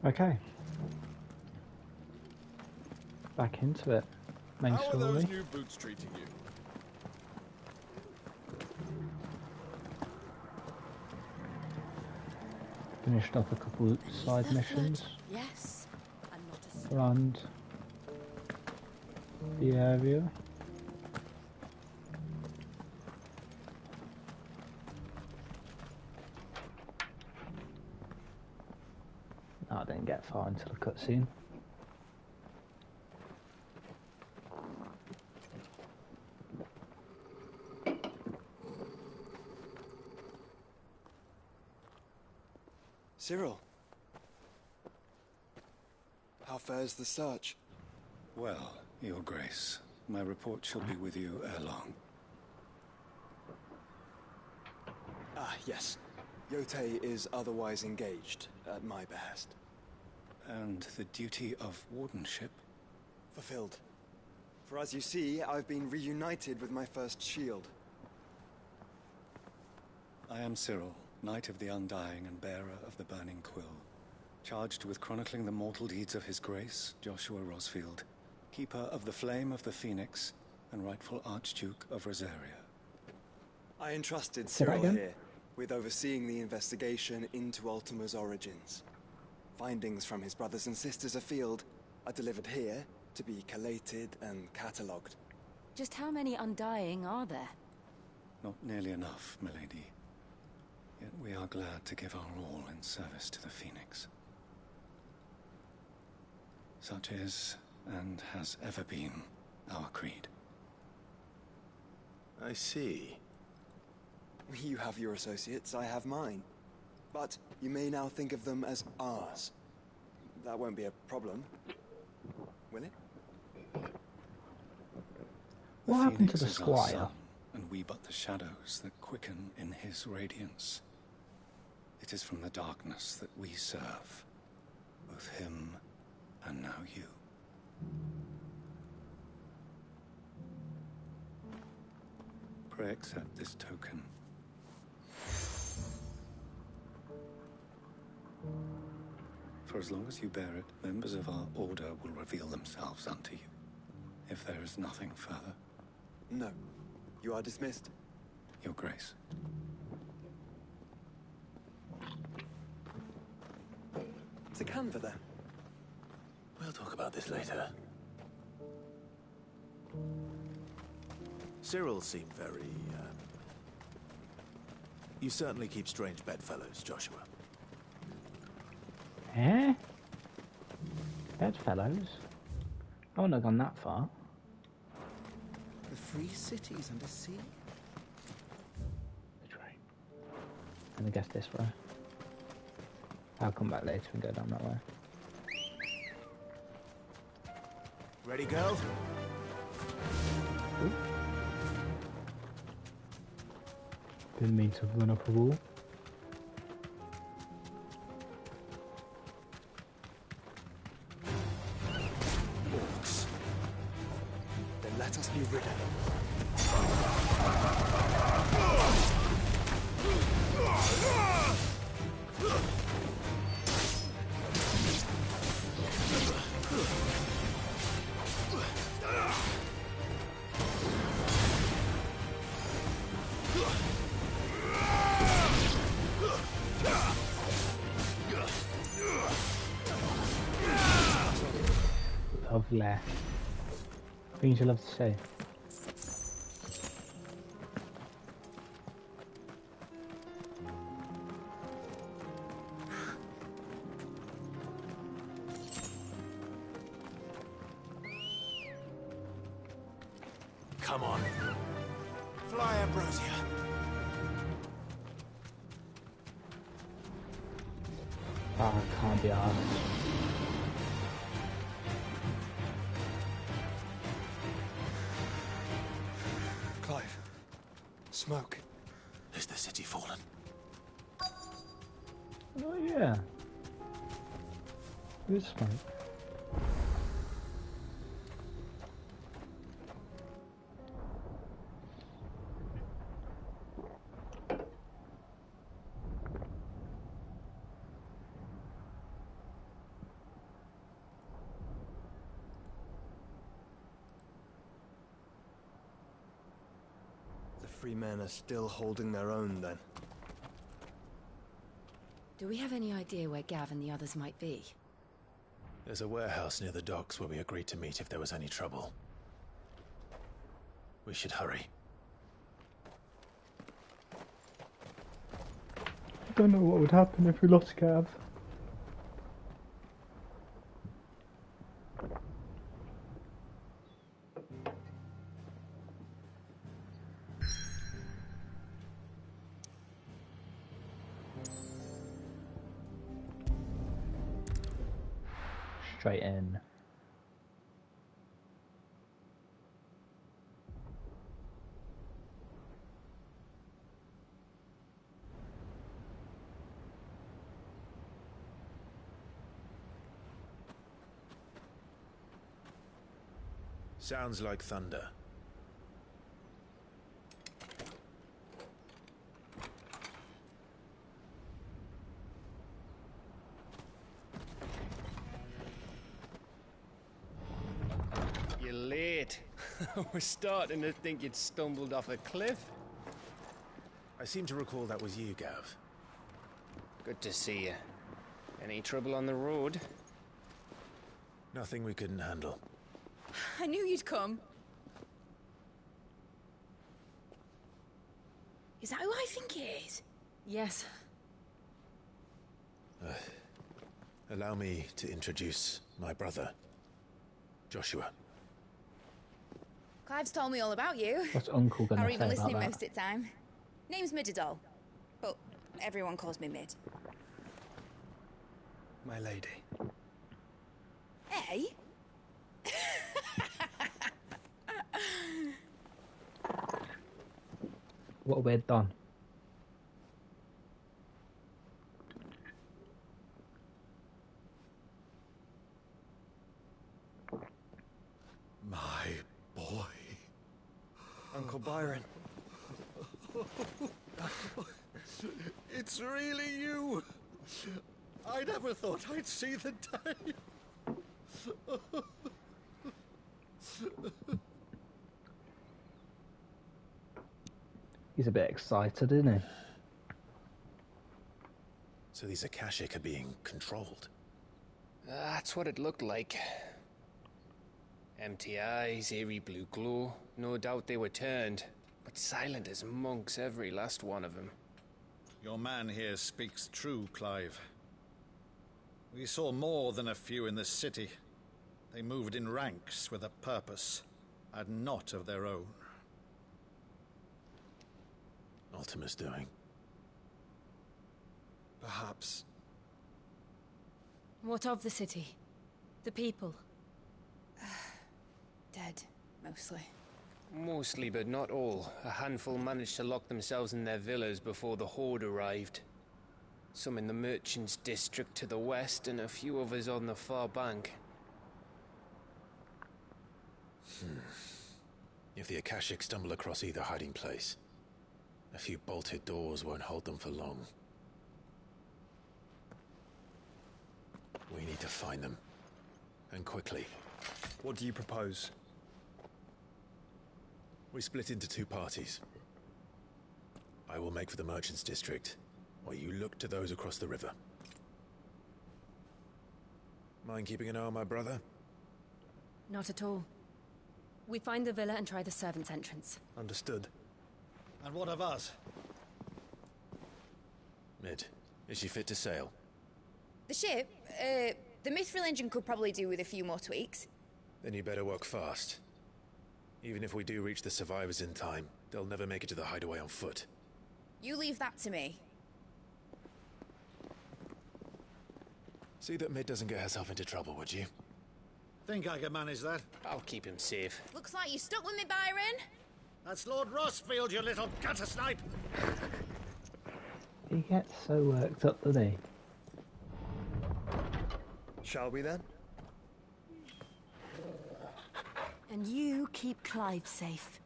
Okay. Back into it. Main How are those story. new boots treating you? Finished off a couple side missions Yes. I'm not a stone. around the area. No, I didn't get far into the cutscene. Cyril. How fares the search? Well, Your Grace, my report shall be with you ere long. Ah, yes. Yotei is otherwise engaged, at my behest. And the duty of wardenship? Fulfilled. For as you see, I've been reunited with my first shield. I am Cyril, Knight of the Undying and bearer of the Burning Quill, charged with chronicling the mortal deeds of His Grace, Joshua Rosfield, keeper of the Flame of the Phoenix and rightful Archduke of Rosaria. I entrusted Say that Cyril again? here with overseeing the investigation into Ultima's origins. Findings from his brothers and sisters afield are delivered here to be collated and catalogued. Just how many Undying are there? Not nearly enough, milady. Yet we are glad to give our all in service to the Phoenix. Such is, and has ever been, our creed. I see. You have your associates, I have mine. But you may now think of them as ours. That won't be a problem, will it? What happened to the Phoenix is our squire? sun, and we but the shadows that quicken in his radiance. It is from the darkness that we serve, both him and now you. Pray accept this token. For as long as you bear it, members of our order will reveal themselves unto you. If there is nothing further, No. You are dismissed. Your Grace. To Canva then. We'll talk about this later. Cyril seemed very, You certainly keep strange bedfellows, Joshua. Eh? Bedfellows? I wouldn't have gone that far. The free cities and the sea? Which way? And I guess this way. I'll come back later and go down that way. Ready, girl? Ooh. Didn't mean to run up a wall. Orcs. Then let us be rid of them. Lovely. Things you love to see. Come on. Fly, Ambrosia. Oh, I can't be arsed. Clive. Smoke. Is the city fallen? Oh yeah. Good smoke. Free men are still holding their own, then. Do we have any idea where Gav and the others might be? There's a warehouse near the docks where we agreed to meet if there was any trouble. We should hurry. I don't know what would happen if we lost Gav. Straight in. Sounds like thunder. You're late. We're starting to think you'd stumbled off a cliff. I seem to recall that was you, Gav. Good to see you. Any trouble on the road? Nothing we couldn't handle. I knew you'd come. Is that who I think it is? Yes. Allow me to introduce my brother, Joshua. Clive's told me all about you. What's Uncle gonna Or say even about listening that? most of the time. Name's Midadol, but everyone calls me Mid. My lady. Hey? What have we done? My boy. Uncle Byron. It's really you. I never thought I'd see the day. He's a bit excited, isn't he? So these Akashic are being controlled. That's what it looked like. Empty eyes, eerie blue glow. No doubt they were turned, but silent as monks, every last one of them. Your man here speaks true, Clive. We saw more than a few in this city. They moved in ranks with a purpose, and not of their own. Ultima's doing. Perhaps. What of the city? The people? Dead, mostly. Mostly, but not all. A handful managed to lock themselves in their villas before the Horde arrived. Some in the Merchants' District to the west, and a few others on the far bank. If the Akashic stumble across either hiding place, a few bolted doors won't hold them for long. We need to find them. And quickly. What do you propose? We split into two parties. I will make for the Merchants' District, while you look to those across the river. Mind keeping an eye on my brother? Not at all. We find the villa and try the servants' entrance. Understood. And what of us? Mid, is she fit to sail? The ship, the Mithril engine could probably do with a few more tweaks. Then you better work fast. Even if we do reach the survivors in time, they'll never make it to the hideaway on foot. You leave that to me. See that Mid doesn't get herself into trouble, would you? Think I can manage that? I'll keep him safe. Looks like you stuck with me, Byron. That's Lord Rossfield, you little gutter snipe! He gets so worked up, doesn't he? Shall we then? And you keep Clive safe.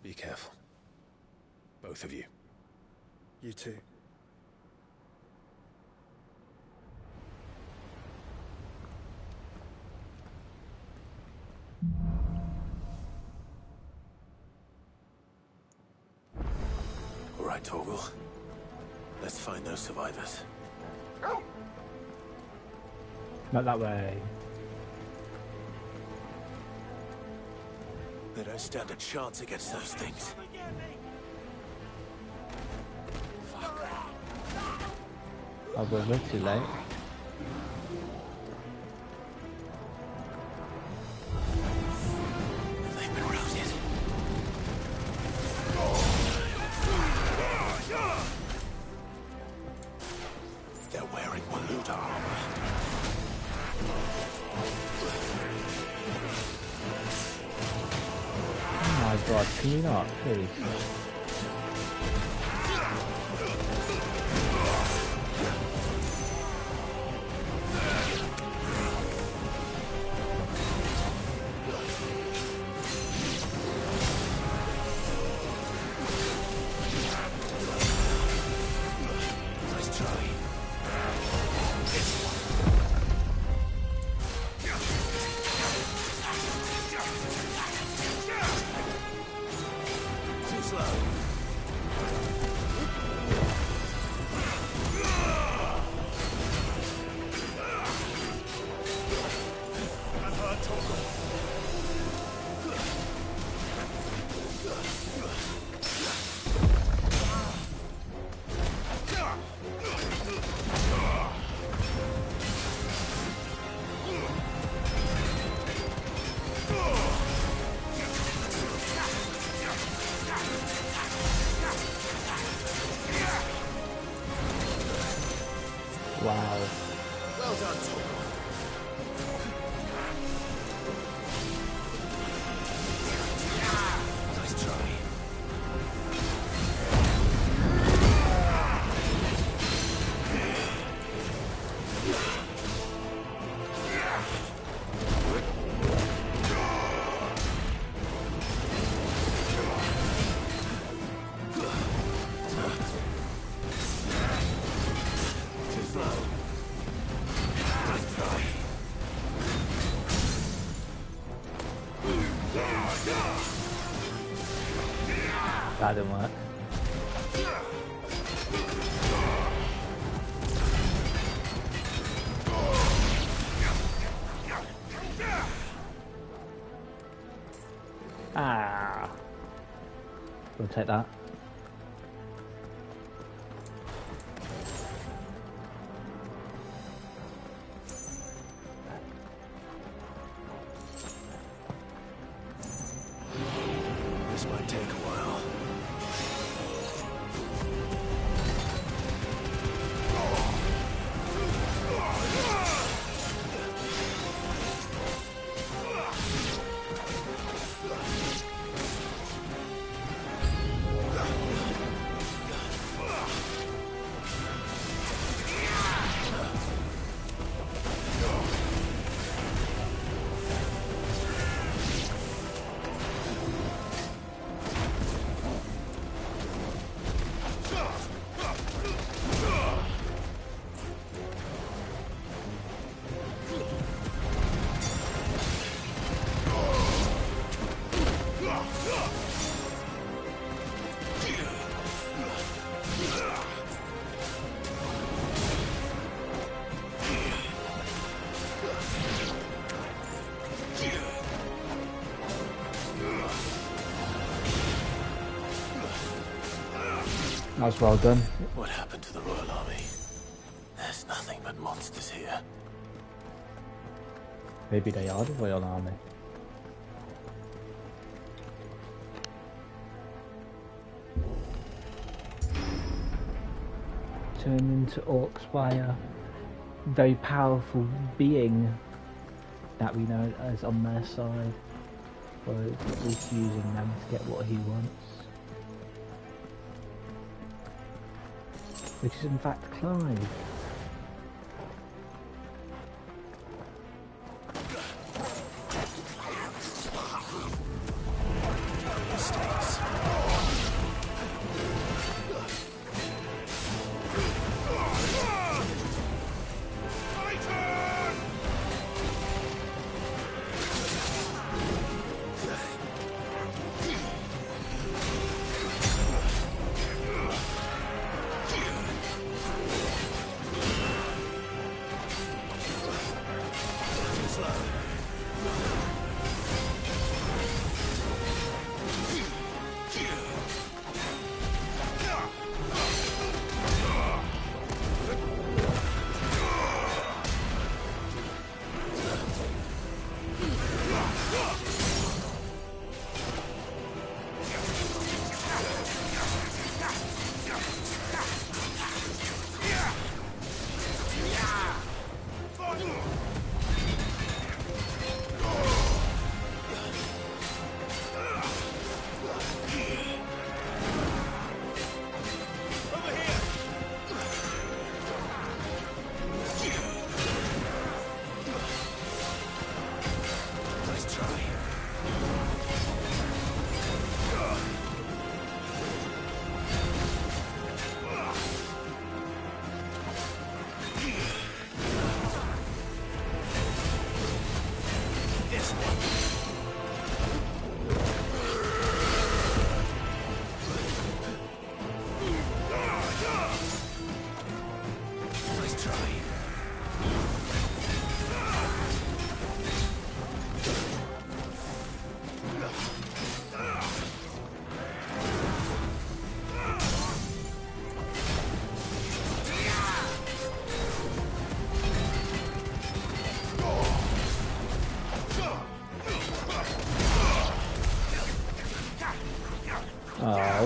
Be careful. Both of you. You too. right, Torgal. Let's find those survivors. Not that way. They don't stand a chance against those things. Oh, we're too late. They've been routed. They're wearing Waluda armor. Oh my god, can you not, please? Wow. Well done, Torgal. Nice try. Too slow. Nice try. That didn't work. Ah. We'll take that. This might take a while. That was well done. What happened to the Royal Army? There's nothing but monsters here. Maybe they are the Royal Army. Turned into orcs by a very powerful being that we know is on their side. Or at least using them to get what he wants. Which is in fact Clive.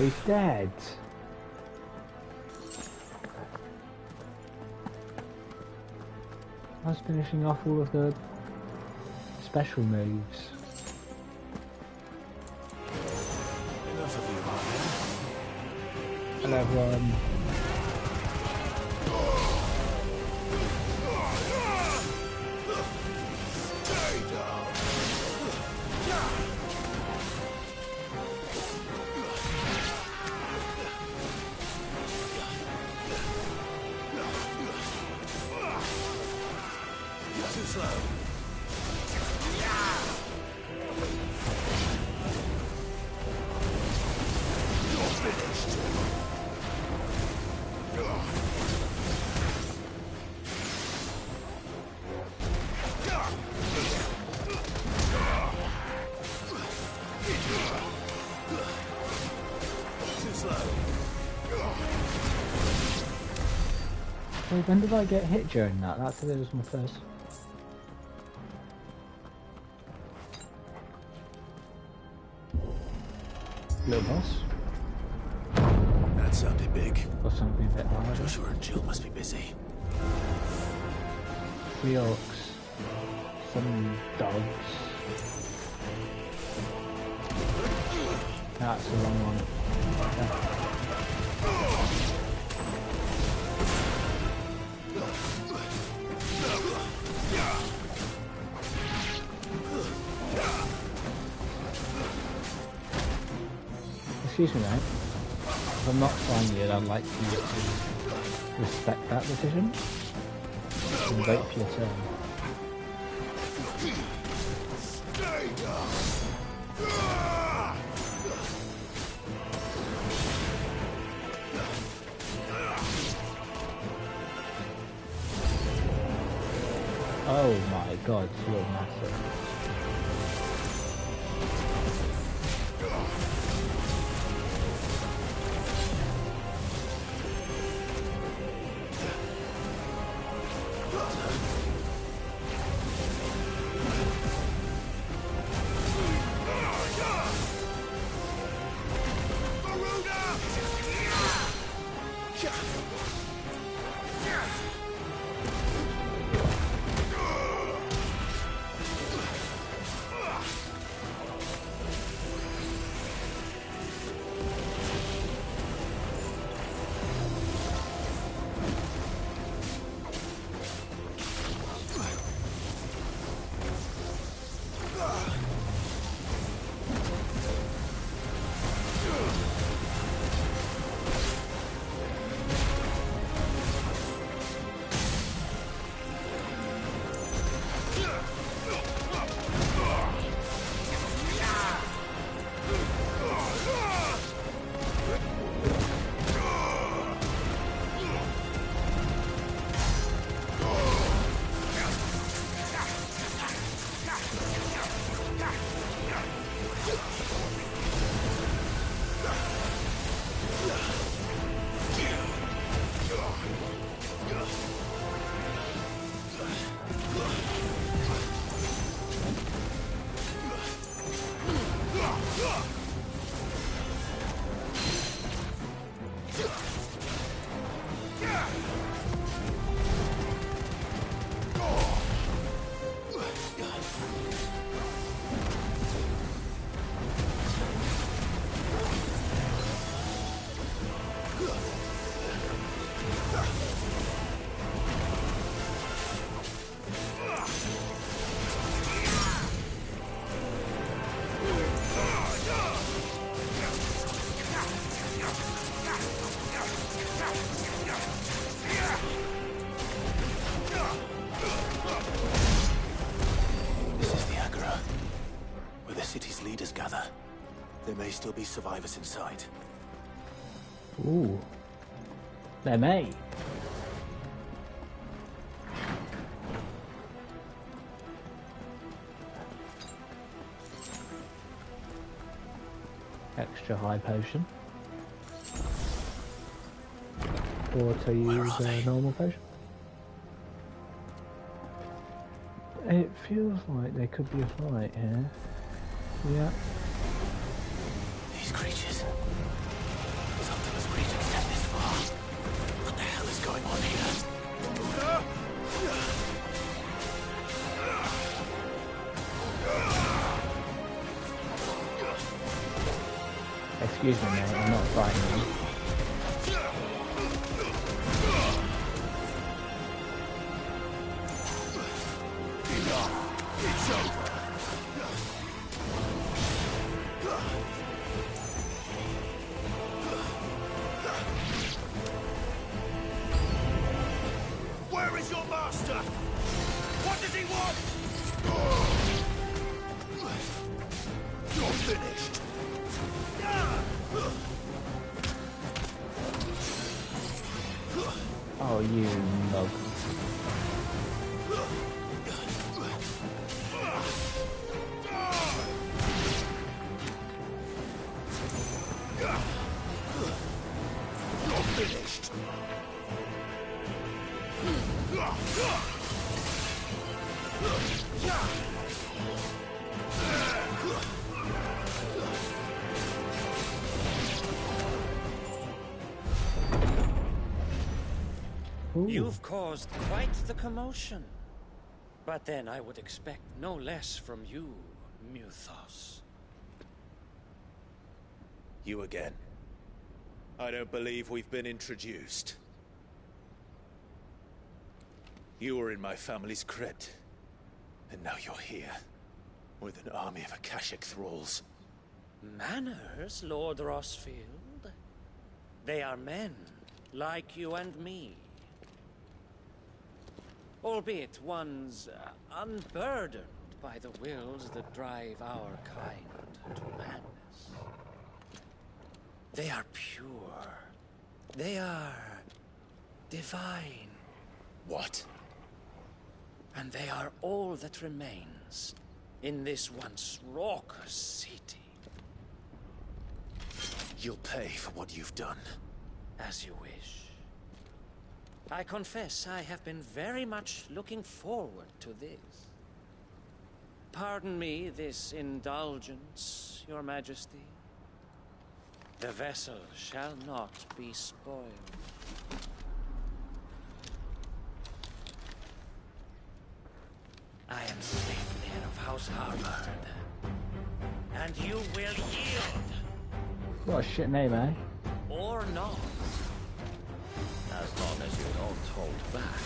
Oh, he's dead. I was finishing off all of the special moves. Enough of you, are Hello everyone. Too slow. You're finished. Too slow. Wait, when did I get hit during that? That was my first. Little boss. That sounded big. Or something a bit harder. Joshua and Jill must be busy. 3 orcs. Some dogs. That's the wrong one. Excuse me, mate. If I'm not finding it, I'd like you to respect that decision and wait for your turn. Oh my god, you're massive. There may still be survivors inside. Ooh. There may. Extra high potion. Or to use a normal potion. It feels like there could be a fight here. Yeah. These creatures. was ready to step this far. What the hell is going on here? Excuse me, mate, I'm not fighting you. It's over. Where is your master? What does he want? You're finished. Oh, you mug. You're finished. Ooh. You've caused quite the commotion. But then I would expect no less from you, Muthos. You again. I don't believe we've been introduced. You were in my family's crypt. And now you're here. With an army of Akashic thralls. Manners, Lord Rosfield? They are men, like you and me. Albeit ones unburdened by the wills that drive our kind to madness. They are pure. They are divine. What? And they are all that remains in this once raucous city. You'll pay for what you've done. As you wish. I confess I have been very much looking forward to this. Pardon me this indulgence, Your Majesty. The vessel shall not be spoiled. I am Sleipnir of House Harvard. And you will yield. What a shit name, eh? Or not. As long as you don't hold back.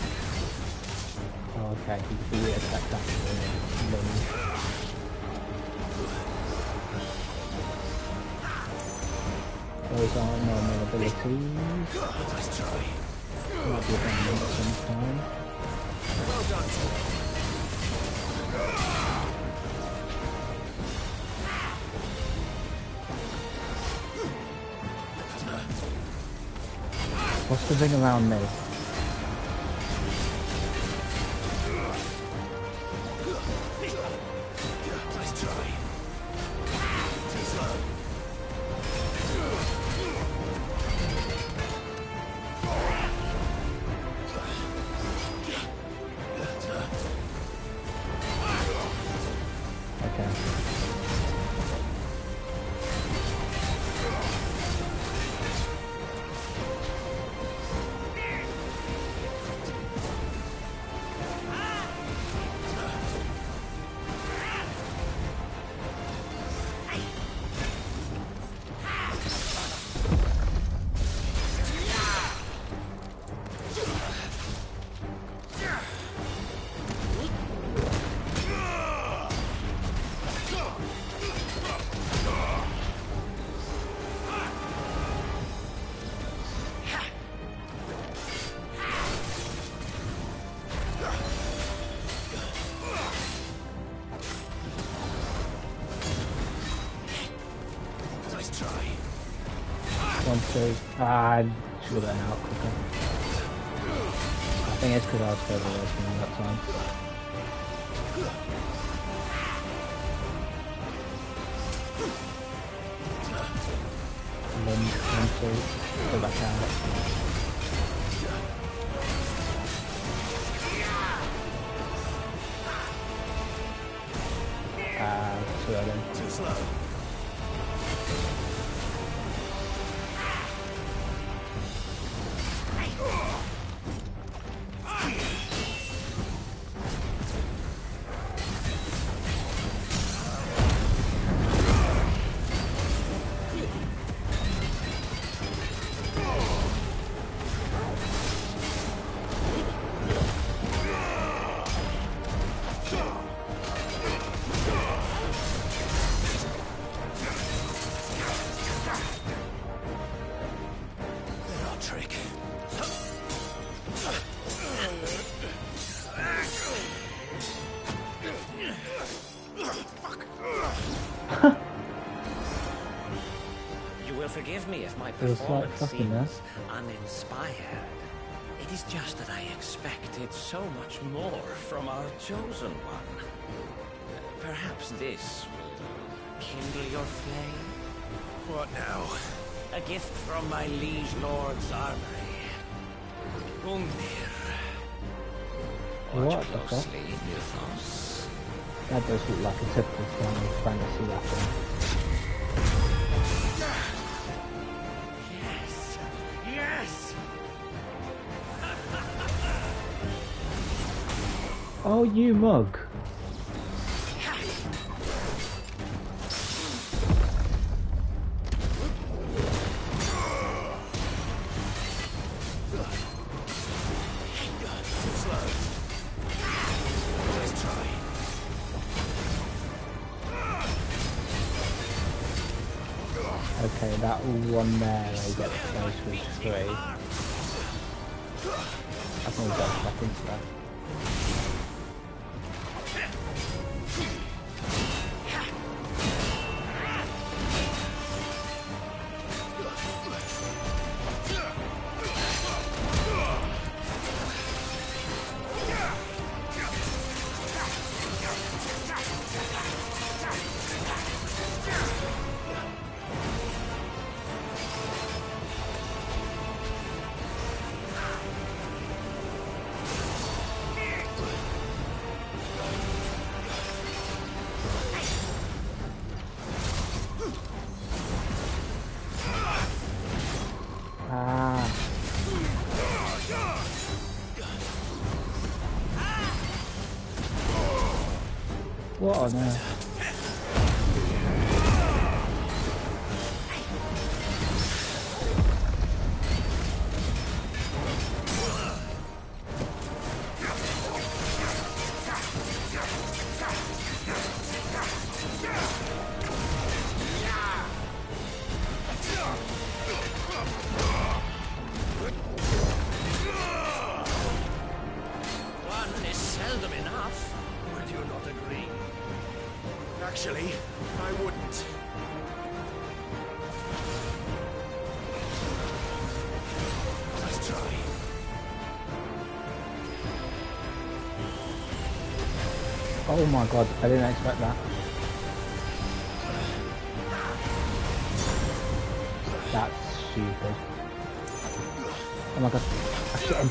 Oh, okay, he attacked that. Those are normal abilities. Let's try. Might be a bit sometime. Well done. What's the thing around me? Let's try. Too slow. Okay. I should have been out quicker. I think it's because I was further away from him that time. And then go back out. Too early. Too slow. Forgive me if my It was like performance fucking there. seems uninspired. It is just that I expected so much more from our chosen one. Perhaps this will kindle your flame? What now? A gift from my liege lord's armory. Gungnir. What Watch the fuck? closely, Nilfos. That does look like a typical Final Fantasy weapon. Yes! Yes! Oh, you mug! Okay, that one there, I get close with 3. I can go back into that. What on earth? One is seldom enough. Would you not agree? Actually, I wouldn't. Let's try. Oh my god, I didn't expect that. That's stupid. Oh my god, I shot him.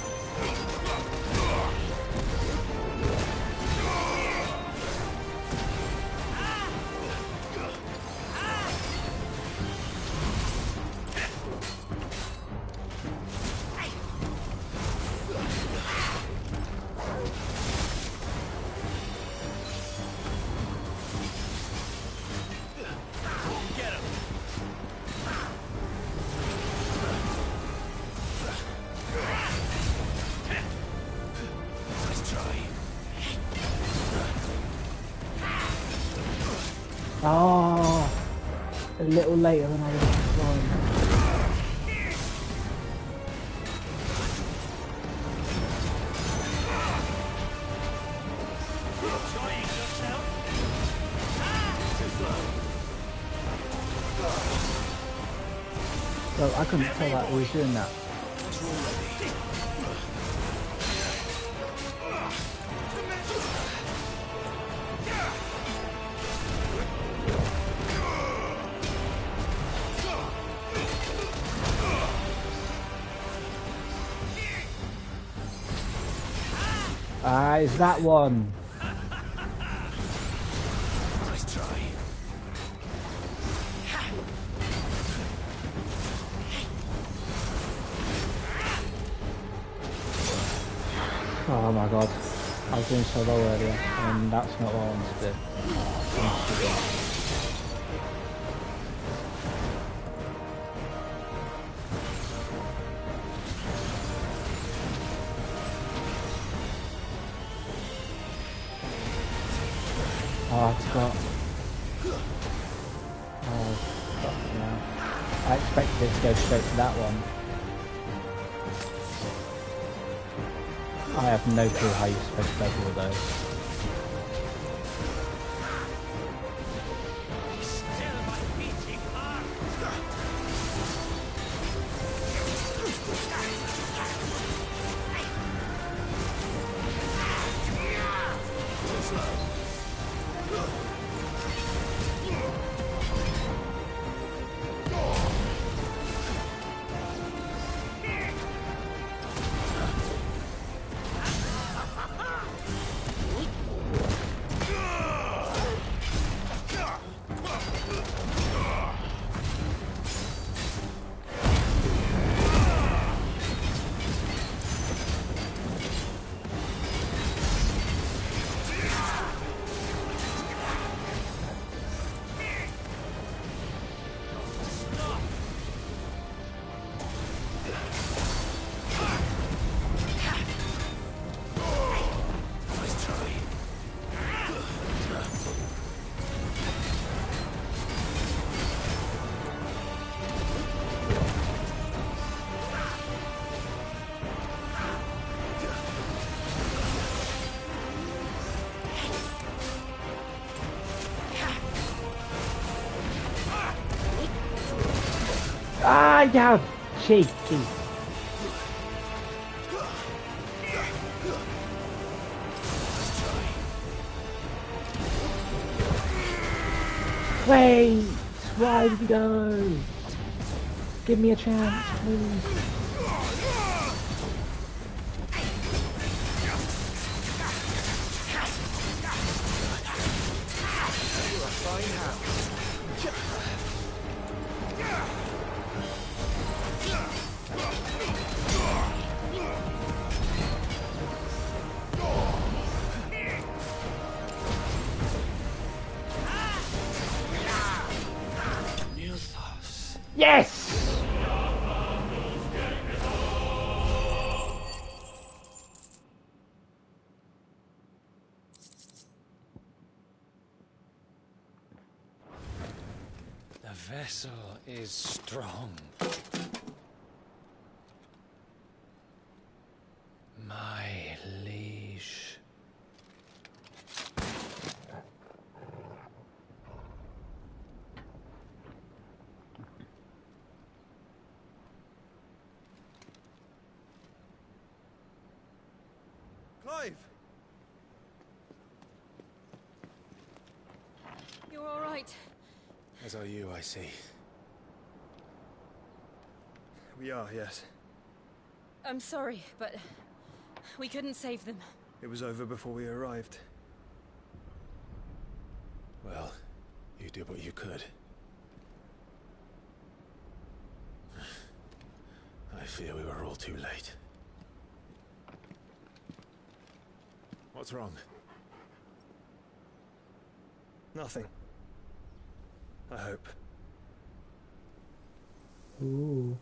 Oh, a little later than I would have thought. Well, I couldn't tell that he was doing that. Ah, is that one? Nice try. Oh my god. I was doing so low earlier, and that's not what I wanted to do. Oh, it's got... Oh, fuck no. I expected it to go straight to that one. I have no clue how you're supposed to double those. Lie down! Cheeky. Wait! Why did you go? Give me a chance, please. Yes! The vessel is strong. My liege. Clive! You're all right. As are you, I see. We are, yes. I'm sorry, but we couldn't save them. It was over before we arrived. Well, you did what you could. I fear we were all too late. What's wrong? Nothing. I hope. Ooh.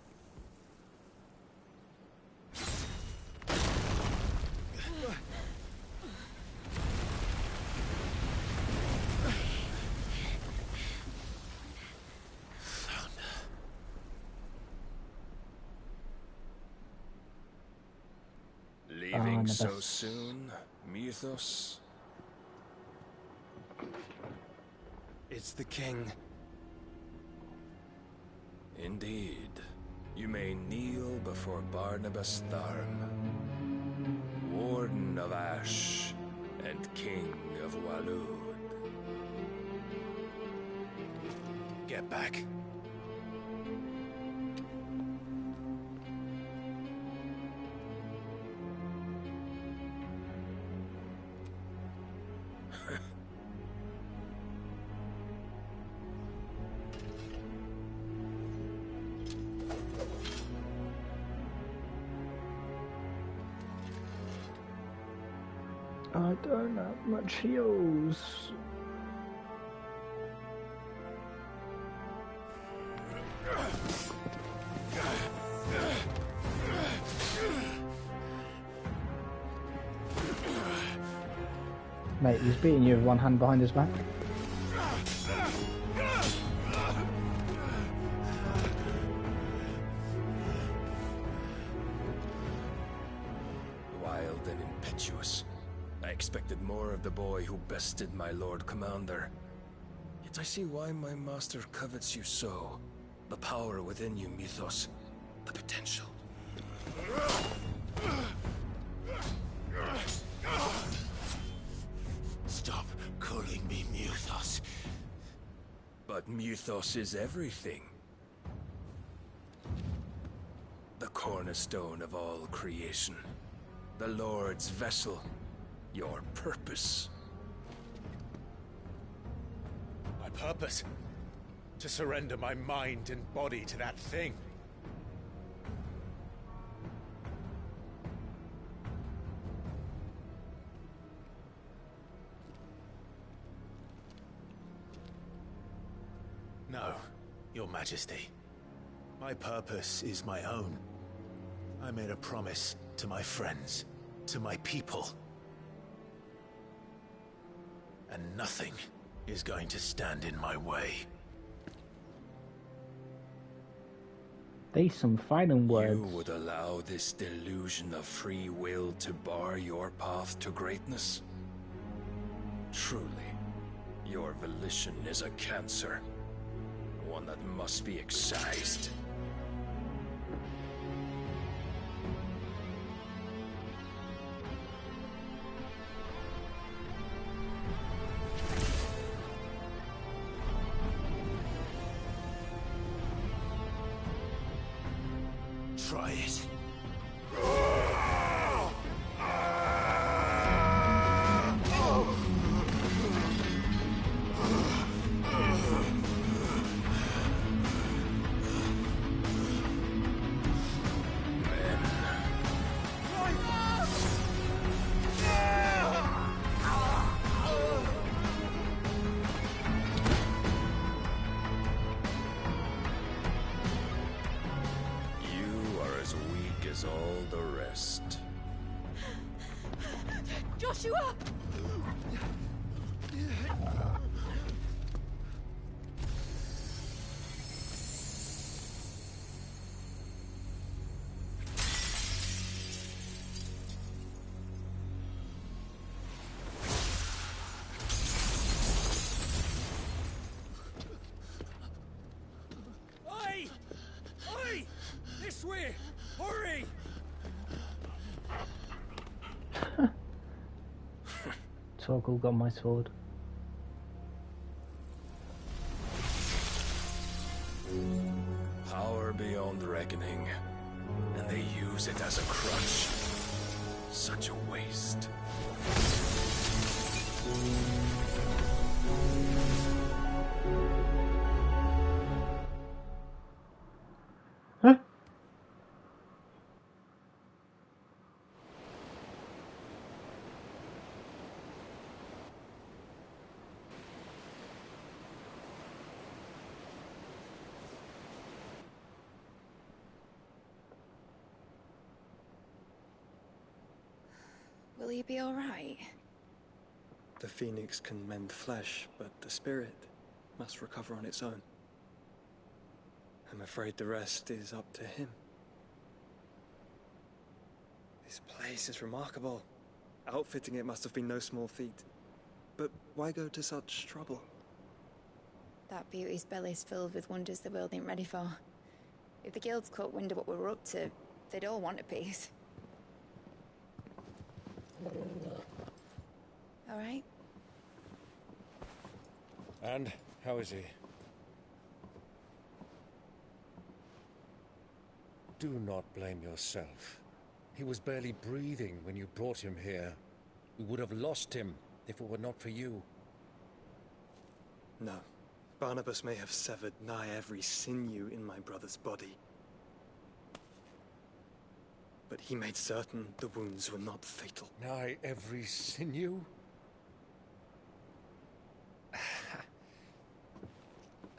Leaving so Barnabas. soon, Mythos? It's the king. Indeed. You may kneel before Barnabas Tharm, Warden of Ash and King of Walud. Get back. I don't have much heals. Mate, he's beating you with one hand behind his back. Wild and impetuous. I expected more of the boy who bested my Lord Commander. Yet I see why my master covets you so. The power within you, Mythos. The potential. Stop calling me Mythos. But Mythos is everything. The cornerstone of all creation. The Lord's vessel. Your purpose. My purpose? To surrender my mind and body to that thing. No, Your Majesty. My purpose is my own. I made a promise to my friends, to my people. And nothing is going to stand in my way. These some fighting words. You would allow this delusion of free will to bar your path to greatness? Truly, your volition is a cancer. One that must be excised. try it. You are as weak as all the rest. Joshua! Oi! Oi! This way! Hurry! Torgal got my sword. Power beyond reckoning, and they use it as a crutch. Such a waste. Huh? Will you be alright? The phoenix can mend flesh, but the spirit must recover on its own. I'm afraid the rest is up to him. This place is remarkable. Outfitting it must have been no small feat. But why go to such trouble? That beauty's belly's filled with wonders the world ain't ready for. If the guilds caught wind of what we were up to, they'd all want a piece. Alright? And how is he? Do not blame yourself. He was barely breathing when you brought him here. We would have lost him if it were not for you. No. Barnabas may have severed nigh every sinew in my brother's body. But he made certain the wounds were not fatal. Nigh every sinew?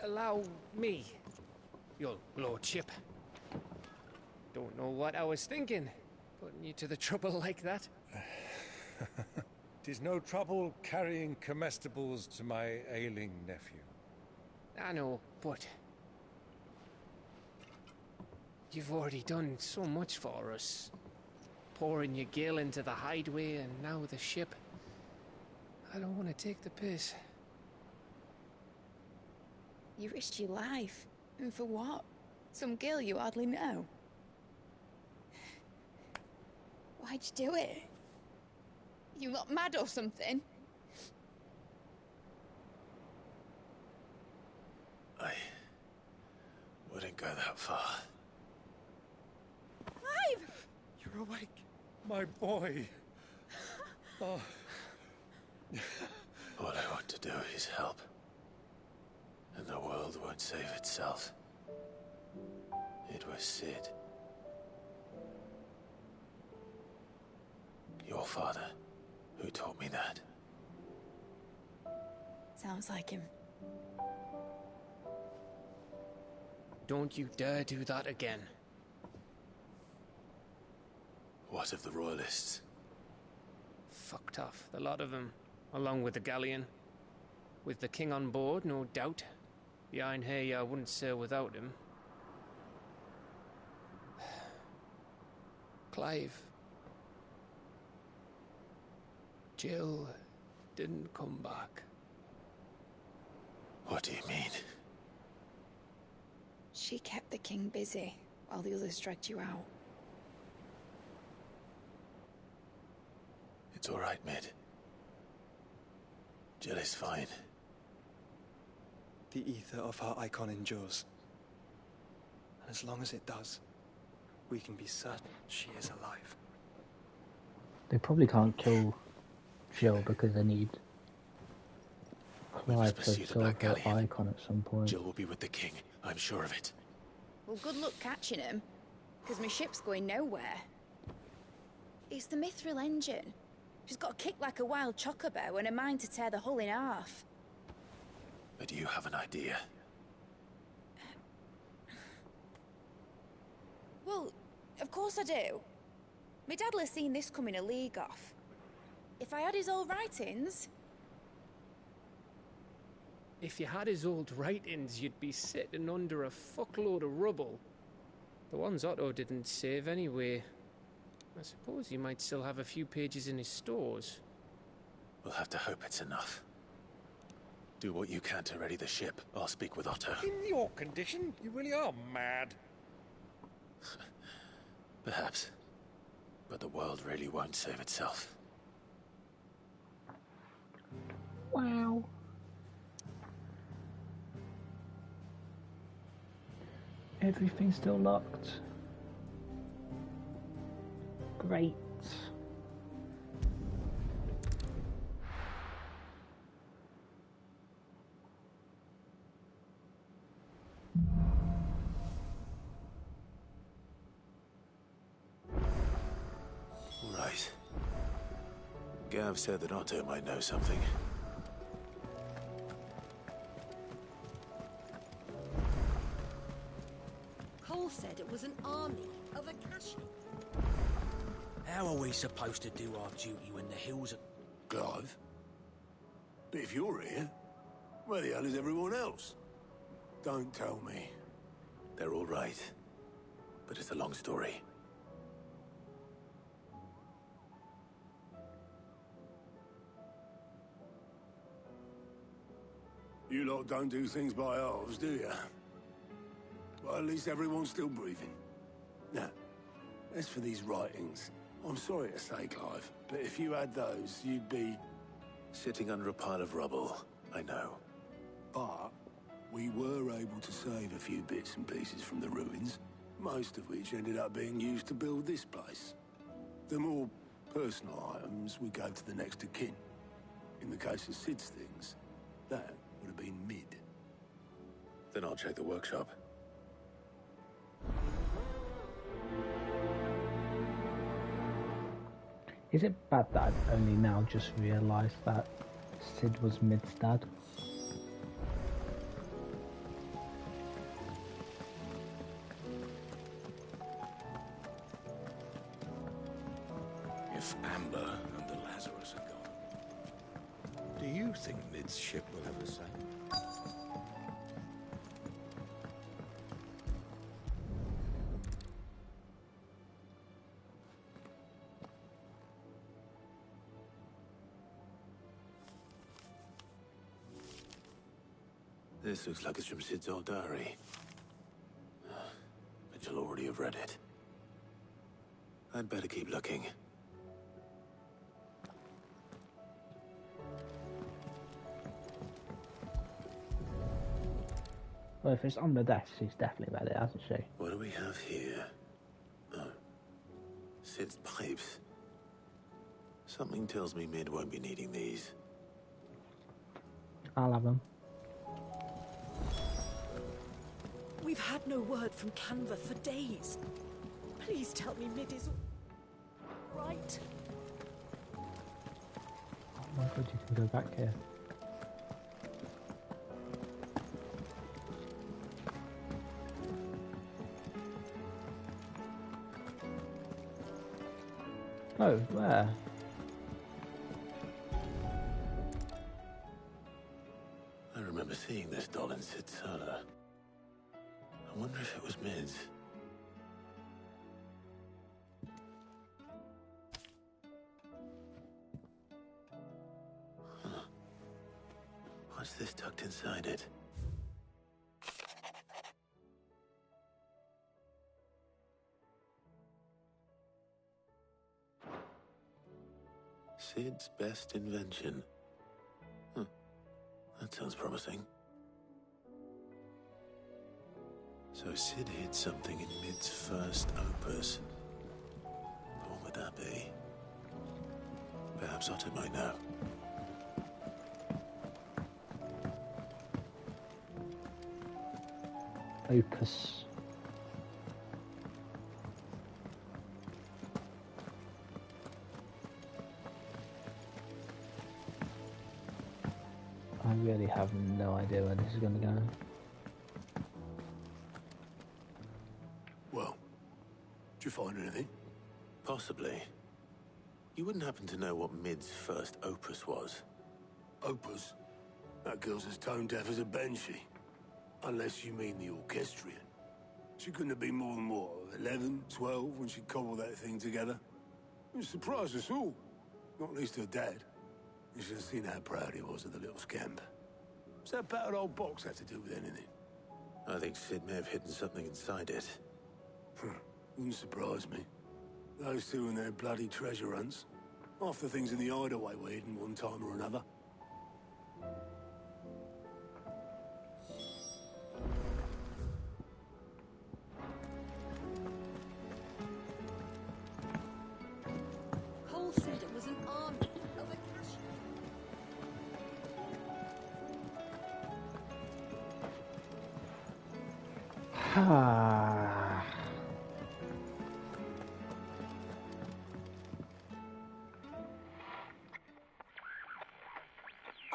Allow me, your lordship. Don't know what I was thinking, putting you to the trouble like that. 'Tis no trouble carrying comestibles to my ailing nephew. I know, but you've already done so much for us. Pouring your gil into the hideaway and now the ship. I don't want to take the piss. You risked your life. And for what? Some girl you hardly know. Why'd you do it? You lot mad or something? I wouldn't go that far. Clive! You're awake, my boy. Oh. All I want to do is help. And the world won't save itself. It was Sid. Your father, who taught me that. Sounds like him. Don't you dare do that again. What of the Royalists? Fucked off, the lot of them, along with the galleon. With the king on board, no doubt. The Iron Hair I wouldn't sail without him. Clive. Jill didn't come back. What do you mean? She kept the king busy while the others dragged you out. It's all right, Mid. Jill is fine. The ether of her icon endures. And as long as it does, we can be certain she is alive. They probably can't kill Jill because they need We must Clive to pursue the solve Black her Galleon. icon at some point. Jill will be with the king, I'm sure of it. Well, good luck catching him, because my ship's going nowhere. It's the Mithril engine. She's got a kick like a wild chocobo and a mind to tear the hull in half. But do you have an idea? Well, of course I do. My dad'll have seen this coming a league off. If I had his old writings... If you had his old writings, you'd be sitting under a fuckload of rubble. The ones Otto didn't save anyway. I suppose he might still have a few pages in his stores. We'll have to hope it's enough. Do what you can to ready the ship. I'll speak with Otto. In your condition, you really are mad. Perhaps. But the world really won't save itself. Wow. Everything's still locked. Great. Right. Gav said that Otto might know something. Cole said it was an army of Akashi. How are we supposed to do our duty when the hills are... Clive? But if you're here, where the hell is everyone else? Don't tell me. They're all right. But it's a long story. You lot don't do things by halves, do you? Well, at least everyone's still breathing. Now, as for these writings, I'm sorry to say, Clive, but if you had those, you'd be... Sitting under a pile of rubble, I know. But we were able to save a few bits and pieces from the ruins, most of which ended up being used to build this place. The more personal items we gave to the next of kin. In the case of Sid's things, that would have been mid. Then I'll check the workshop. Is it bad that I've only now just realised that Sid was Mid's dad? If Amber and the Lazarus are gone, do you think Mid's ship will ever sail? This looks like it's from Sid's old diary. But you'll already have read it. I'd better keep looking. Well, if it's on the desk, she's definitely read it, hasn't she? What do we have here? Oh. Sid's pipes. Something tells me Mid won't be needing these. I'll have them. We've had no word from Canva for days. Please tell me Mid is right. Oh my god, you can go back here. Oh, where? I remember seeing this doll in Sid's cellar. I wonder if it was Mid's. Huh. What's this tucked inside it? Sid's best invention. Huh. That sounds promising. So Sid hid something in Mid's first opus. What would that be? Perhaps Otto might know. Opus. I really have no idea where this is going to go. Well, did you find anything? Possibly. You wouldn't happen to know what Mid's first opus was? Opus? That girl's as tone deaf as a banshee. Unless you mean the orchestrion. She couldn't have been more than, what, 11, 12 when she cobbled that thing together? It surprised us all. Not least her dad. You should have seen how proud he was of the little scamp. What's that battered old box have to do with anything? I think Sid may have hidden something inside it. Wouldn't surprise me. Those two and their bloody treasure hunts. Half the things in the hideaway were hidden one time or another. Cole said it was an army over cash.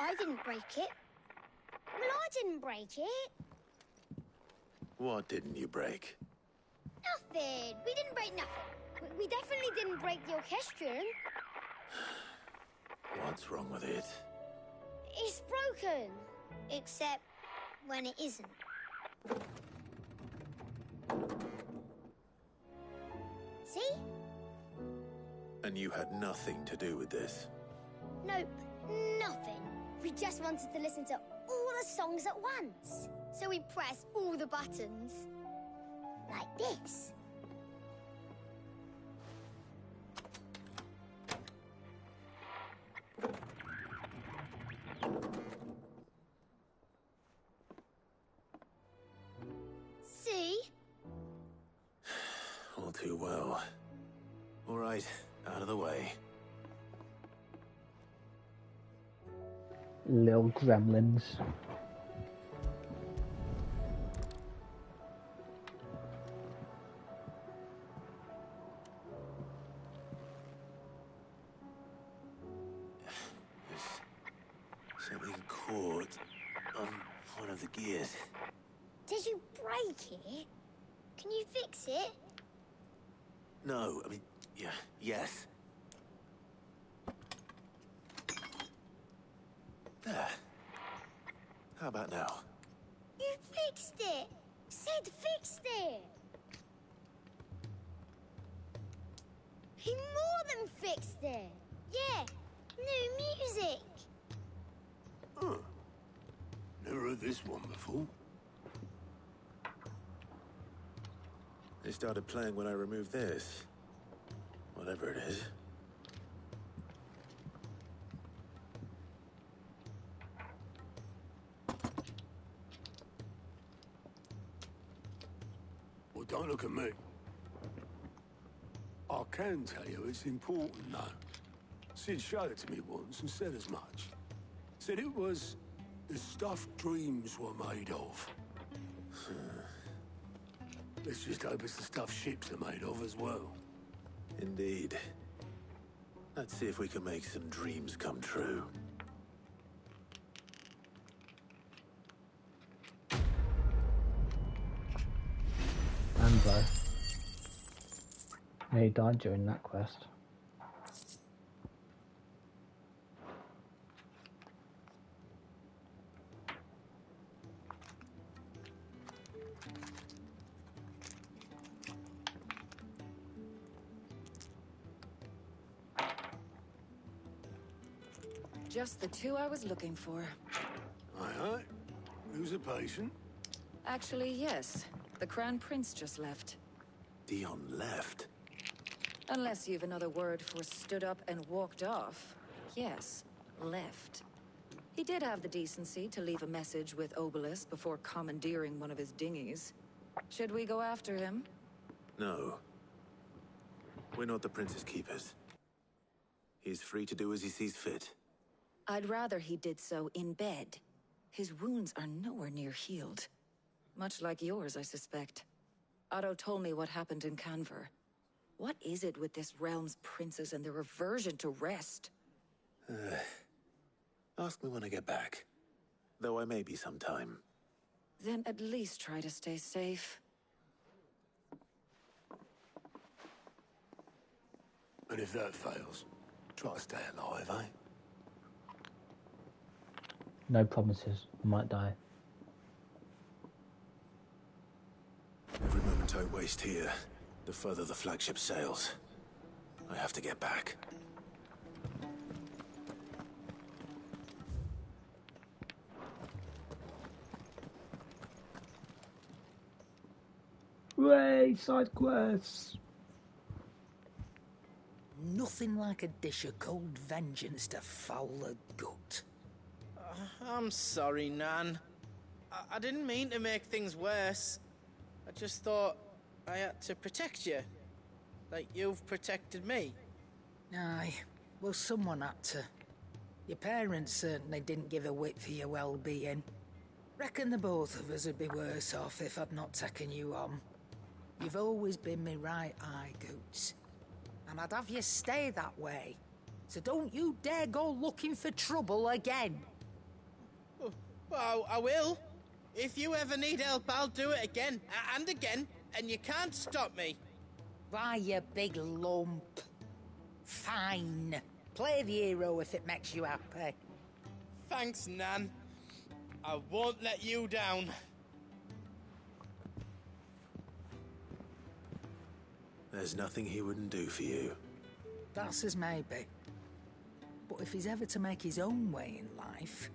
I didn't break it. Well, I didn't break it. What didn't you break? Nothing. We didn't break nothing. We definitely didn't break the orchestrion. What's wrong with it? It's broken. Except when it isn't. See? And you had nothing to do with this? Nope. Nothing. We just wanted to listen to all the songs at once. So we pressed all the buttons. Like this. See? All too well. All right, out of the way. Little gremlins. Something caught on one of the gears. Did you break it? Can you fix it? No, I mean, yeah, yes. There. How about now? You fixed it! Sid fixed it! He more than fixed it! Yeah, new music! Huh. Never heard this one before. They started playing when I removed this. Whatever it is. Well, don't look at me. I can tell you it's important, though. Sid showed it to me once and said as much. Said it was the stuff dreams were made of. Let's just hope it's the stuff ships are made of as well. Indeed. Let's see if we can make some dreams come true. Ambo. Yeah, he died during that quest. Just the two I was looking for. Aye. Who's a patient? Actually, yes. The Crown Prince just left. Dion left? Unless you've another word for stood up and walked off. Yes, left. He did have the decency to leave a message with Obelisk before commandeering one of his dinghies. Should we go after him? No. We're not the Prince's keepers. He's free to do as he sees fit. I'd rather he did so in bed. His wounds are nowhere near healed. Much like yours, I suspect. Otto told me what happened in Canver. What is it with this realm's princes and their aversion to rest? Ask me when I get back. Though I may be sometime. Then at least try to stay safe. And if that fails, try to stay alive, eh? No promises. I might die. Every moment I waste here, the further the flagship sails. I have to get back. Hooray! Side quests! Nothing like a dish of cold vengeance to foul the gut. I'm sorry, Nan. I didn't mean to make things worse. I just thought I had to protect you. Like you've protected me. Aye, well, someone had to. Your parents certainly didn't give a whit for your well-being. Reckon the both of us would be worse off if I'd not taken you on. You've always been me right eye, Goots. And I'd have you stay that way. So don't you dare go looking for trouble again. Well, I will. If you ever need help, I'll do it again and again, and you can't stop me. Why, you big lump. Fine. Play the hero if it makes you happy. Thanks, Nan. I won't let you down. There's nothing he wouldn't do for you. That's as maybe. But if he's ever to make his own way in life,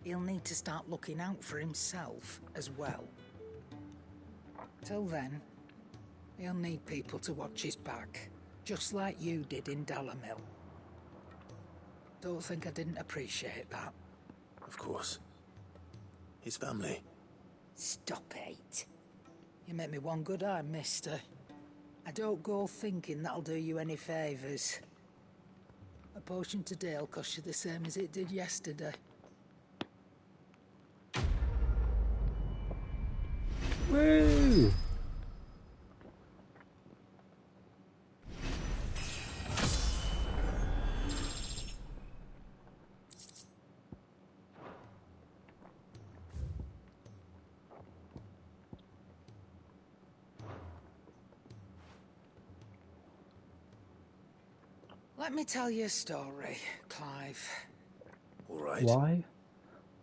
he'll need to start looking out for himself as well. Till then, he'll need people to watch his back, just like you did in Dalamil. Don't think I didn't appreciate that. Of course. His family. Stop it. You make me one good eye, mister. I don't go thinking that'll do you any favours. A potion today'll cost you the same as it did yesterday. Woo! Let me tell you a story, Clive. All right. Why?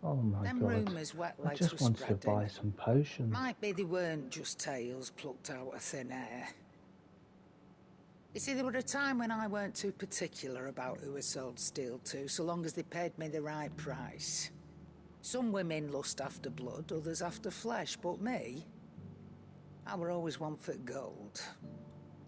Oh my Them god. rumours wet I legs just were wanted to spreading. buy some potions. Might be they weren't just tales plucked out of thin air. You see, there were a time when I weren't too particular about who I sold steel to, so long as they paid me the right price. Some women lust after blood, others after flesh, but me, I were always one for gold.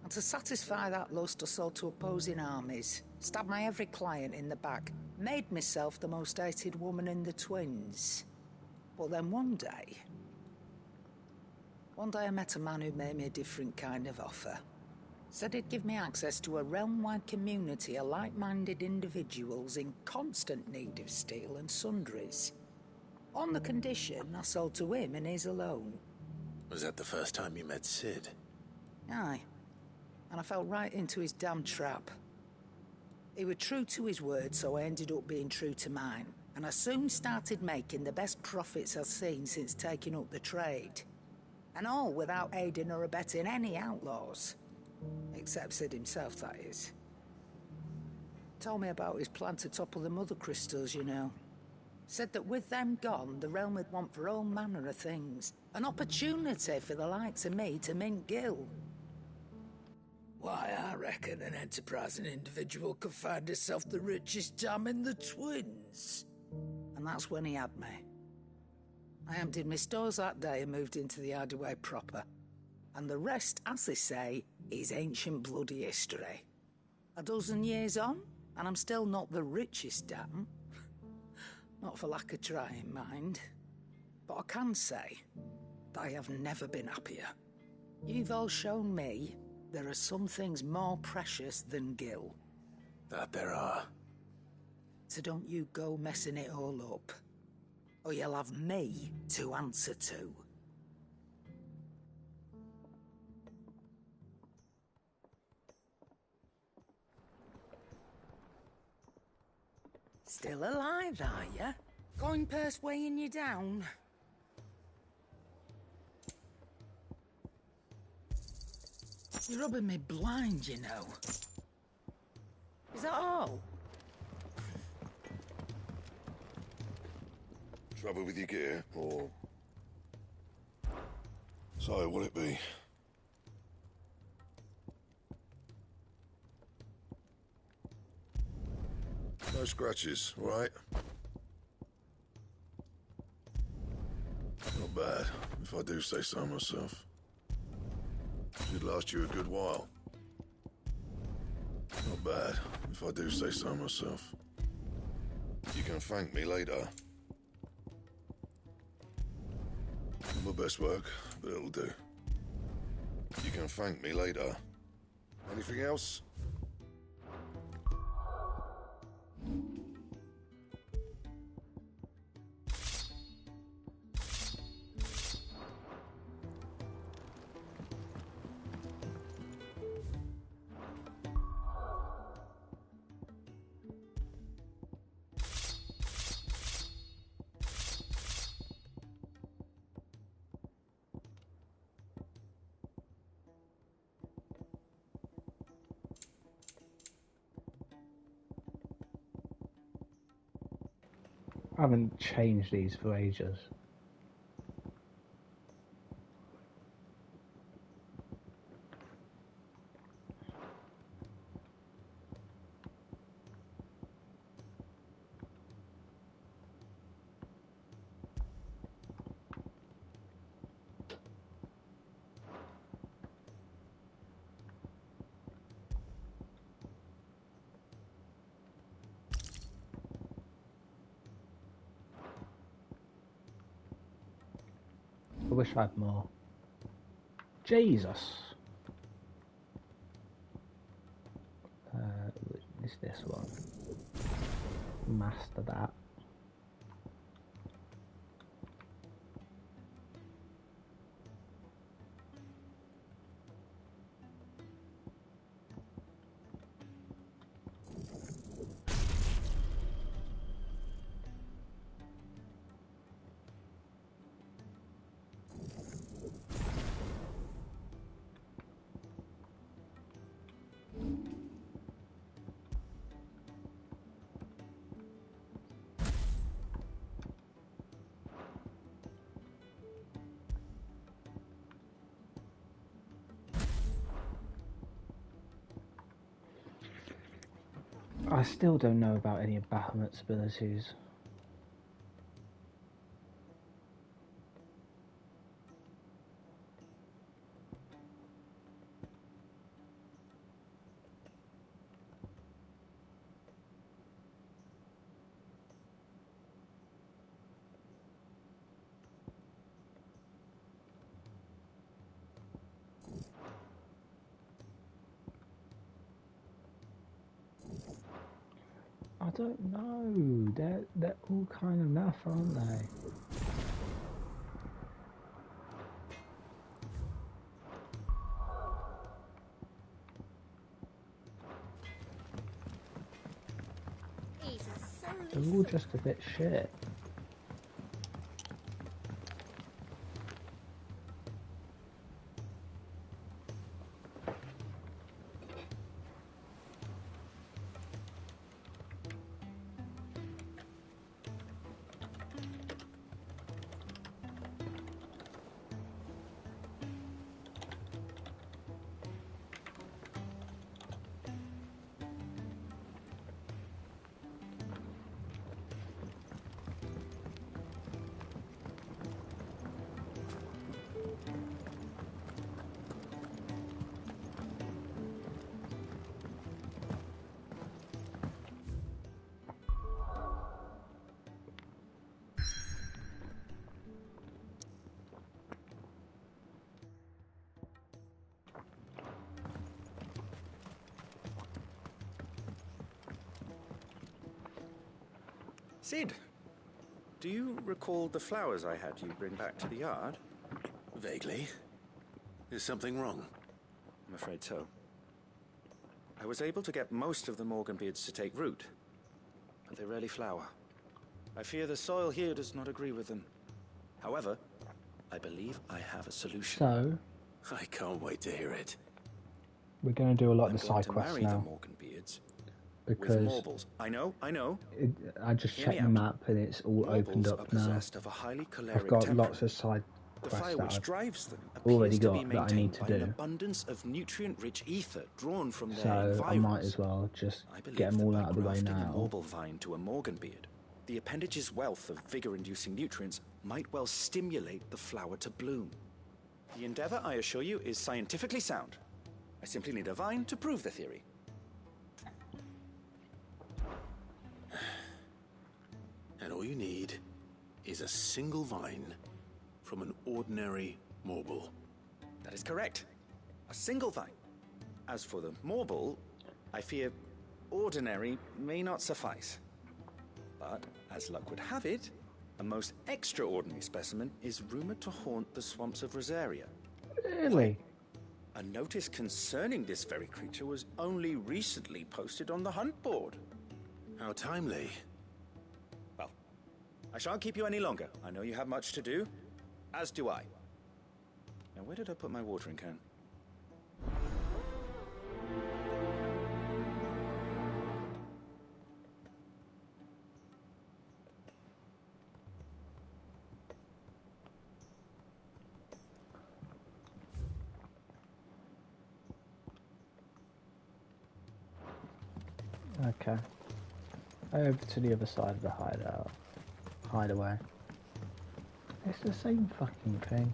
And to satisfy that lust, I sold to opposing armies, stabbed my every client in the back, made myself the most hated woman in the twins. But then one day I met a man who made me a different kind of offer. Said he'd give me access to a realm-wide community of like-minded individuals in constant need of steel and sundries. On the condition I sold to him and his alone. Was that the first time you met Sid? Aye. And I fell right into his damn trap. He was true to his word, so I ended up being true to mine. And I soon started making the best profits I've seen since taking up the trade. And all without aiding or abetting any outlaws. Except Sid himself, that is. Told me about his plan to topple the mother crystals, you know. Said that with them gone, the realm would want for all manner of things. An opportunity for the likes of me to mint gil. Why, I reckon an enterprising individual could find himself the richest dam in the twins. And that's when he had me. I emptied my stores that day and moved into the hideaway proper. And the rest, as they say, is ancient bloody history. A dozen years on, and I'm still not the richest dam. Not for lack of trying, mind. But I can say, I have never been happier. You've all shown me there are some things more precious than Gil. That there are. So don't you go messing it all up, or you'll have me to answer to. Still alive, are you? Coin purse weighing you down? You're rubbing me blind, you know. Is that all? Trouble with your gear, or... So, what'll it be? No scratches, all right? Not bad, if I do say so myself. Should last you a good while. Not bad, if I do say so myself. You can thank me later. Not my best work, but it'll do. You can thank me later. Anything else? I haven't changed these for ages. I wish I had more. Jesus! Is this one? Master that. I still don't know about any of Bahamut's abilities. I don't know. They're all kind of naff, aren't they? They're all just a bit shit. Sid, do you recall the flowers I had you bring back to the yard? Vaguely. Is something wrong? I'm afraid so. I was able to get most of the Morganbeards to take root, but they rarely flower. I fear the soil here does not agree with them. However, I believe I have a solution. So, I can't wait to hear it. we're going to do a lot of the I'm going side to quests marry the now. Morganbeards Because with Morbles. I know. I just Hear me checked the out. map and it's all opened Morbles up are now. possessed of a highly choleric I've got temperament. lots of side The quests fire that which I've drives them already appears to be got that I need maintained to by an do. abundance of nutrient-rich ether drawn from their So I might environs. as well just I believe get them that all by out of the way grafting a now. Morble vine to a Morganbeard, the appendage's wealth of vigor-inducing nutrients might well stimulate the flower to bloom. The endeavor, I assure you, is scientifically sound. I simply need a vine to prove the theory. And all you need is a single vine from an ordinary Morble. That is correct. A single vine. As for the Morble, I fear ordinary may not suffice. But, as luck would have it, a most extraordinary specimen is rumored to haunt the swamps of Rosaria. Really? A notice concerning this very creature was only recently posted on the hunt board. How timely. Well, I shan't keep you any longer. I know you have much to do, as do I. Now, where did I put my watering can? Okay. Over to the other side of the hideaway. It's the same fucking thing.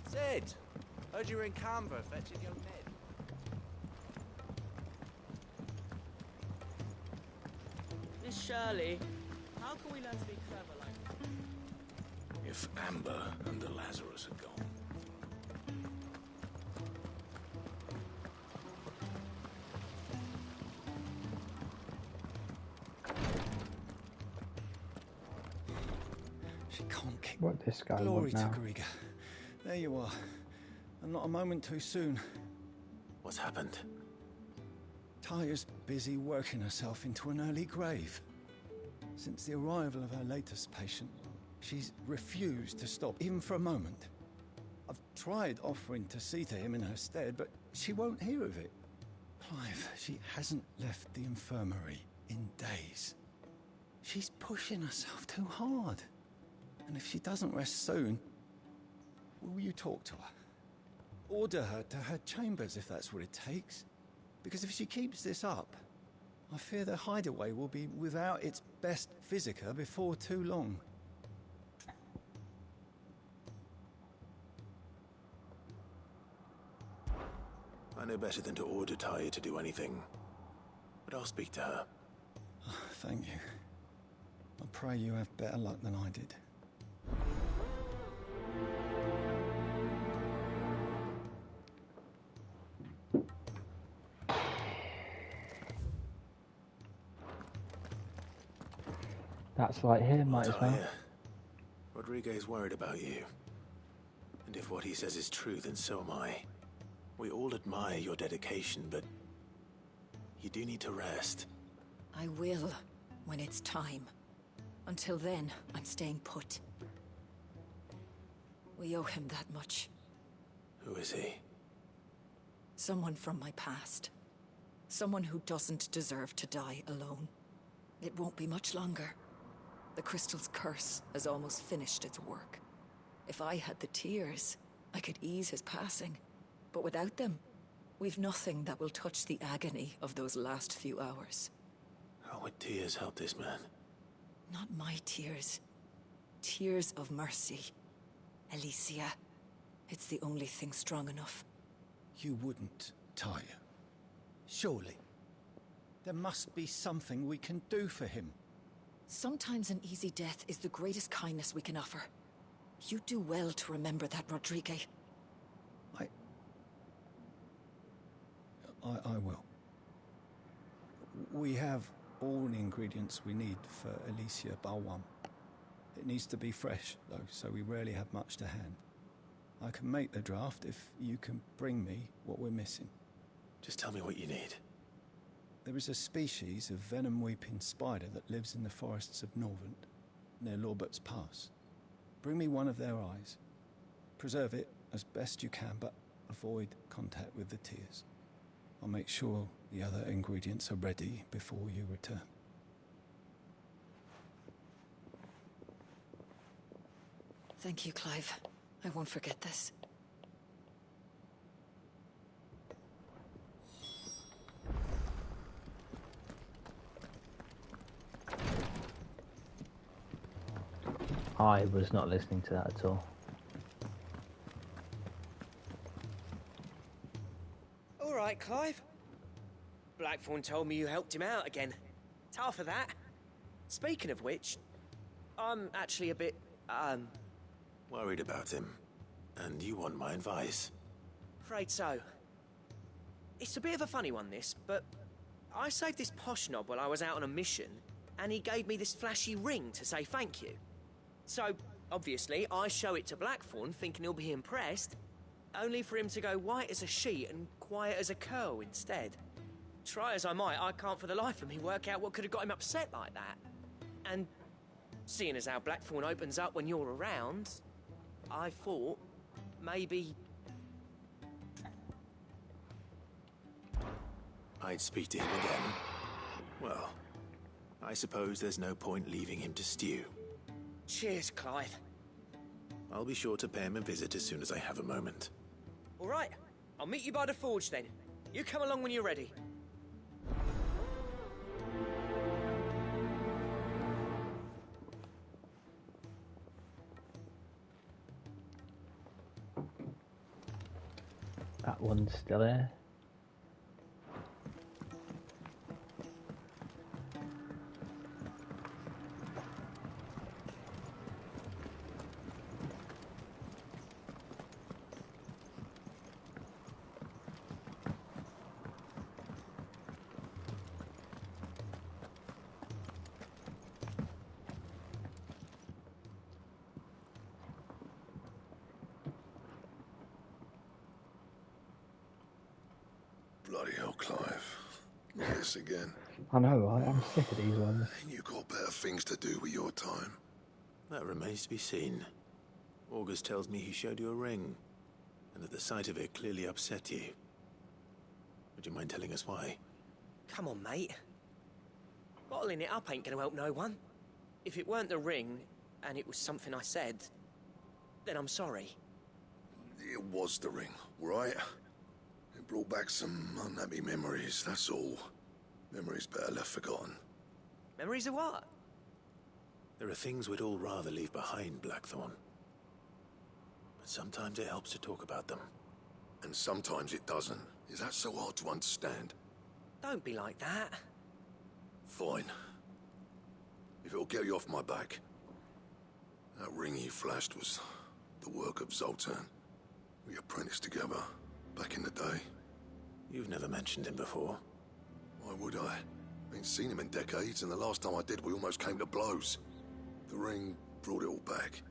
Sid! Heard you were in Canberra fetching young Ned. Miss Shirley, how can we learn to be clever like If Amber and the Lazarus had gone. She can't keep. What this guy Glory want now? to Griga. There you are. And not a moment too soon. What's happened? Taya's busy working herself into an early grave. Since the arrival of her latest patient, she's refused to stop, even for a moment. I've tried offering to see to him in her stead, but she won't hear of it. Clive, she hasn't left the infirmary in days. She's pushing herself too hard. And if she doesn't rest soon, will you talk to her? Order her to her chambers if that's what it takes. Because if she keeps this up, I fear the hideaway will be without its best physica before too long. I know better than to order Taya to do anything. But I'll speak to her. Thank you. I pray you have better luck than I did. That's right here, might as well. Taya, Rodriguez worried about you. And if what he says is true, then so am I. We all admire your dedication, but you do need to rest. I will, when it's time. Until then, I'm staying put. We owe him that much. Who is he? Someone from my past. Someone who doesn't deserve to die alone. It won't be much longer. The crystal's curse has almost finished its work. If I had the tears, I could ease his passing. But without them, we've nothing that will touch the agony of those last few hours. How would tears help this man? Not my tears. Tears of mercy. Alicia. It's the only thing strong enough. You wouldn't, Taya. Surely. There must be something we can do for him. Sometimes an easy death is the greatest kindness we can offer. You do well to remember that, Rodrigue. I will. We have all the ingredients we need for Alicia Balwam. It needs to be fresh, though, so we rarely have much to hand. I can make the draft if you can bring me what we're missing. Just tell me what you need. There is a species of venom-weeping spider that lives in the forests of Norvent, near Lorbert's Pass. Bring me one of their eyes. Preserve it as best you can, but avoid contact with the tears. I'll make sure the other ingredients are ready before you return. Thank you, Clive. I won't forget this. I was not listening to that at all. All right, Clive. Blackthorn told me you helped him out again. Tough for that. Speaking of which, I'm actually a bit, worried about him. And you want my advice? afraid so. It's a bit of a funny one, this, but I saved this posh knob while I was out on a mission, and he gave me this flashy ring to say thank you. So, obviously, I show it to Blackthorn, thinking he'll be impressed, only for him to go white as a sheet and quiet as a curl instead. Try as I might, I can't for the life of me work out what could have got him upset like that. And seeing as how Blackthorn opens up when you're around, I thought maybe I'd speak to him again. Well, I suppose there's no point leaving him to stew. Cheers, Clive. I'll be sure to pay him a visit as soon as I have a moment. All right, I'll meet you by the forge then. You come along when you're ready. That one's still there. Bloody hell, Clive. Not this again. I know, right? I'm sick of these ones. Ain't you got better things to do with your time? That remains to be seen. August tells me he showed you a ring, and that the sight of it clearly upset you. Would you mind telling us why? Come on, mate. Bottling it up ain't gonna help no one. If it weren't the ring, and it was something I said, then I'm sorry. It was the ring, right? It brought back some unhappy memories, that's all. Memories better left forgotten. Memories of what? There are things we'd all rather leave behind, Blackthorn. But sometimes it helps to talk about them. And sometimes it doesn't. Is that so hard to understand? Don't be like that. Fine. If it'll get you off my back. That ring you flashed was the work of Zoltan. We apprenticed together, back in the day. You've never mentioned him before. Why would I? Ain't seen him in decades, and the last time I did, we almost came to blows. The ring brought it all back.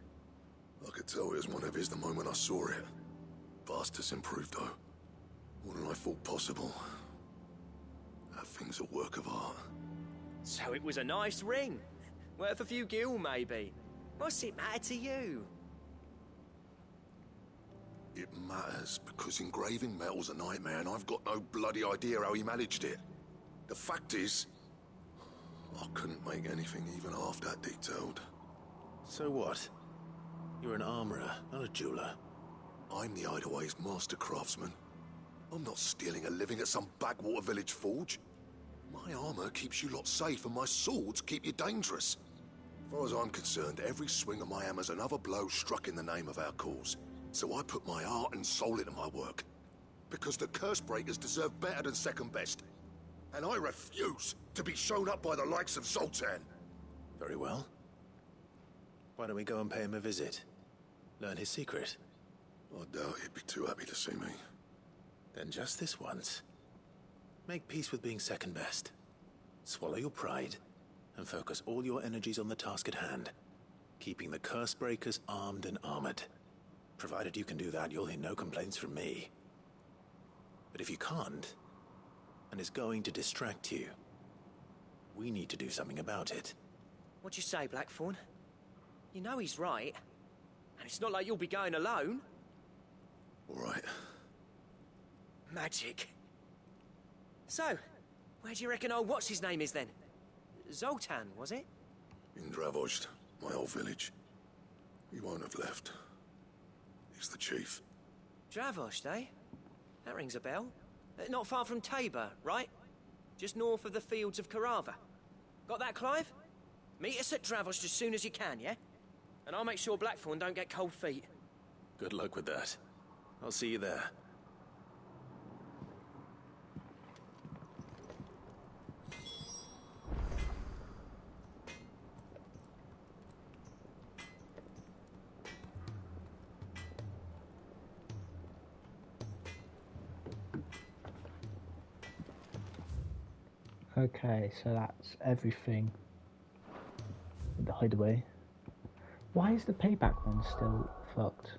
I could tell it was one of his the moment I saw it. Vast has improved, though. More than I thought possible. That thing's a work of art. So it was a nice ring. Worth a few gil, maybe. What's it matter to you? It matters, because engraving metal's a nightmare, and I've got no bloody idea how he managed it. The fact is, I couldn't make anything even half that detailed. So what? You're an armorer, not a jeweler. I'm the Hideaway's master craftsman. I'm not stealing a living at some backwater village forge. My armor keeps you lot safe, and my swords keep you dangerous. As far as I'm concerned, every swing of my hammer's another blow struck in the name of our cause. So I put my heart and soul into my work. Because the Cursebreakers deserve better than second best. And I refuse to be shown up by the likes of Zoltan. Very well. Why don't we go and pay him a visit? Learn his secret. I doubt he'd be too happy to see me. Then just this once. Make peace with being second best. Swallow your pride, and focus all your energies on the task at hand. Keeping the Cursebreakers armed and armored. Provided you can do that, you'll hear no complaints from me. But if you can't, and it's going to distract you, we need to do something about it. What'd you say, Blackthorn? You know he's right. And it's not like you'll be going alone. All right. Magic. So, where do you reckon old what's-his-name is then? Zoltan, was it? In Dravost, my old village. He won't have left. He's the chief. Dravost, eh? That rings a bell. Not far from Tabor, right? Just north of the fields of Carava. Got that, Clive? Meet us at Dravost as soon as you can, yeah? And I'll make sure Blackthorn don't get cold feet. Good luck with that. I'll see you there. Okay, so that's everything. The hideaway. Why is the payback one still fucked?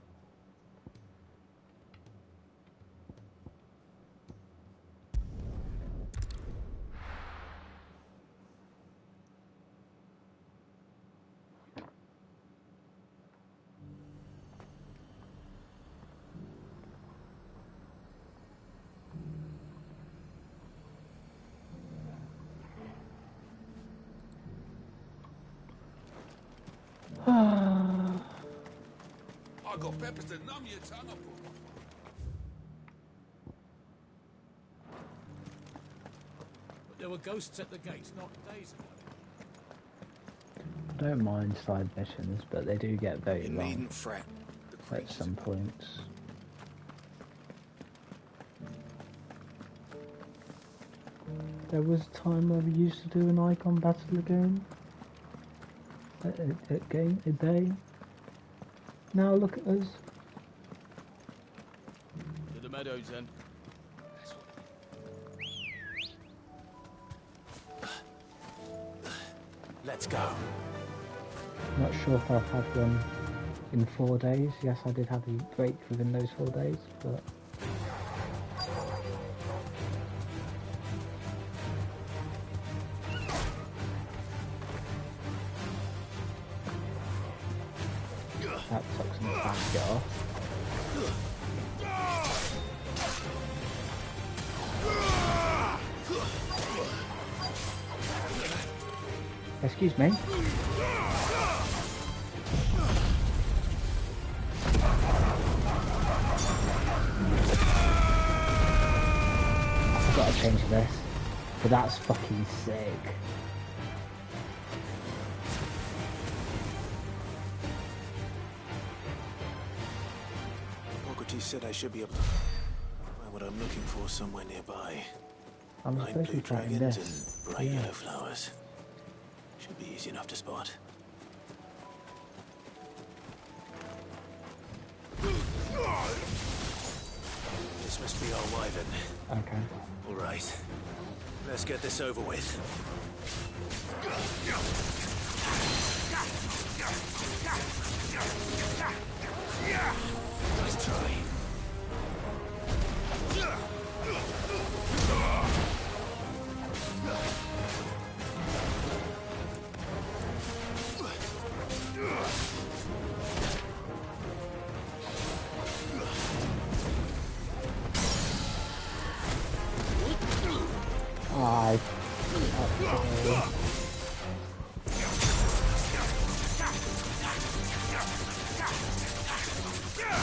I got peppers to numb your tongue up. But there were ghosts at the gate not days ago. I don't mind side missions, but they do get very long needn't fret. at some points. There was a time where we used to do an icon battle again. A day. Now look at us. To the meadows then. Let's go. Not sure if I'll have one in 4 days. Yes, I did have a break within those 4 days, but that sucks in the back, get off. Excuse me. I've got to change this, but that's fucking sick. He said I should be able to find what I'm looking for somewhere nearby. I'm Bright supposed to blue be trying dragons this. and bright Yeah. yellow flowers. Should be easy enough to spot. This must be our wyvern. Okay. All right. Let's get this over with. Nice try.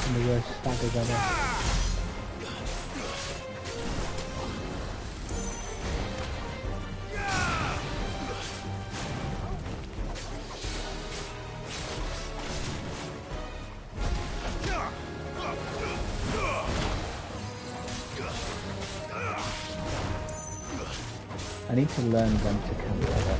I'm the worst staggers ever. I need to learn when to come together.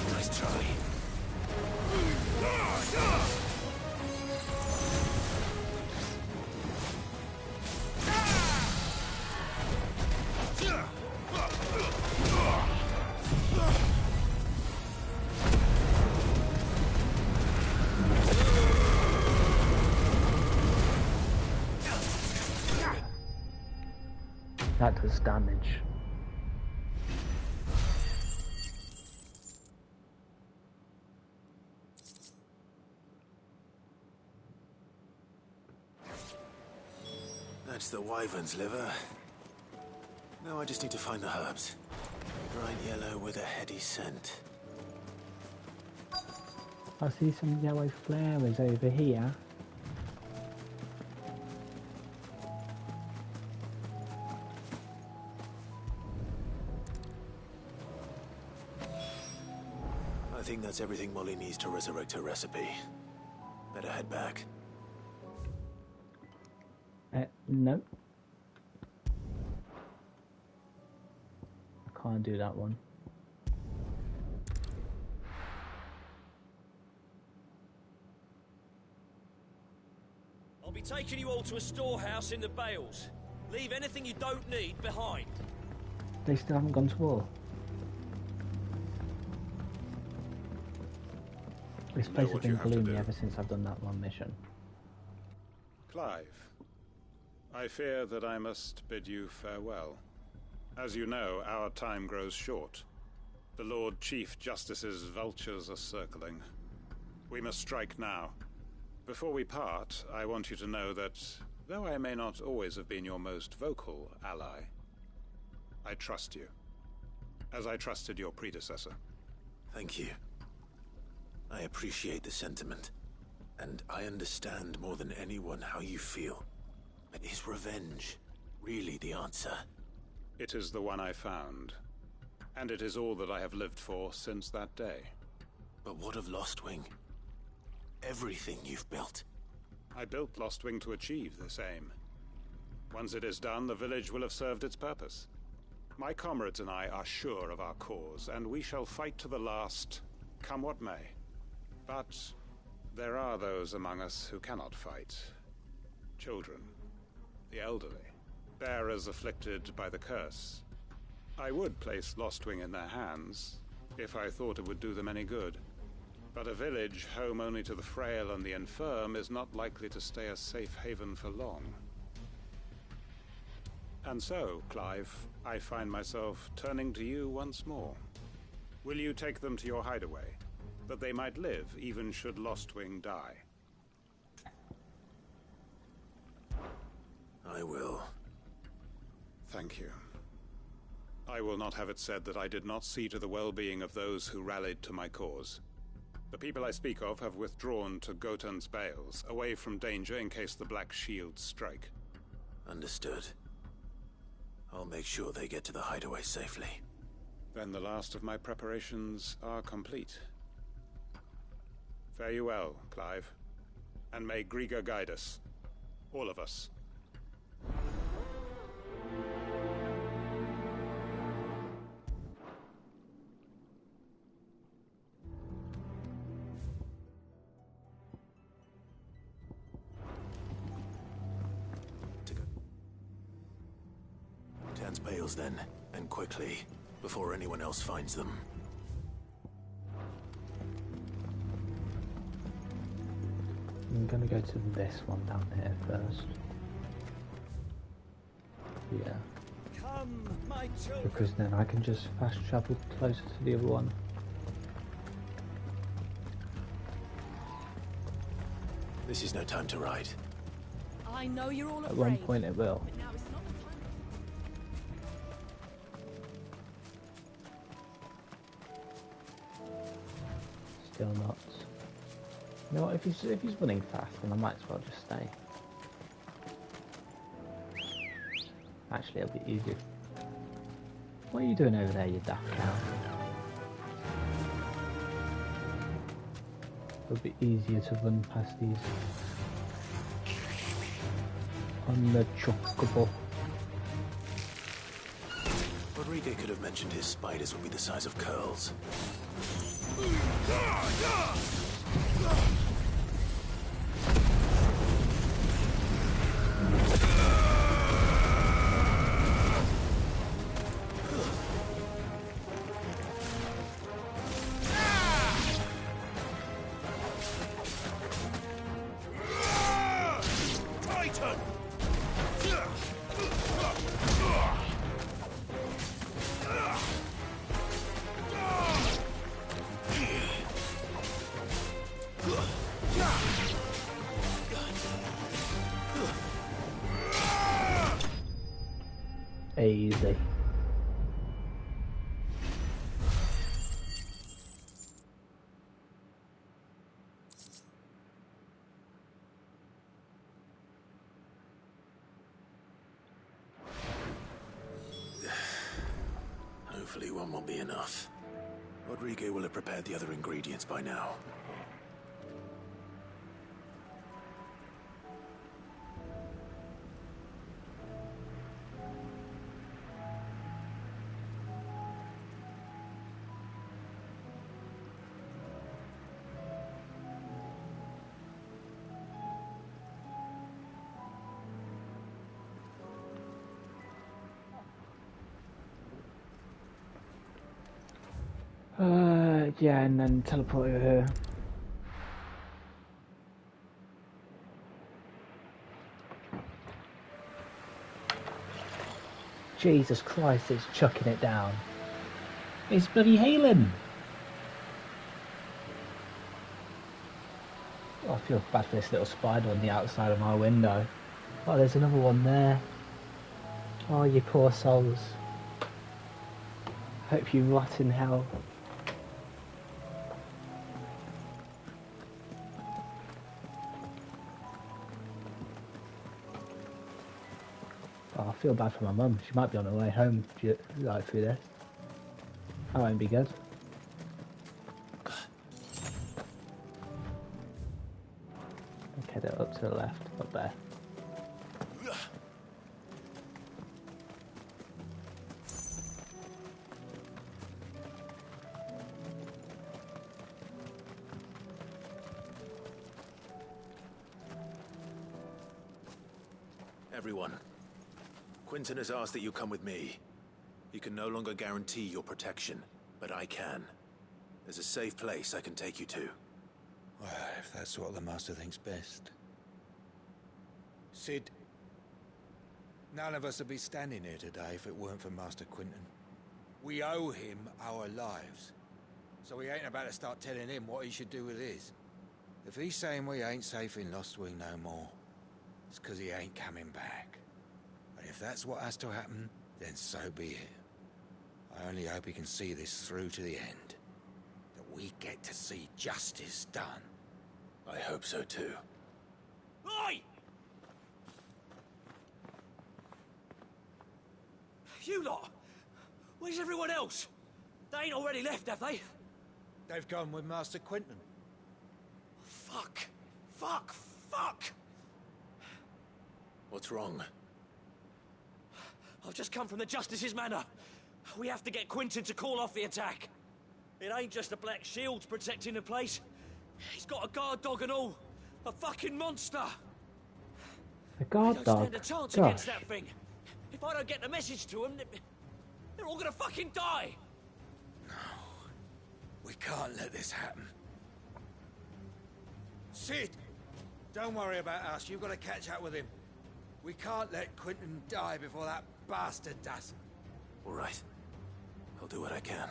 Nice try. That does damage. That's the wyvern's liver. Now I just need to find the herbs. Bright yellow with a heady scent. I see some yellow flowers over here. I think that's everything Molly needs to resurrect her recipe. Better head back. No. I can't do that one. I'll be taking you all to a storehouse in the Bales. Leave anything you don't need behind. They still haven't gone to war. This place has been gloomy ever since I've done that one mission. Clive, I fear that I must bid you farewell. As you know, our time grows short. The Lord Chief Justice's vultures are circling. We must strike now. Before we part, I want you to know that, though I may not always have been your most vocal ally, I trust you, as I trusted your predecessor. Thank you. I appreciate the sentiment, and I understand more than anyone how you feel. But is revenge really the answer? It is the one I found, and it is all that I have lived for since that day. But what of Lostwing? Everything you've built. I built Lostwing to achieve this aim. Once it is done, the village will have served its purpose. My comrades and I are sure of our cause, and we shall fight to the last, come what may. But there are those among us who cannot fight. Children, the elderly, bearers afflicted by the curse. I would place Lostwing in their hands, if I thought it would do them any good. But a village home only to the frail and the infirm is not likely to stay a safe haven for long. And so, Clive, I find myself turning to you once more. Will you take them to your hideaway, that they might live even should Lostwing die? I will. Thank you. I will not have it said that I did not see to the well-being of those who rallied to my cause. The people I speak of have withdrawn to Gotan's Bales, away from danger in case the Black Shields strike. Understood. I'll make sure they get to the hideaway safely. Then the last of my preparations are complete. Fare you well, Clive. And may Griga guide us. All of us. Tan's Bales then, and quickly, before anyone else finds them. I'm gonna go to this one down here first. Yeah. Come, my children. Because then I can just fast travel closer to the other one. This is no time to ride. I know you're all afraid. At one point it will. But now it's not the time. Still not. You know what, if he's running fast, then I might as well just stay. Actually, it'll be easier What are you doing over there, you daft cow? It'll be easier to run past these on the chocobo. Rodrigo could have mentioned his spiders would be the size of curls. Easy. Hopefully one will be enough. Rodrigo will have prepared the other ingredients by now. Yeah, and then teleport over here. Jesus Christ, it's chucking it down. It's bloody healing. Oh, I feel bad for this little spider on the outside of my window. Oh, there's another one there. Oh, you poor souls. Hope you rot in hell. Oh, I feel bad for my mum. She might be on her way home like through this. That won't be good. Okay, they're up to the left, up there. Everyone, Quentin has asked that you come with me. He can no longer guarantee your protection, but I can. There's a safe place I can take you to. Well, if that's what the Master thinks best. Sid, none of us would be standing here today if it weren't for Master Quentin. We owe him our lives. So we ain't about to start telling him what he should do with his. If he's saying we ain't safe in Lost Wing no more, it's because he ain't coming back. And if that's what has to happen, then so be it. I only hope he can see this through to the end. That we get to see justice done. I hope so too. Oi! You lot! Where's everyone else? They ain't already left, have they? They've gone with Master Quentin. Fuck! Fuck! Fuck! What's wrong? I've just come from the Justice's manor. We have to get Quentin to call off the attack. It ain't just the Black Shields protecting the place. He's got a guard dog and all. A fucking monster. A guard I don't dog? stand a chance Gosh. against that thing. If I don't get the message to them, they're all gonna fucking die. We can't let this happen. Sid! Don't worry about us. You've got to catch up with him. We can't let Quentin die before that bastard does. All right. I'll do what I can.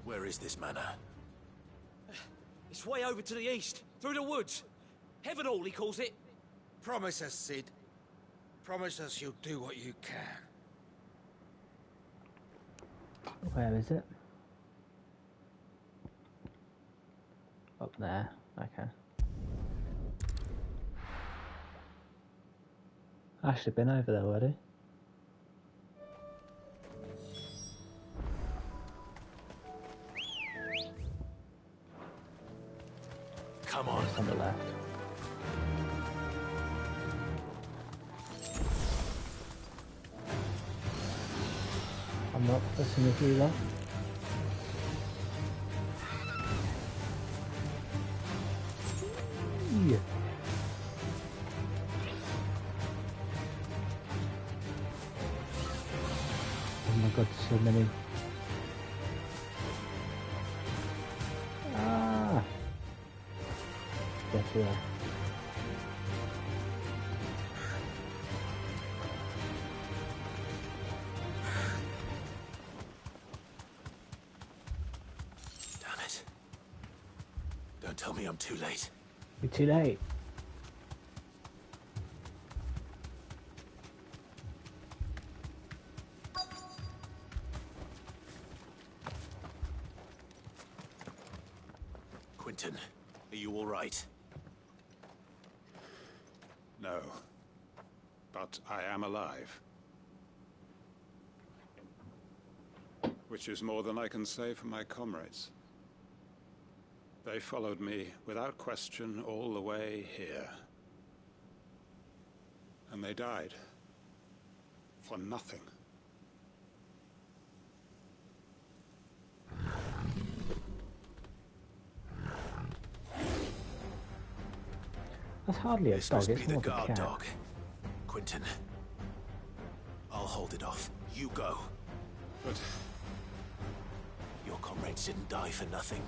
Where is this manor? It's way over to the east, through the woods. Heaven Hall, he calls it. Promise us, Sid. Promise us you'll do what you can. Where is it? Up there. Okay. I should have been over there already. Come on. Just on the left. I'm not listening with you though. Yeah. Oh my god, so many. Ah! Get here. Damn it. Don't tell me I'm too late. You're too late. Quentin, are you all right? No. But I am alive. Which is more than I can say for my comrades. They followed me without question all the way here. And they died. For nothing. That's hardly a This dog, must it's be the more of a guard cat. dog. Quentin. I'll hold it off. You go. But your comrades didn't die for nothing.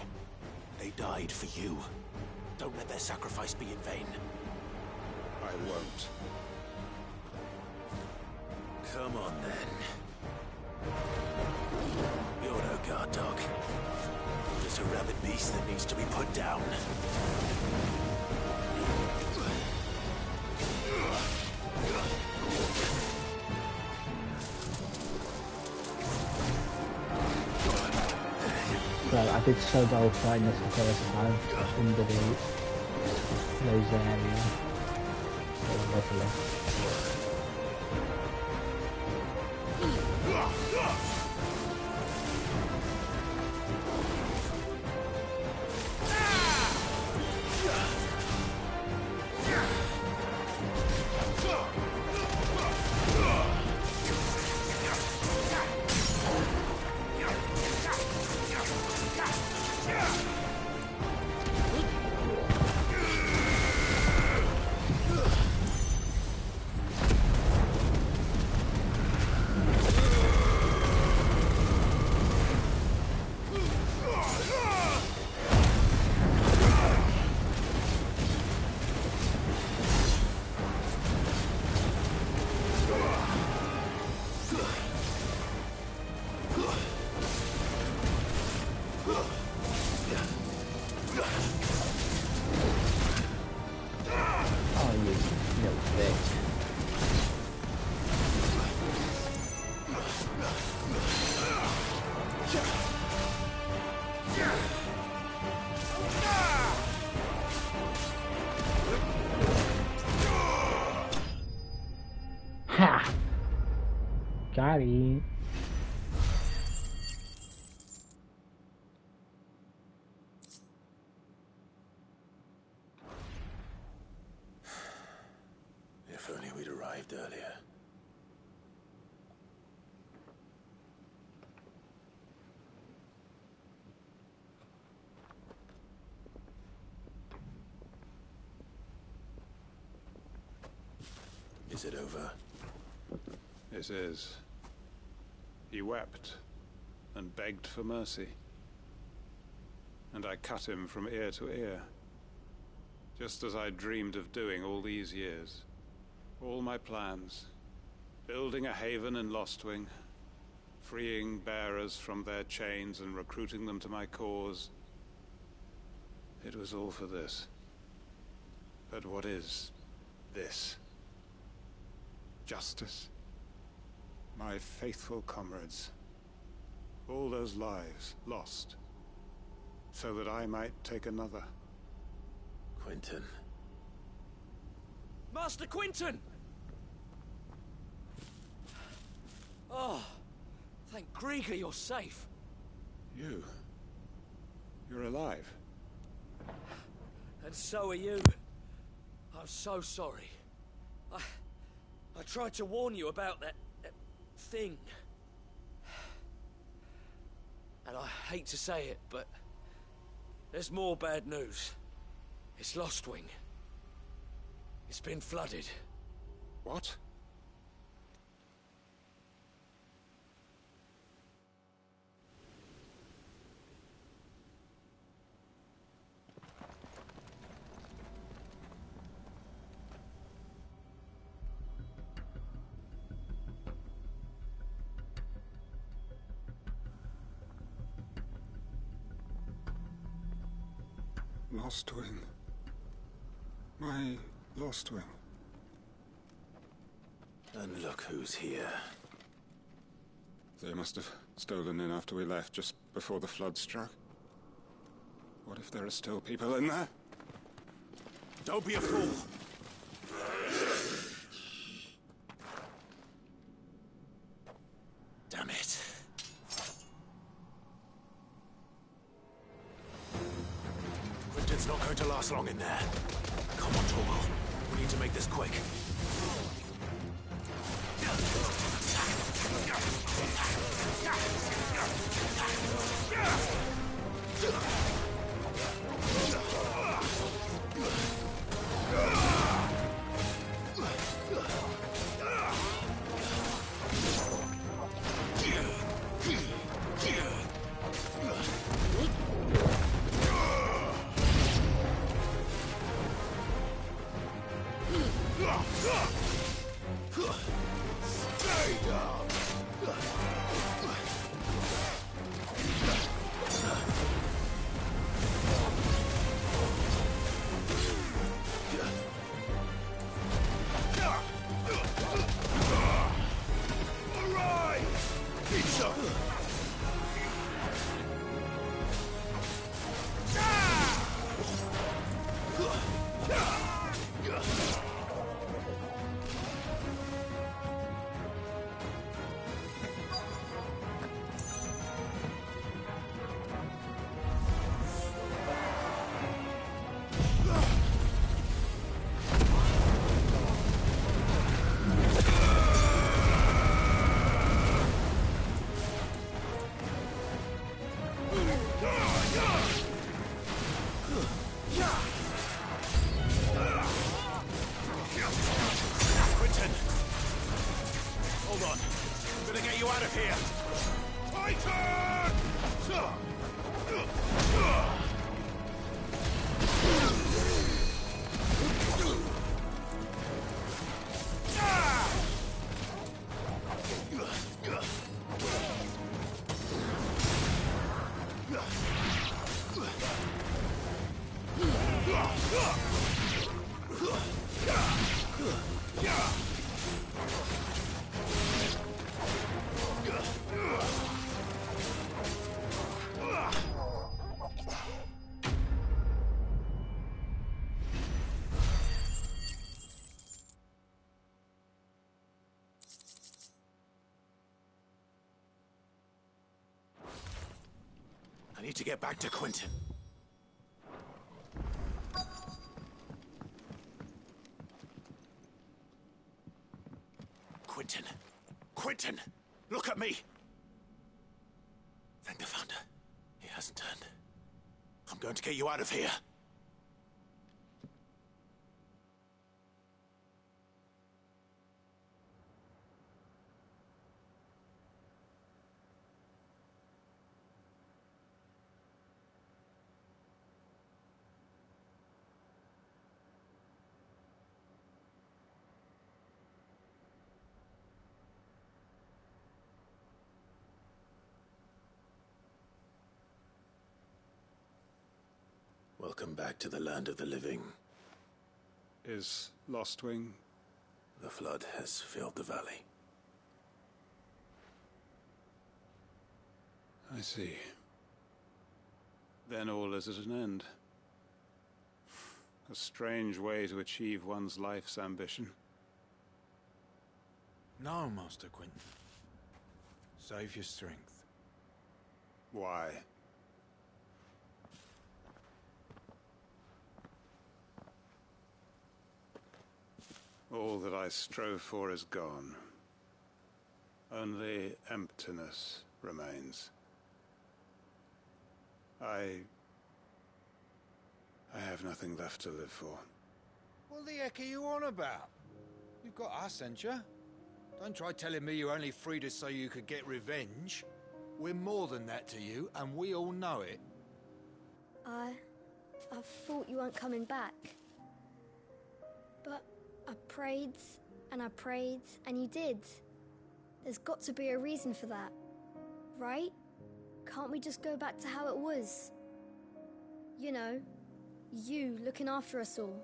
They died for you. Don't let their sacrifice be in vain. I won't. Come on, then. You're no guard dog. Just a rabid beast that needs to be put down. So I did so well fighting this the first time under those areas. So lovely. Ha! Got it. If only we'd arrived earlier. Is it over? It is. He wept and begged for mercy. And I cut him from ear to ear. Just as I dreamed of doing all these years. All my plans. Building a haven in Lostwing. Freeing bearers from their chains and recruiting them to my cause. It was all for this. But what is this? Justice? My faithful comrades. All those lives lost. So that I might take another. Quentin. Master Quentin! Oh, thank Grieger you're safe. You're alive. And so are you. I'm so sorry. I tried to warn you about that thing. And I hate to say it, but there's more bad news. It's Lostwing. It's been flooded. What? Lostwing. My Lostwing. And look who's here. They must have stolen in after we left, just before the flood struck. What if there are still people in there? Don't be a fool! Damn it. Quinton's not going to last long in there. Come on, Torgal. We need to make this quick. I need to get back to Quinton. Quinton! Quinton! Look at me! Thank the Founder. He hasn't turned. I'm going to get you out of here. Welcome back to the land of the living. Is Lostwing? The flood has filled the valley. I see. Then all is at an end. A strange way to achieve one's life's ambition. No, Master Quinton. Save your strength. Why? All that I strove for is gone. Only emptiness remains. I have nothing left to live for. What the heck are you on about? You've got us, ain't you? Don't try telling me you only freed us so you could get revenge. We're more than that to you, and we all know it. I thought you weren't coming back. But I prayed, and you did. There's got to be a reason for that, right? Can't we just go back to how it was? You know, you looking after us all.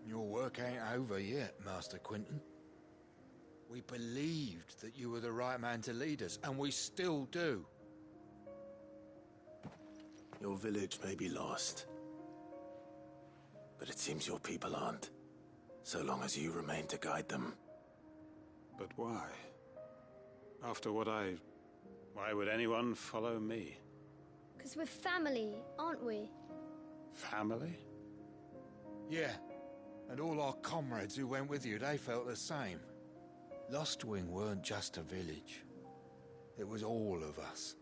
Your work ain't over yet, Master Quentin. We believed that you were the right man to lead us, and we still do. Your village may be lost, but it seems your people aren't, so long as you remain to guide them. But why? After what why would anyone follow me? 'Cause we're family, aren't we? Family? Yeah, and all our comrades who went with you, they felt the same. Lostwing weren't just a village. It was all of us.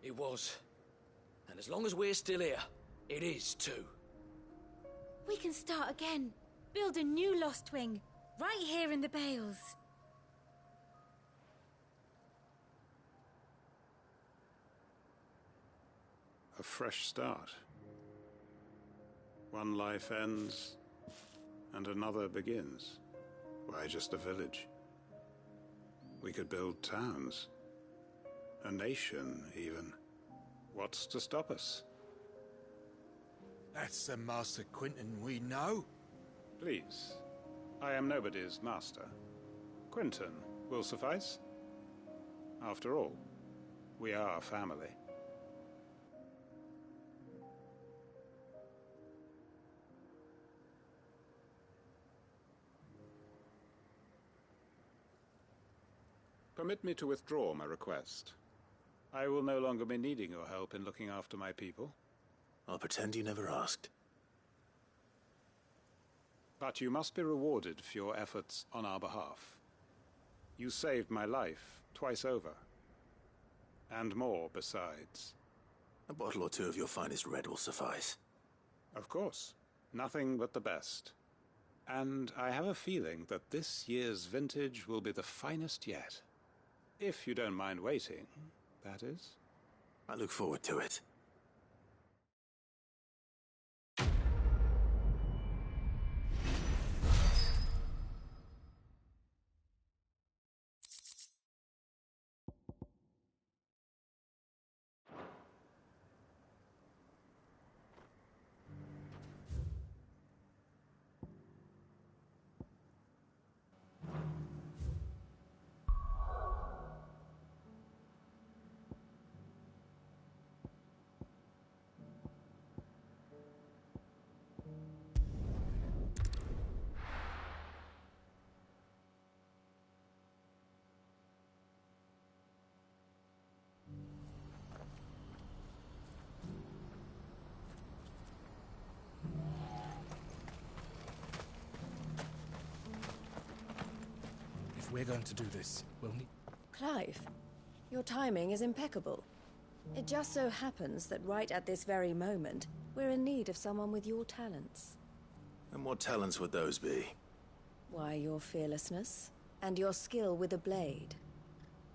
It was. And as long as we're still here, it is too. We can start again. Build a new Lostwing, right here in the Bales. A fresh start. One life ends, and another begins. Why just a village? We could build towns. A nation, even. What's to stop us? That's the Master Quentin we know. Please. I am nobody's master. Quentin will suffice. After all, we are family. Permit me to withdraw my request. I will no longer be needing your help in looking after my people. I'll pretend you never asked. But you must be rewarded for your efforts on our behalf. You saved my life twice over. And more besides. A bottle or two of your finest red will suffice. Of course. Nothing but the best. And I have a feeling that this year's vintage will be the finest yet. If you don't mind waiting, that is. I look forward to it. If we're going to do this, we'll need... Clive, your timing is impeccable. It just so happens that right at this very moment, we're in need of someone with your talents. And what talents would those be? Why, your fearlessness, and your skill with a blade.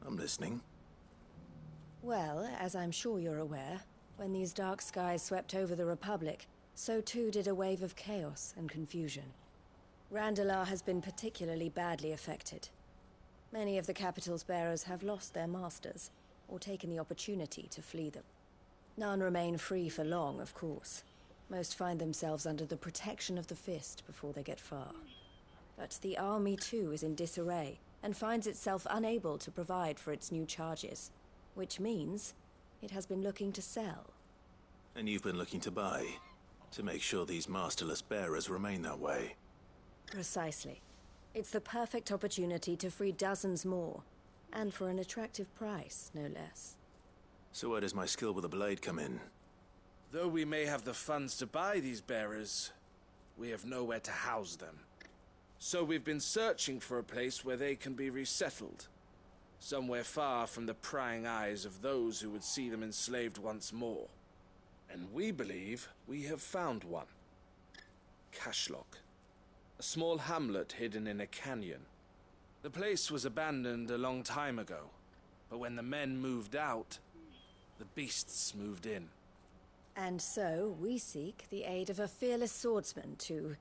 I'm listening. Well, as I'm sure you're aware, when these dark skies swept over the Republic, so too did a wave of chaos and confusion. Randalar has been particularly badly affected. Many of the capital's bearers have lost their masters, or taken the opportunity to flee them. None remain free for long, of course. Most find themselves under the protection of the Fist before they get far. But the army too is in disarray, and finds itself unable to provide for its new charges. Which means it has been looking to sell. And you've been looking to buy, to make sure these masterless bearers remain that way. Precisely. It's the perfect opportunity to free dozens more, and for an attractive price, no less. So where does my skill with a blade come in? Though we may have the funds to buy these bearers, we have nowhere to house them. So we've been searching for a place where they can be resettled. Somewhere far from the prying eyes of those who would see them enslaved once more. And we believe we have found one. Cashlock. A small hamlet hidden in a canyon. The place was abandoned a long time ago, but when the men moved out, the beasts moved in. And so we seek the aid of a fearless swordsman to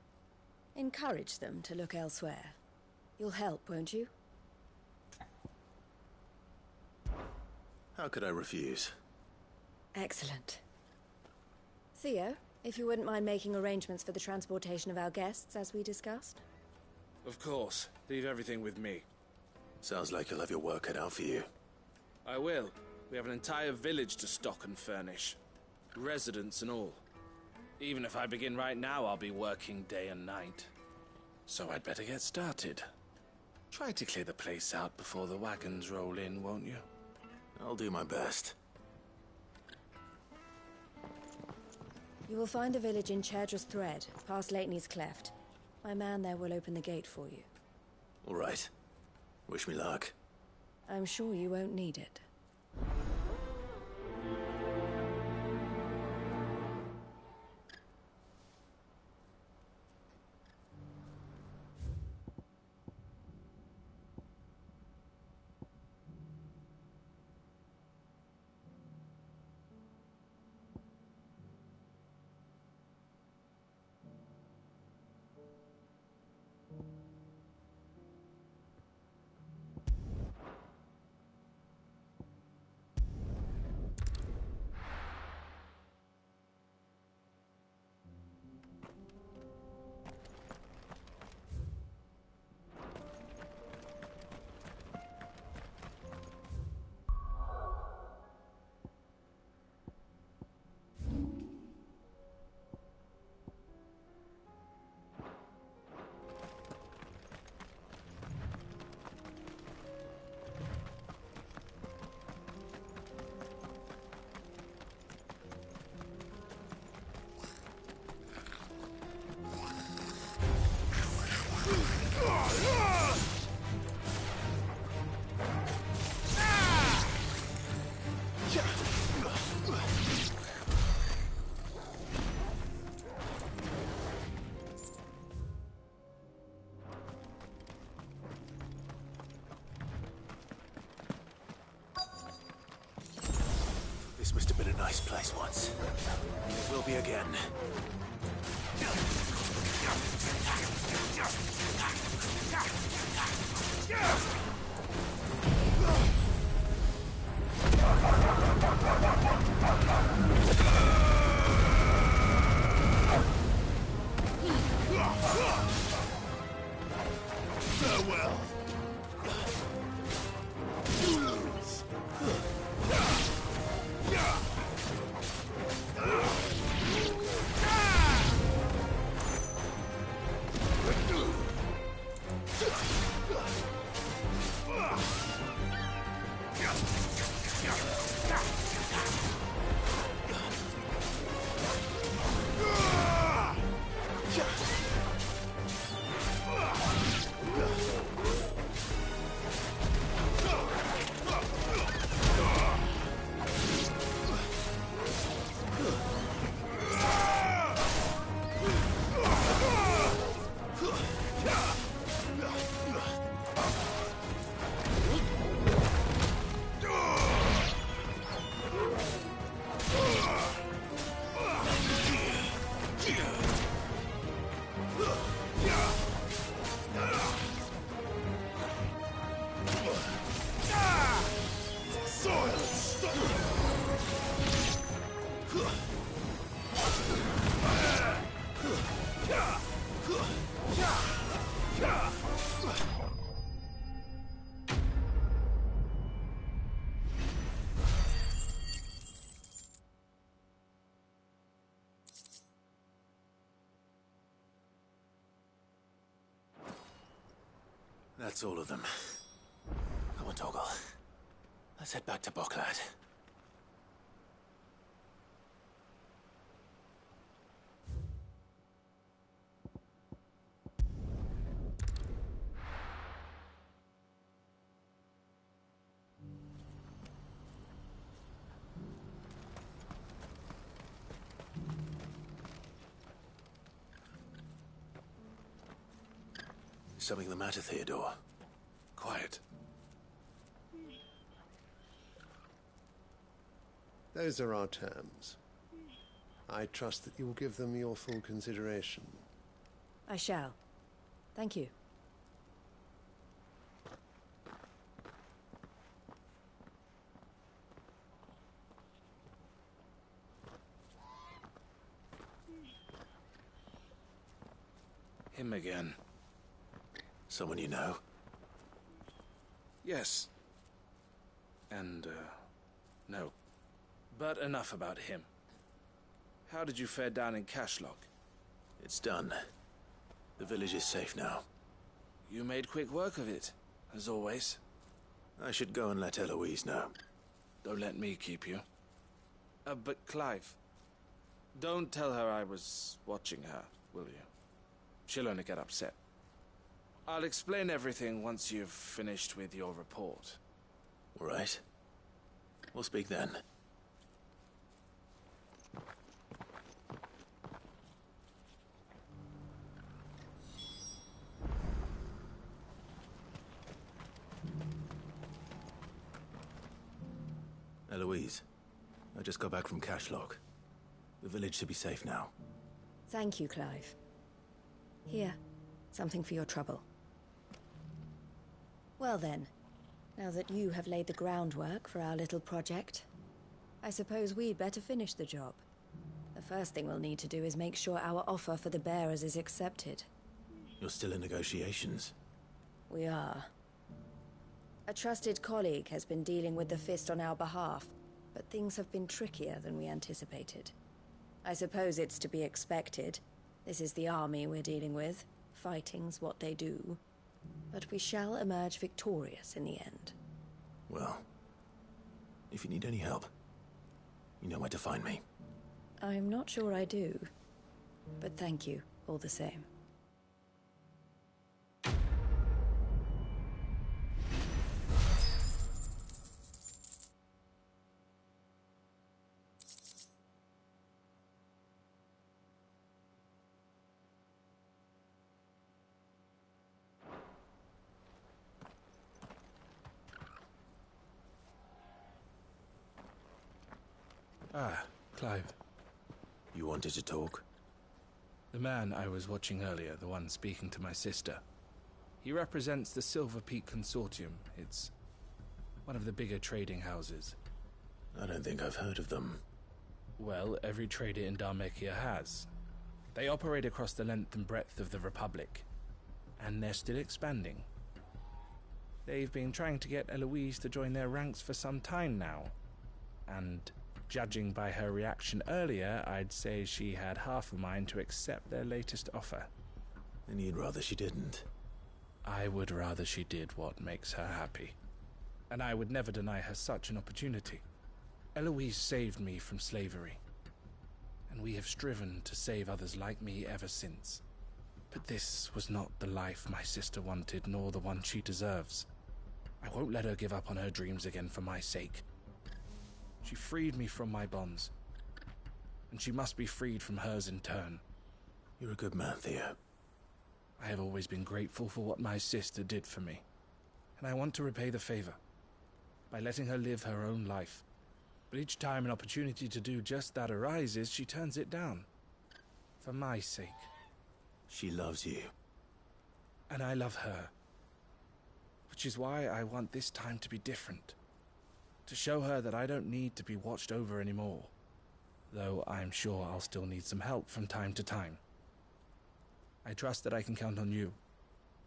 encourage them to look elsewhere. You'll help, won't you? How could I refuse? Excellent. Theo, if you wouldn't mind making arrangements for the transportation of our guests, as we discussed. Of course. Leave everything with me. Sounds like you'll have your work cut out for you. I will. We have an entire village to stock and furnish. Residents and all. Even if I begin right now, I'll be working day and night. So I'd better get started. Try to clear the place out before the wagons roll in, won't you? I'll do my best. You will find a village in Chairdra's Thread, past Lateney's Cleft. My man there will open the gate for you. All right. Wish me luck. I'm sure you won't need it. This must have been a nice place once. It will be again. Farewell. You lose. That's all of them. Come on, Toggle. Let's head back to Boklad. Something the matter, Theodore? Quiet. Those are our terms. I trust that you will give them your full consideration. I shall. Thank you. Him again. Someone you know? Yes. And, no. But enough about him. How did you fare down in Cashlock? It's done. The village is safe now. You made quick work of it, as always. I should go and let Eloise know. Don't let me keep you. But Clive, don't tell her I was watching her, will you? She'll only get upset. I'll explain everything once you've finished with your report. All right. We'll speak then. Eloise, I just got back from Cashlock. The village should be safe now. Thank you, Clive. Here, something for your trouble. Well then, now that you have laid the groundwork for our little project, I suppose we'd better finish the job. The first thing we'll need to do is make sure our offer for the bearers is accepted. You're still in negotiations? We are. A trusted colleague has been dealing with the Fist on our behalf, but things have been trickier than we anticipated. I suppose it's to be expected. This is the army we're dealing with. Fighting's what they do. But we shall emerge victorious in the end. Well, if you need any help, you know where to find me. I'm not sure I do, but thank you all the same. Ah, Clive. You wanted to talk? The man I was watching earlier, the one speaking to my sister. He represents the Silver Peak Consortium. It's one of the bigger trading houses. I don't think I've heard of them. Well, every trader in Dharmekia has. They operate across the length and breadth of the Republic. And they're still expanding. They've been trying to get Eloise to join their ranks for some time now. And judging by her reaction earlier, I'd say she had half a mind to accept their latest offer. And you'd rather she didn't? I would rather she did what makes her happy. And I would never deny her such an opportunity. Eloise saved me from slavery. And we have striven to save others like me ever since. But this was not the life my sister wanted, nor the one she deserves. I won't let her give up on her dreams again for my sake. She freed me from my bonds, and she must be freed from hers in turn. You're a good man, Theo. I have always been grateful for what my sister did for me, and I want to repay the favor by letting her live her own life. But each time an opportunity to do just that arises, she turns it down. For my sake. She loves you. And I love her. Which is why I want this time to be different. To show her that I don't need to be watched over anymore. Though I'm sure I'll still need some help from time to time. I trust that I can count on you.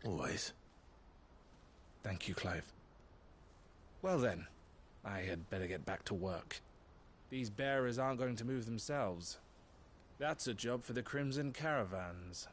Always. Thank you, Clive. Well then, I had better get back to work. These bearers aren't going to move themselves. That's a job for the Crimson Caravans.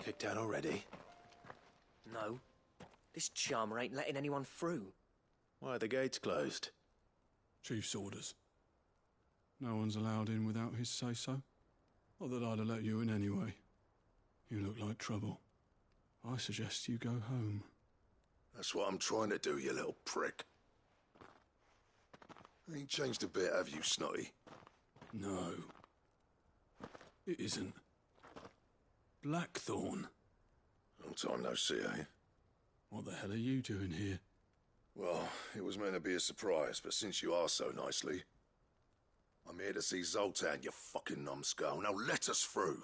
Kicked out already? know. This charmer ain't letting anyone through. Why are the gates closed? Chief's orders. No one's allowed in without his say-so. Not that I'd have let you in anyway. You look like trouble. I suggest you go home. That's what I'm trying to do, you little prick. Ain't changed a bit, have you, Snotty? No. It isn't. Blackthorn. Long time no see, eh? What the hell are you doing here? Well, it was meant to be a surprise, but since you asked so nicely... I'm here to see Zoltan, you fucking numbskull. Now let us through.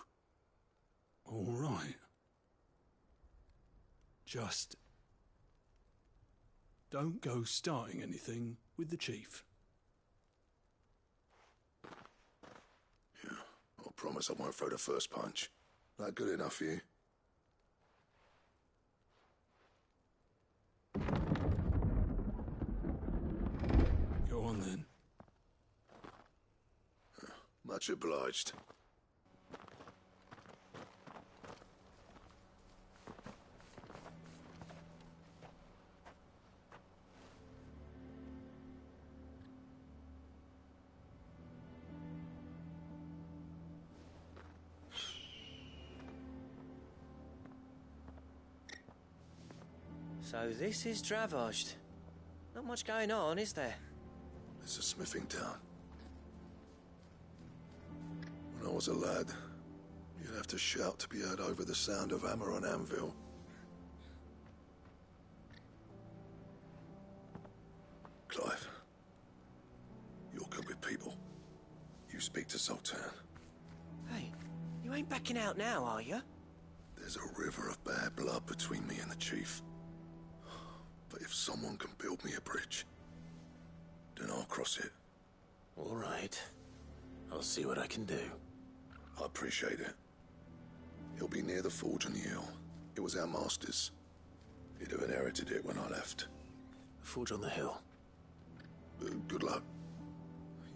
All right. Just... don't go starting anything with the chief. Yeah, I promise I won't throw the first punch. That good enough for you? Go on then. Much obliged. So this is Dravosht. Not much going on, is there? It's a smithing town. When I was a lad, you'd have to shout to be heard over the sound of hammer on anvil. Clive, you're good with people. You speak to Zoltan. Hey, you ain't backing out now, are you? There's a river of bad blood between me and the chief. But if someone can build me a bridge, then I'll cross it. All right. I'll see what I can do. I appreciate it. He'll be near the forge on the hill. It was our master's. He'd have inherited it when I left. The forge on the hill. Good luck.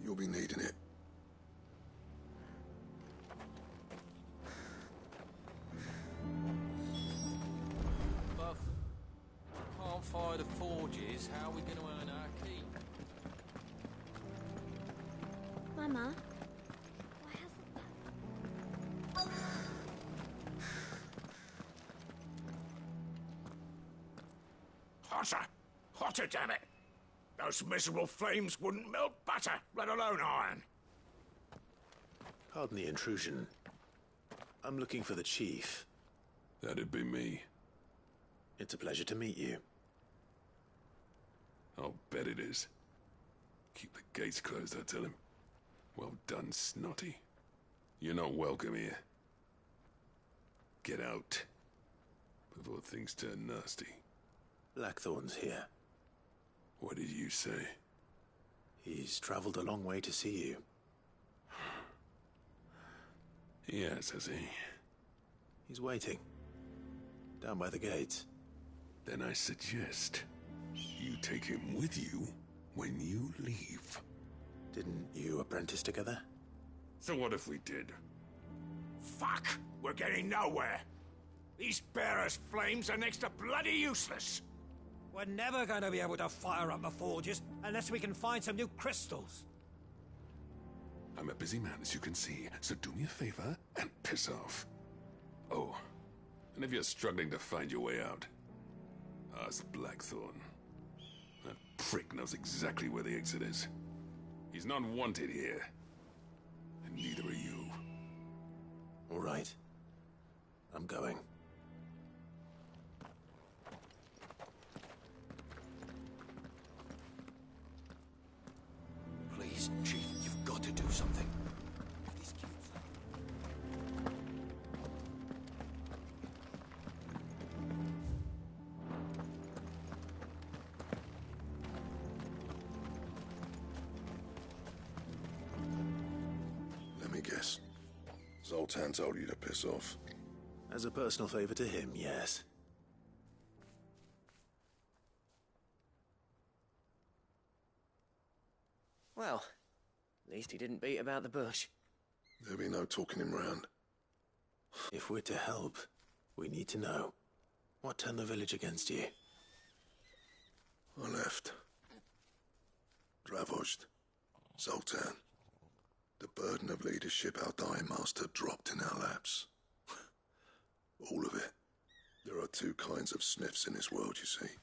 You'll be needing it. Buff, can't fire the forges. How are we going to earn our keep? Mama, Hotter! Hotter, damn it! Those miserable flames wouldn't melt butter, let alone iron. Pardon the intrusion. I'm looking for the chief. That'd be me. It's a pleasure to meet you. I'll bet it is. Keep the gates closed, I tell him. Well done, Snotty. You're not welcome here. Get out. Before things turn nasty. Blackthorn's here. What did you say? He's traveled a long way to see you. Yes, has he? He's waiting. Down by the gates. Then I suggest you take him with you when you leave. Didn't you apprentice together? So what if we did? Fuck! We're getting nowhere. These bearers' flames are next to bloody useless. We're never going to be able to fire up the forges unless we can find some new crystals. I'm a busy man, as you can see, so do me a favor and piss off. Oh, and if you're struggling to find your way out, ask Blackthorn. That prick knows exactly where the exit is. He's not wanted here, and neither are you. All right. I'm going. Please, Chief, you've got to do something. Let me guess. Zoltan told you to piss off. As a personal favor to him, yes. Well, at least he didn't beat about the bush. There'll be no talking him round. If we're to help, we need to know. What turned the village against you? I left. Dravozd, Zoltan. The burden of leadership our dying master dropped in our laps. All of it. There are two kinds of smiths in this world, you see.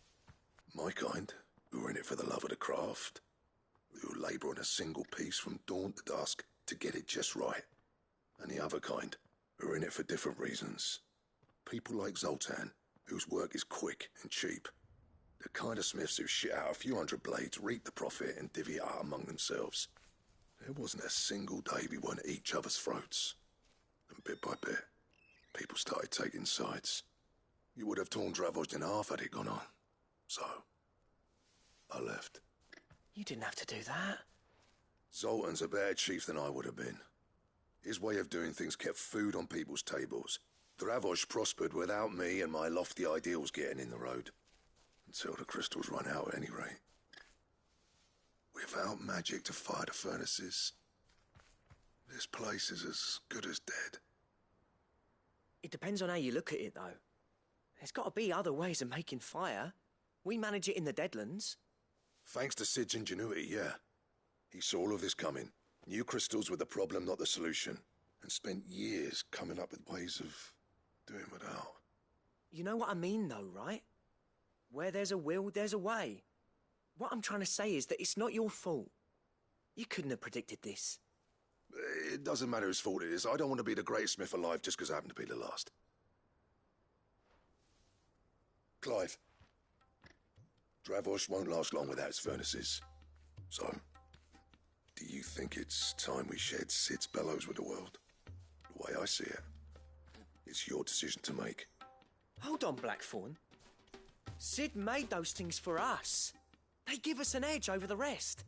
My kind, who are in it for the love of the craft, who labour on a single piece from dawn to dusk to get it just right. And the other kind, who are in it for different reasons. People like Zoltan, whose work is quick and cheap. The kind of smiths who shit out a few hundred blades, reap the profit, and divvy it out among themselves. There wasn't a single day we weren't at each other's throats. And bit by bit, people started taking sides. You would have torn Dravozd in half had it gone on. So, I left. You didn't have to do that. Zoltan's a better chief than I would have been. His way of doing things kept food on people's tables. Dravozd prospered without me and my lofty ideals getting in the road. Until the crystals run out at any rate. Without magic to fire the furnaces, this place is as good as dead. It depends on how you look at it, though. There's got to be other ways of making fire. We manage it in the Deadlands. Thanks to Sid's ingenuity, yeah. He saw all of this coming. Knew crystals were the problem, not the solution. And spent years coming up with ways of doing without. You know what I mean, though, right? Where there's a will, there's a way. What I'm trying to say is that it's not your fault. You couldn't have predicted this. It doesn't matter whose fault it is. I don't want to be the greatest smith alive just because I happen to be the last. Clive. Dravozd won't last long without its furnaces. So, do you think it's time we shared Sid's bellows with the world? The way I see it, it's your decision to make. Hold on, Blackthorn. Sid made those things for us. They give us an edge over the rest.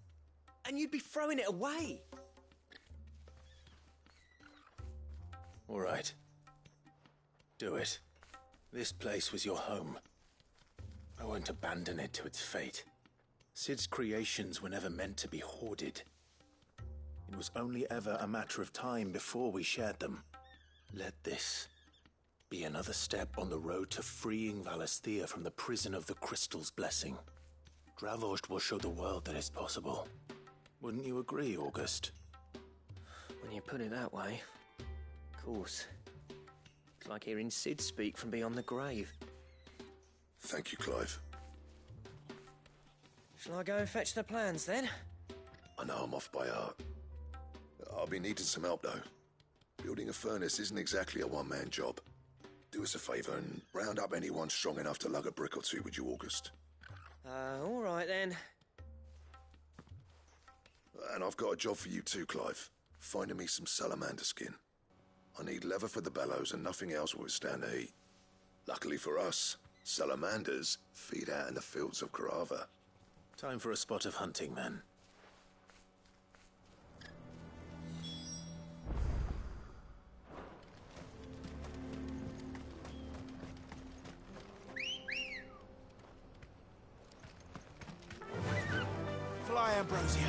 And you'd be throwing it away. All right. Do it. This place was your home. I won't abandon it to its fate. Sid's creations were never meant to be hoarded. It was only ever a matter of time before we shared them. Let this be another step on the road to freeing Valisthea from the prison of the Crystal's blessing. Dravozd will show the world that it's possible. Wouldn't you agree, August? When you put it that way, of course. It's like hearing Sid speak from beyond the grave. Thank you, Clive. Shall I go and fetch the plans, then? I know I'm off by heart. I'll be needing some help, though. Building a furnace isn't exactly a one-man job. Do us a favour and round up anyone strong enough to lug a brick or two, would you, August? All right, then. And I've got a job for you too, Clive. Finding me some salamander skin. I need leather for the bellows and nothing else will withstand the heat. Luckily for us, salamanders feed out in the fields of Karava. Time for a spot of hunting, men. Fly, Ambrosia.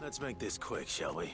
Let's make this quick, shall we?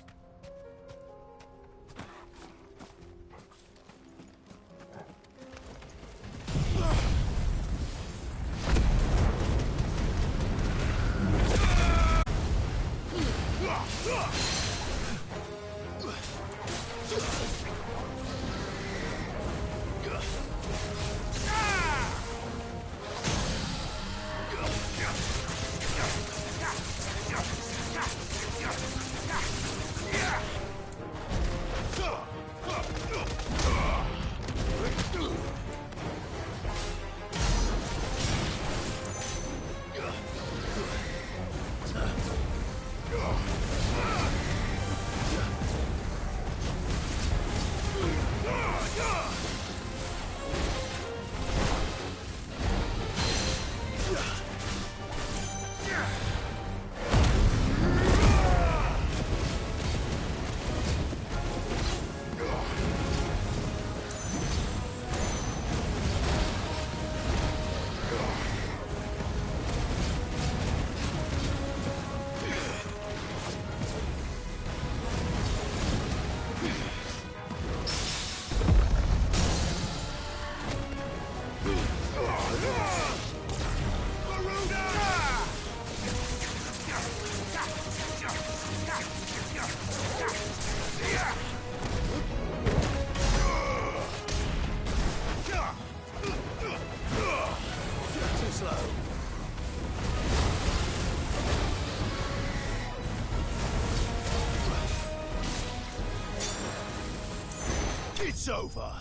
It's over.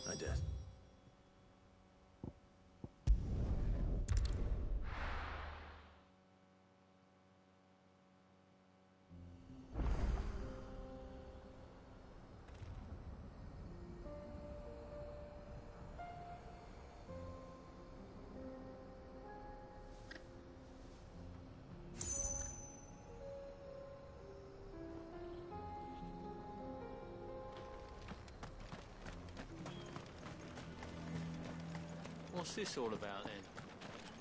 I did. What's this all about then?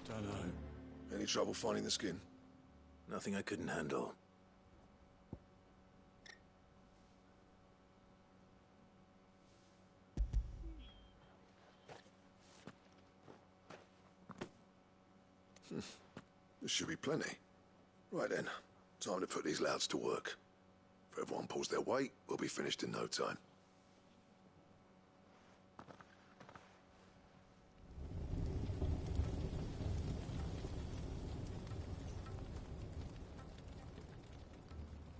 Don't know. Any trouble finding the skin? Nothing I couldn't handle. There should be plenty. Right then, time to put these louds to work. If everyone pulls their weight, we'll be finished in no time.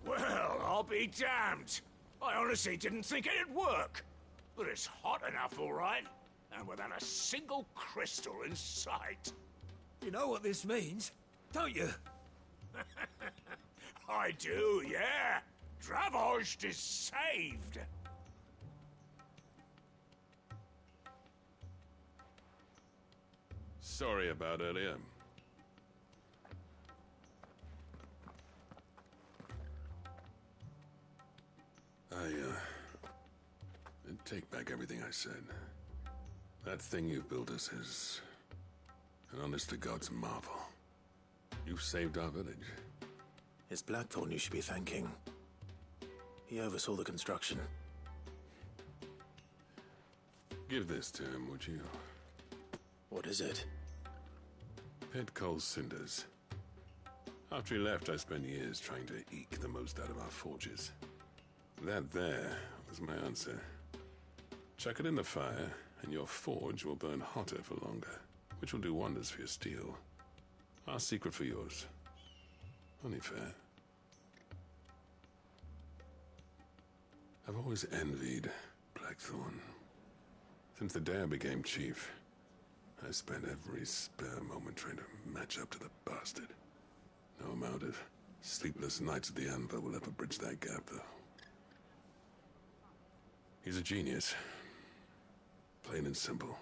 Well, I'll be damned. I honestly didn't think it'd work. But it's hot enough, all right. And without a single crystal in sight. You know what this means, don't you? I do, yeah. Dravost is saved. Sorry about earlier. I take back everything I said. That thing you built us is an honest-to-God's marvel. You've saved our village. It's Blackthorn you should be thanking. He oversaw the construction. Give this to him, would you? What is it? Pit coal cinders. After he left, I spent years trying to eke the most out of our forges. That there was my answer. Chuck it in the fire, and your forge will burn hotter for longer, which will do wonders for your steel. Our secret for yours. Only fair. I've always envied Blackthorn. Since the day I became chief, I spent every spare moment trying to match up to the bastard. No amount of sleepless nights at the Anvil will ever bridge that gap, though. He's a genius. Plain and simple.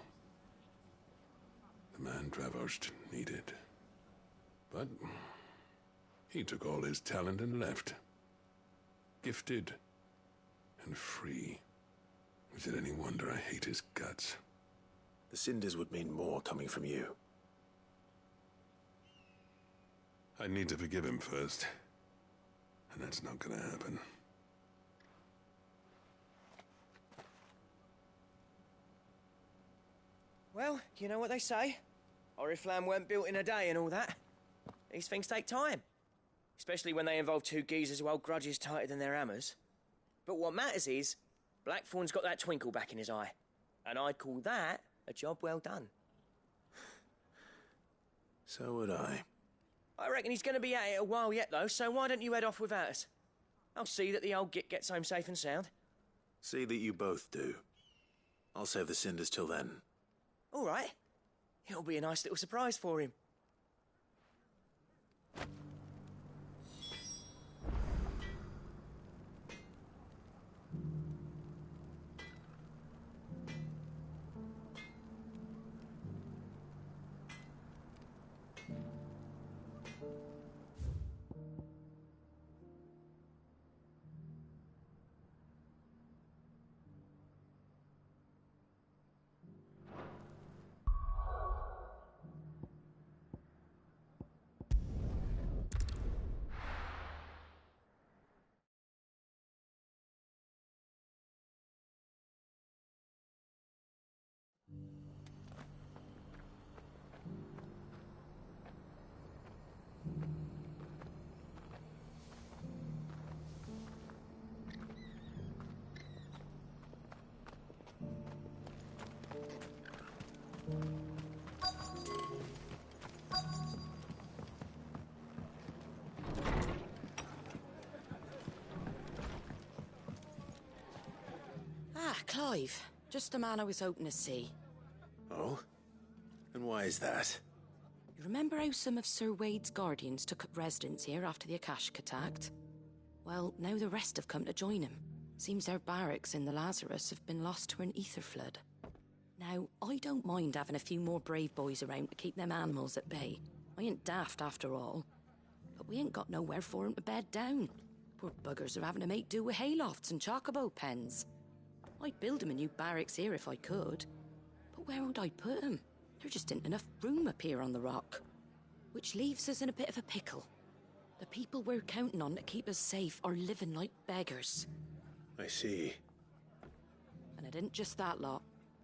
The man Dravost needed. But he took all his talent and left. Gifted and free. Is it any wonder I hate his guts? The cinders would mean more coming from you. I need to forgive him first. And that's not gonna happen. Well, you know what they say. Oriflamme weren't built in a day and all that. These things take time. Especially when they involve two geezers who hold grudges tighter than their hammers. But what matters is, Blackthorn's got that twinkle back in his eye. And I'd call that a job well done. So would I. I reckon he's going to be at it a while yet, though, so why don't you head off without us? I'll see that the old git gets home safe and sound. See that you both do. I'll save the cinders till then. All right. It'll be a nice little surprise for him. Clive. Just the man I was hoping to see. Oh? And why is that? You remember how some of Sir Wade's guardians took up residence here after the Akashic attacked? Well, now the rest have come to join him. Seems their barracks in the Lazarus have been lost to an ether flood. Now, I don't mind having a few more brave boys around to keep them animals at bay. I ain't daft after all. But we ain't got nowhere for 'em to bed down. Poor buggers are having to make do with haylofts and chocobo pens. I'd build 'em a new barracks here if I could. But where would I put 'em? There just ain't enough room up here on the rock. Which leaves us in a bit of a pickle. The people we're counting on to keep us safe are living like beggars. I see. And it ain't just that lot.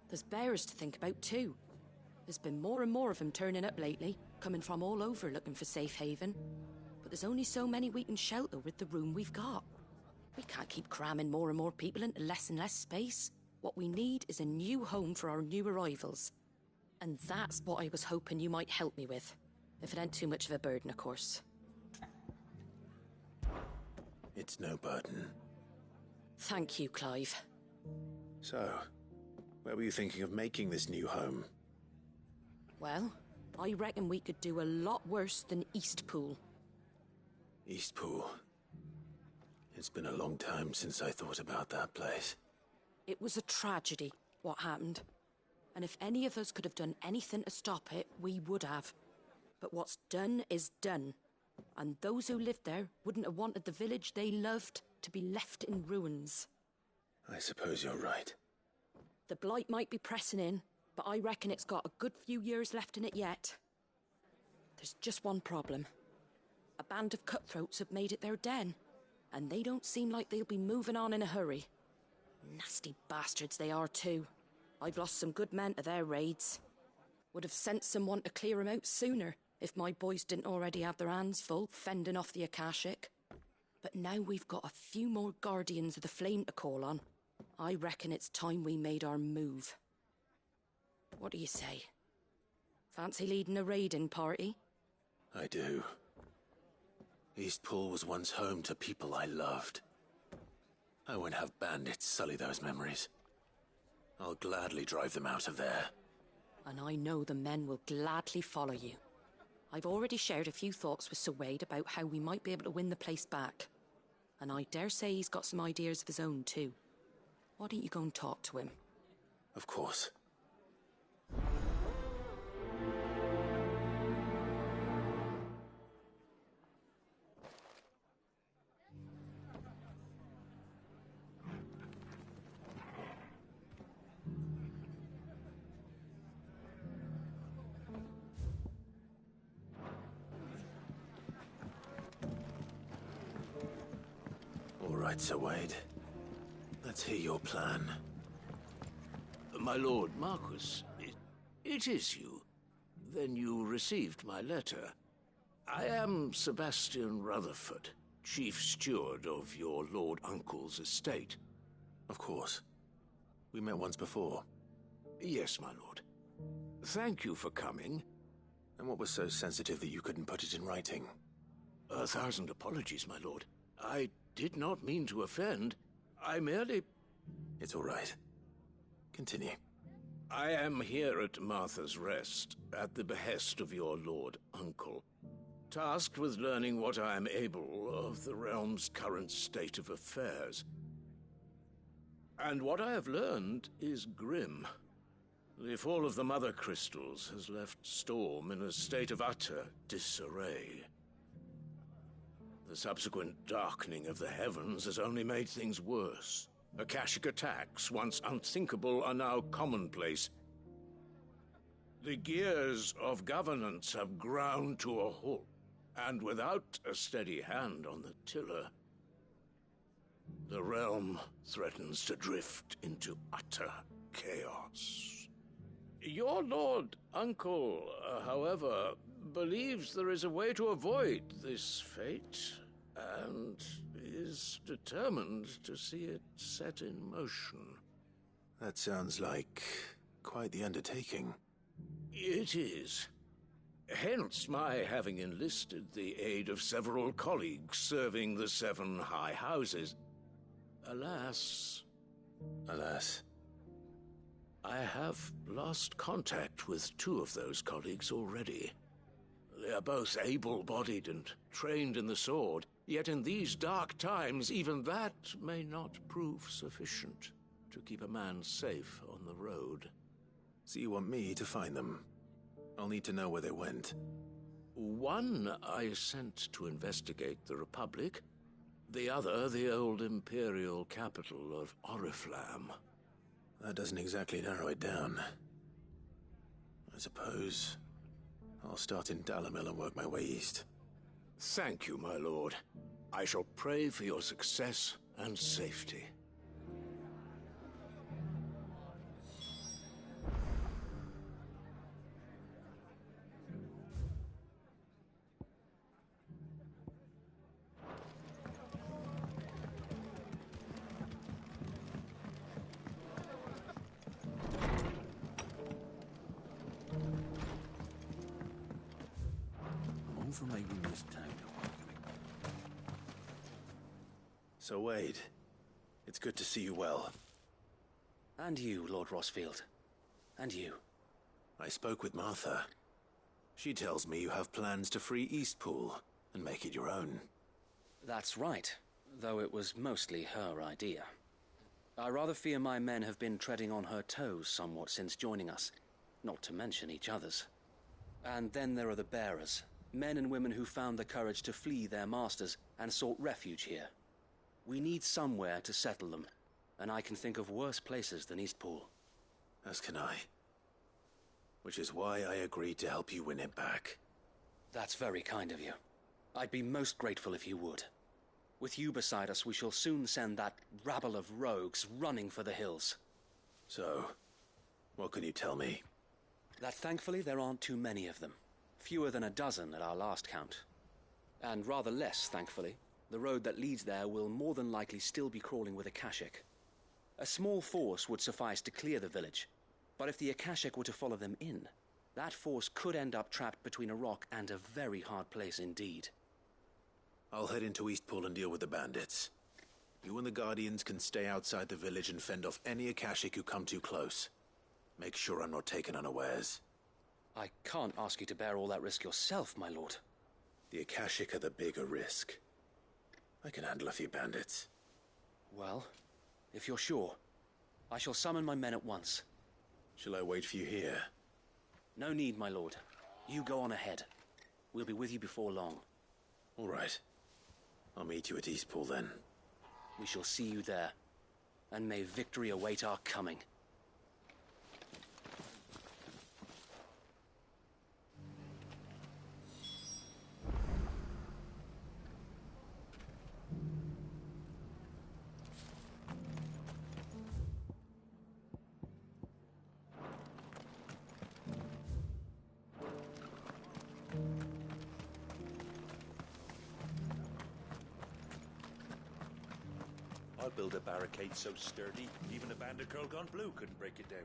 There's bears to think about too. There's been more and more of them turning up lately, coming from all over looking for safe haven. But there's only so many we can shelter with the room we've got. We can't keep cramming more and more people into less and less space. What we need is a new home for our new arrivals. And that's what I was hoping you might help me with. If it ain't too much of a burden, of course. It's no burden. Thank you, Clive. So, where were you thinking of making this new home? Well, I reckon we could do a lot worse than Eastpool. Eastpool. It's been a long time since I thought about that place. It was a tragedy, what happened. And if any of us could have done anything to stop it, we would have. But what's done is done. And those who lived there wouldn't have wanted the village they loved to be left in ruins. I suppose you're right. The blight might be pressing in, but I reckon it's got a good few years left in it yet. There's just one problem. A band of cutthroats have made it their den, and they don't seem like they'll be moving on in a hurry. Nasty bastards they are too. I've lost some good men to their raids. Would have sent someone to clear 'em out sooner, if my boys didn't already have their hands full fending off the Akashic. But now we've got a few more guardians of the flame to call on. I reckon it's time we made our move. What do you say? Fancy leading a raiding party? I do. Eastpool was once home to people I loved. I won't have bandits sully those memories. I'll gladly drive them out of there. And I know the men will gladly follow you. I've already shared a few thoughts with Sir Wade about how we might be able to win the place back. And I dare say he's got some ideas of his own too. Why don't you go and talk to him? Of course. All right, Sir Wade. Let's hear your plan. My lord Marquis, it is you. Then you received my letter. I am Sebastian Rutherford, chief steward of your lord uncle's estate. Of course. We met once before. Yes, my lord. Thank you for coming. And what was so sensitive that you couldn't put it in writing? 1,000 apologies, my lord. I did not mean to offend. I merely... It's all right. Continue. I am here at Martha's Rest, at the behest of your lord uncle, tasked with learning what I am able of the realm's current state of affairs. And what I have learned is grim. The fall of the Mother Crystals has left Storm in a state of utter disarray. The subsequent darkening of the heavens has only made things worse. Akashic attacks, once unthinkable, are now commonplace. The gears of governance have ground to a halt, and without a steady hand on the tiller, the realm threatens to drift into utter chaos. Your lord uncle, however, believes there is a way to avoid this fate, and is determined to see it set in motion. That sounds like quite the undertaking. It is. Hence my having enlisted the aid of several colleagues serving the 7 high houses. Alas... Alas? I have lost contact with 2 of those colleagues already. They are both able-bodied and trained in the sword, yet in these dark times, even that may not prove sufficient to keep a man safe on the road. So you want me to find them? I'll need to know where they went. One I sent to investigate the Republic, the other the old Imperial capital of Oriflamme. That doesn't exactly narrow it down. I suppose I'll start in Dalamil and work my way east. Thank you, my lord. I shall pray for your success and safety. For making this town. So, Wade, it's good to see you well. And you, Lord Rossfield. And you. I spoke with Martha. She tells me you have plans to free Eastpool and make it your own. That's right, though it was mostly her idea. I rather fear my men have been treading on her toes somewhat since joining us, not to mention each other's. And then there are the bearers. Men and women who found the courage to flee their masters and sought refuge here. We need somewhere to settle them, and I can think of worse places than Eastpool. As can I. Which is why I agreed to help you win it back. That's very kind of you. I'd be most grateful if you would. With you beside us, we shall soon send that rabble of rogues running for the hills. So, what can you tell me? That thankfully there aren't too many of them. Fewer than a dozen at our last count. And rather less, thankfully. The road that leads there will more than likely still be crawling with Akashic. A small force would suffice to clear the village, but if the Akashic were to follow them in, that force could end up trapped between a rock and a very hard place indeed. I'll head into Eastpool and deal with the bandits. You and the Guardians can stay outside the village and fend off any Akashic who come too close. Make sure I'm not taken unawares. I can't ask you to bear all that risk yourself, my lord. The Akashic are the bigger risk. I can handle a few bandits. Well, if you're sure, I shall summon my men at once. Shall I wait for you here? No need, my lord. You go on ahead. We'll be with you before long. All right. I'll meet you at Eastpool then. We shall see you there. And may victory await our coming. I'll build a barricade so sturdy, even a band of Curl Gone Blue couldn't break it down.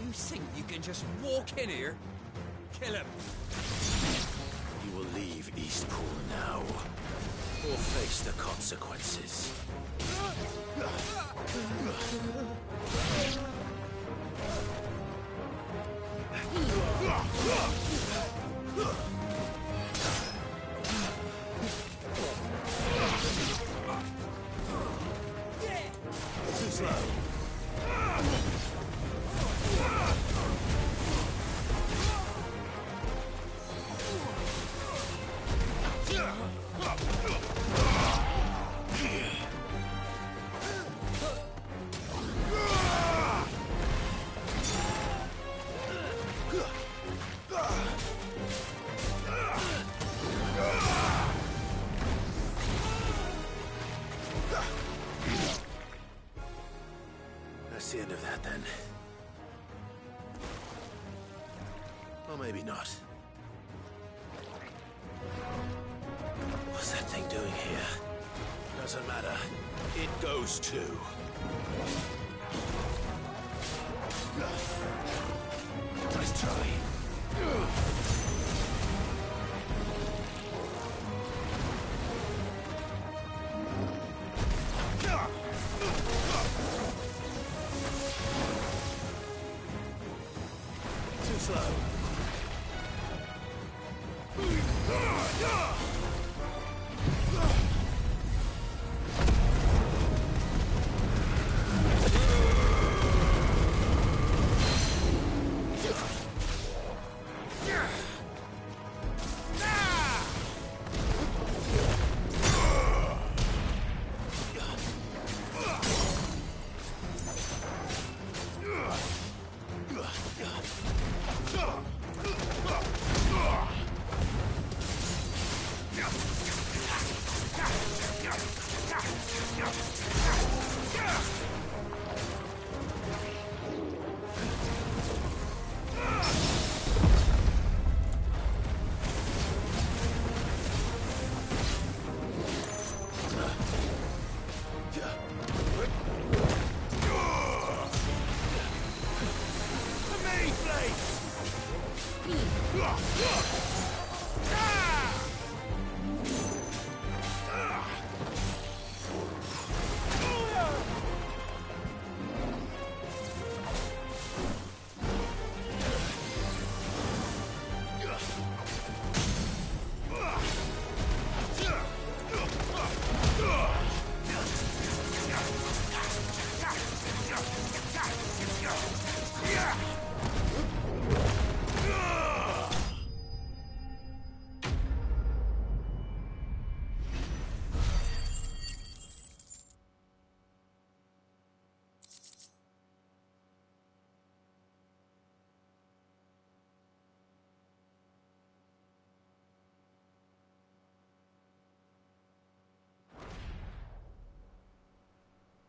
You think you can just walk in here? Kill him! You will leave Eastpool now, or face the consequences. Too slow. That's the end of that, then. Or maybe not. What's that thing doing here? Doesn't matter. It goes too. Nice try. Too slow.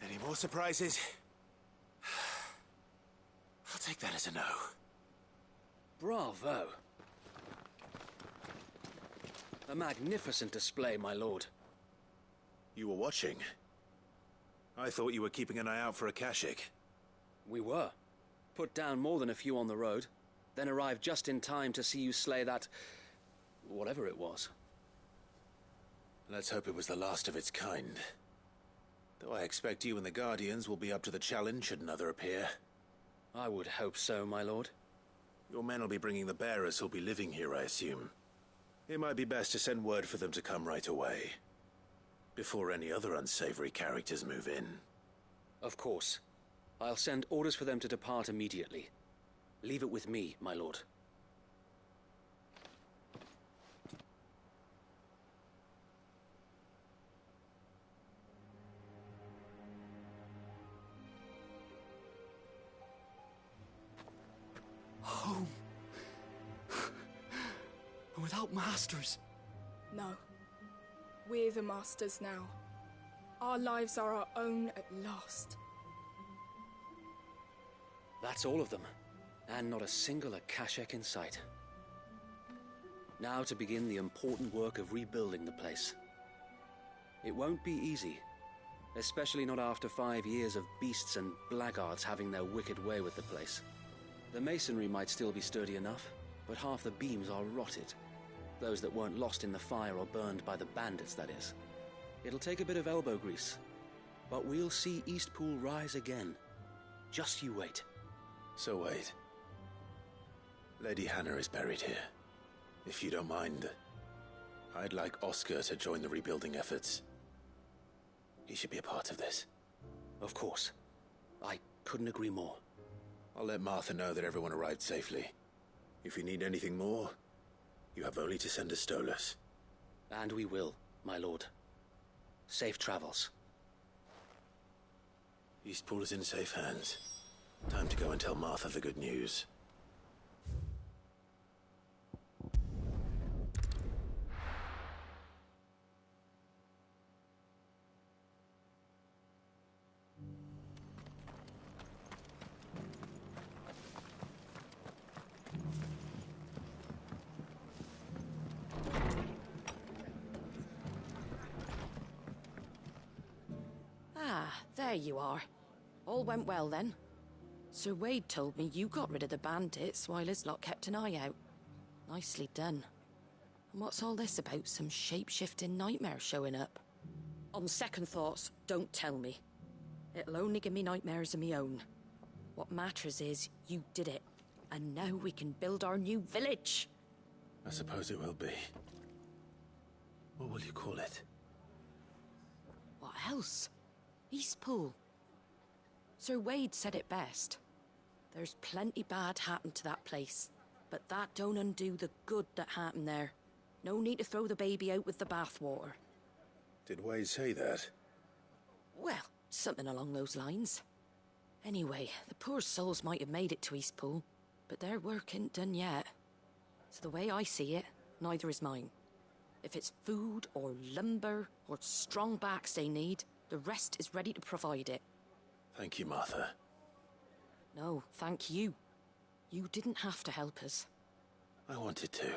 Any more surprises? I'll take that as a no. Bravo. A magnificent display, my lord. You were watching? I thought you were keeping an eye out for a Kashik. We were. Put down more than a few on the road, then arrived just in time to see you slay that... whatever it was. Let's hope it was the last of its kind. Though I expect you and the Guardians will be up to the challenge should another appear. I would hope so, my lord. Your men will be bringing the bearers who'll be living here, I assume. It might be best to send word for them to come right away, before any other unsavory characters move in. Of course. I'll send orders for them to depart immediately. Leave it with me, my lord. Home. Without masters. No. We're the masters now. Our lives are our own at last. That's all of them. And not a single Akashek in sight. Now to begin the important work of rebuilding the place. It won't be easy. Especially not after 5 years of beasts and blackguards having their wicked way with the place. The masonry might still be sturdy enough, but half the beams are rotted. Those that weren't lost in the fire or burned by the bandits, that is. It'll take a bit of elbow grease. But we'll see Eastpool rise again. Just you wait. So wait. Lady Hannah is buried here. If you don't mind, I'd like Oscar to join the rebuilding efforts. He should be a part of this. Of course. I couldn't agree more. I'll let Martha know that everyone arrived safely. If you need anything more, you have only to send a Stolas. And we will, my lord. Safe travels. Eastpool is in safe hands. Time to go and tell Martha the good news. There you are. All went well then. Sir Wade told me you got rid of the bandits while his lot kept an eye out. Nicely done. And what's all this about some shape-shifting nightmare showing up? On second thoughts, don't tell me. It'll only give me nightmares of me own. What matters is you did it. And now we can build our new village. I suppose it will be. What will you call it? What else? Eastpool. Sir Wade said it best. There's plenty bad happened to that place, but that don't undo the good that happened there. No need to throw the baby out with the bathwater. Did Wade say that? Well, something along those lines. Anyway, the poor souls might have made it to Eastpool, but their work ain't done yet. So the way I see it, neither is mine. If it's food or lumber or strong backs they need, the rest is ready to provide it. Thank you, Martha. No, thank you. You didn't have to help us. I wanted to.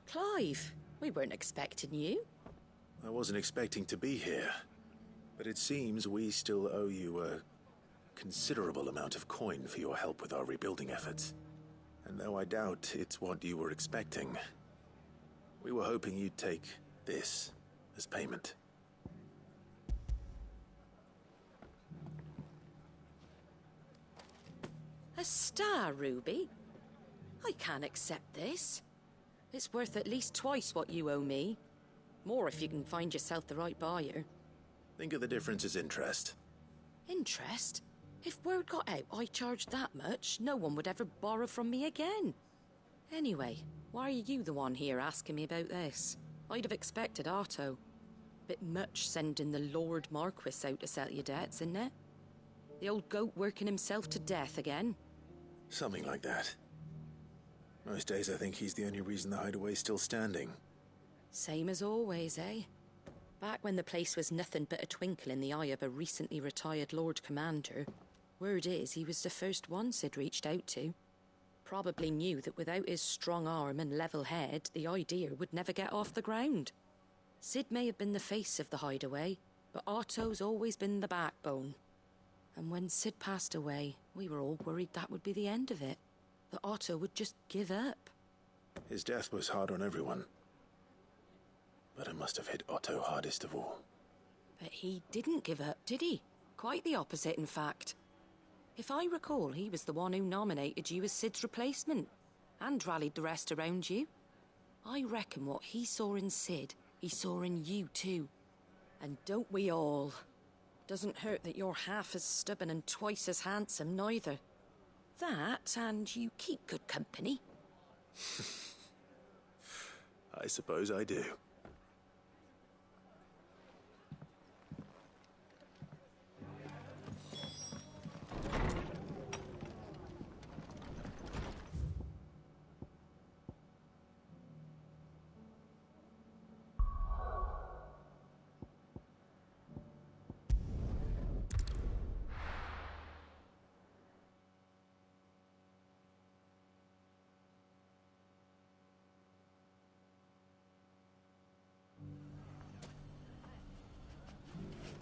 Clive, we weren't expecting you. I wasn't expecting to be here, but it seems we still owe you a considerable amount of coin for your help with our rebuilding efforts. And though I doubt it's what you were expecting, we were hoping you'd take this as payment. A star, Ruby? I can't accept this. It's worth at least twice what you owe me. More if you can find yourself the right buyer. Think of the difference as interest. Interest? If word got out I charged that much, no one would ever borrow from me again. Anyway, why are you the one here asking me about this? I'd have expected Otto. Bit much sending the Lord Marquis out to settle your debts, isn't it? The old goat working himself to death again? Something like that. Most days I think he's the only reason the hideaway's still standing. Same as always, eh? Back when the place was nothing but a twinkle in the eye of a recently retired Lord Commander, word is he was the first one Sid reached out to. Probably knew that without his strong arm and level head, the idea would never get off the ground. Sid may have been the face of the hideaway, but Otto's always been the backbone. And when Sid passed away, we were all worried that would be the end of it. That Otto would just give up. His death was hard on everyone. But it must have hit Otto hardest of all. But he didn't give up, did he? Quite the opposite, in fact. If I recall, he was the one who nominated you as Sid's replacement, and rallied the rest around you. I reckon what he saw in Sid, he saw in you too. And don't we all? Doesn't hurt that you're half as stubborn and twice as handsome, neither. That, and you keep good company. I suppose I do.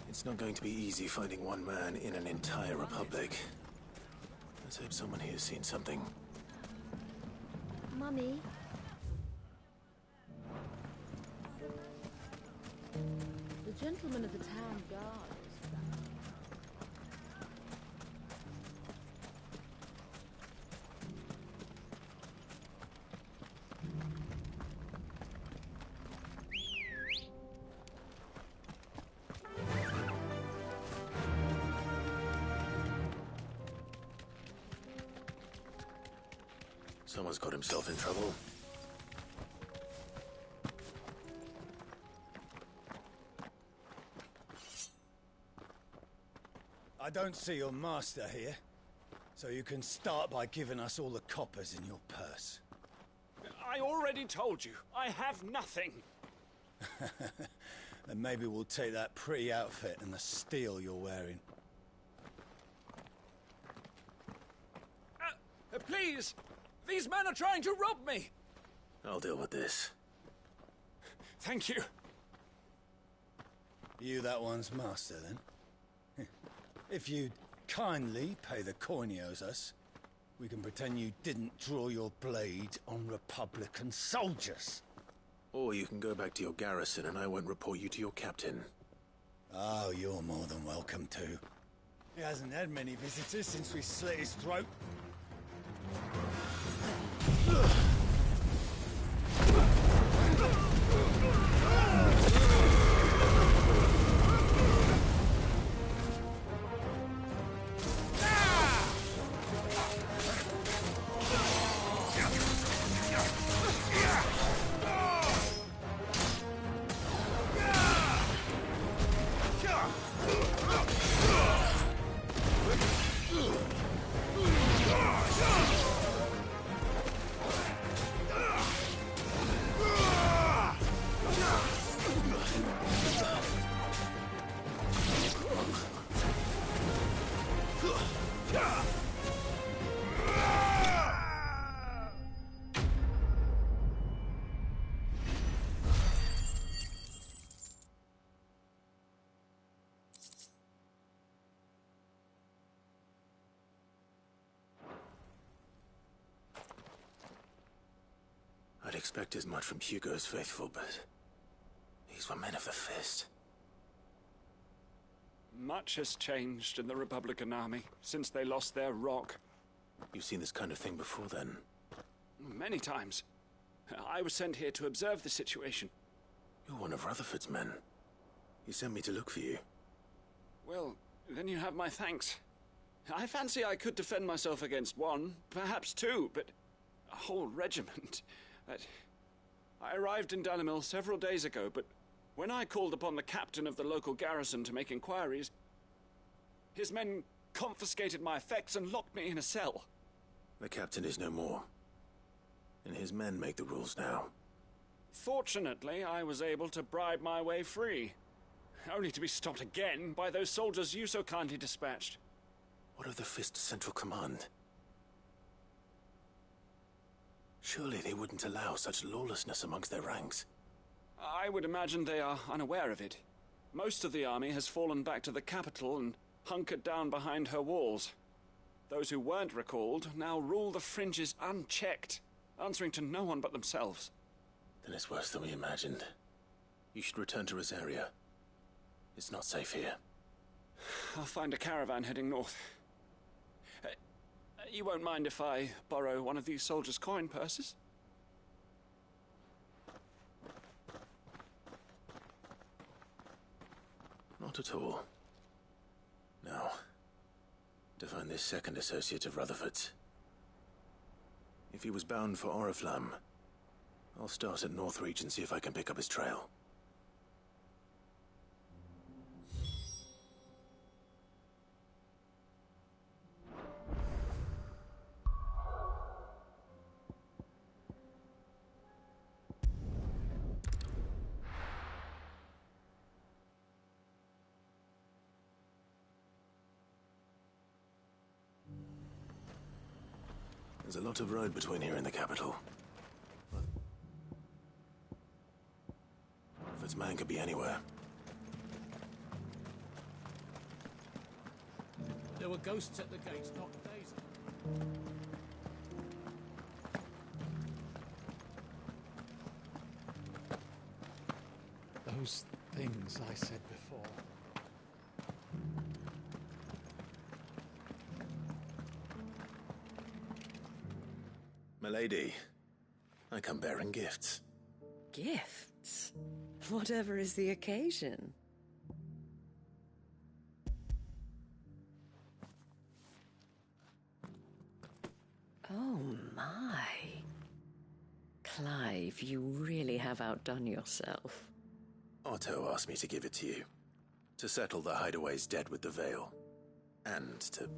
It's not going to be easy finding one man in an entire republic. Let's hope someone here's seen something. Mummy? The gentleman of the town guard. Someone's got himself in trouble. I don't see your master here, so you can start by giving us all the coppers in your purse. I already told you, I have nothing. Then maybe we'll take that pretty outfit and the steel you're wearing. Please! These men are trying to rob me! I'll deal with this. Thank you. You that one's master, then? If you'd kindly pay the coin he owes us, we can pretend you didn't draw your blade on Republican soldiers. Or you can go back to your garrison and I won't report you to your captain. Oh, you're more than welcome to. He hasn't had many visitors since we slit his throat. I'd expect as much from Hugo's faithful, but these were men of the fist. Much has changed in the Republican army since they lost their rock. You've seen this kind of thing before, then? Many times. I was sent here to observe the situation. You're one of Rutherford's men. He sent me to look for you. Well, then you have my thanks. I fancy I could defend myself against one, perhaps two, but a whole regiment. I arrived in Dalimil several days ago, but when I called upon the captain of the local garrison to make inquiries, his men confiscated my effects and locked me in a cell. The captain is no more, and his men make the rules now. Fortunately, I was able to bribe my way free, only to be stopped again by those soldiers you so kindly dispatched. What of the Fist's Central Command? Surely they wouldn't allow such lawlessness amongst their ranks. I would imagine they are unaware of it. Most of the army has fallen back to the capital and hunkered down behind her walls. Those who weren't recalled now rule the fringes unchecked, answering to no one but themselves. Then it's worse than we imagined. You should return to Rosaria. It's not safe here. I'll find a caravan heading north. You won't mind if I borrow one of these soldiers' coin purses? Not at all. Now, to find this second associate of Rutherford's. If he was bound for Oriflamme, I'll start at Northreach and see if I can pick up his trail. There's a lot of road between here and the capital. Rutherford's man could be anywhere. There were ghosts at the gates not days ago. Those things I said before. Milady, I come bearing gifts. Gifts? Whatever is the occasion. Oh my. Clive, you really have outdone yourself. Otto asked me to give it to you. To settle the Hideaway's debt with the Veil. And to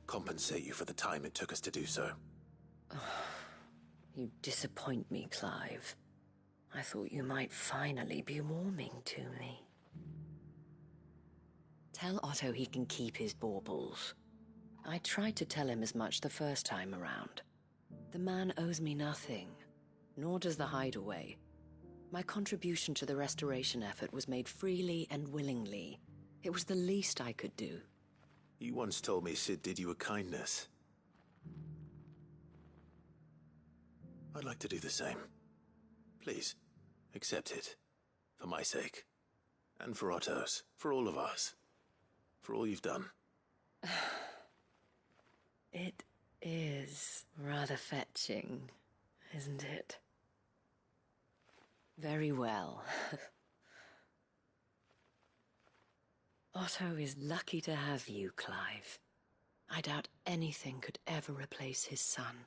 compensate you for the time it took us to do so. You disappoint me, Clive. I thought you might finally be warming to me. Tell Otto he can keep his baubles. I tried to tell him as much the first time around. The man owes me nothing, nor does the Hideaway. My contribution to the restoration effort was made freely and willingly. It was the least I could do. You once told me Sid did you a kindness. I'd like to do the same. Please, accept it. For my sake. And for Otto's. For all of us. For all you've done. It is rather fetching, isn't it? Very well. Otto is lucky to have you, Clive. I doubt anything could ever replace his son.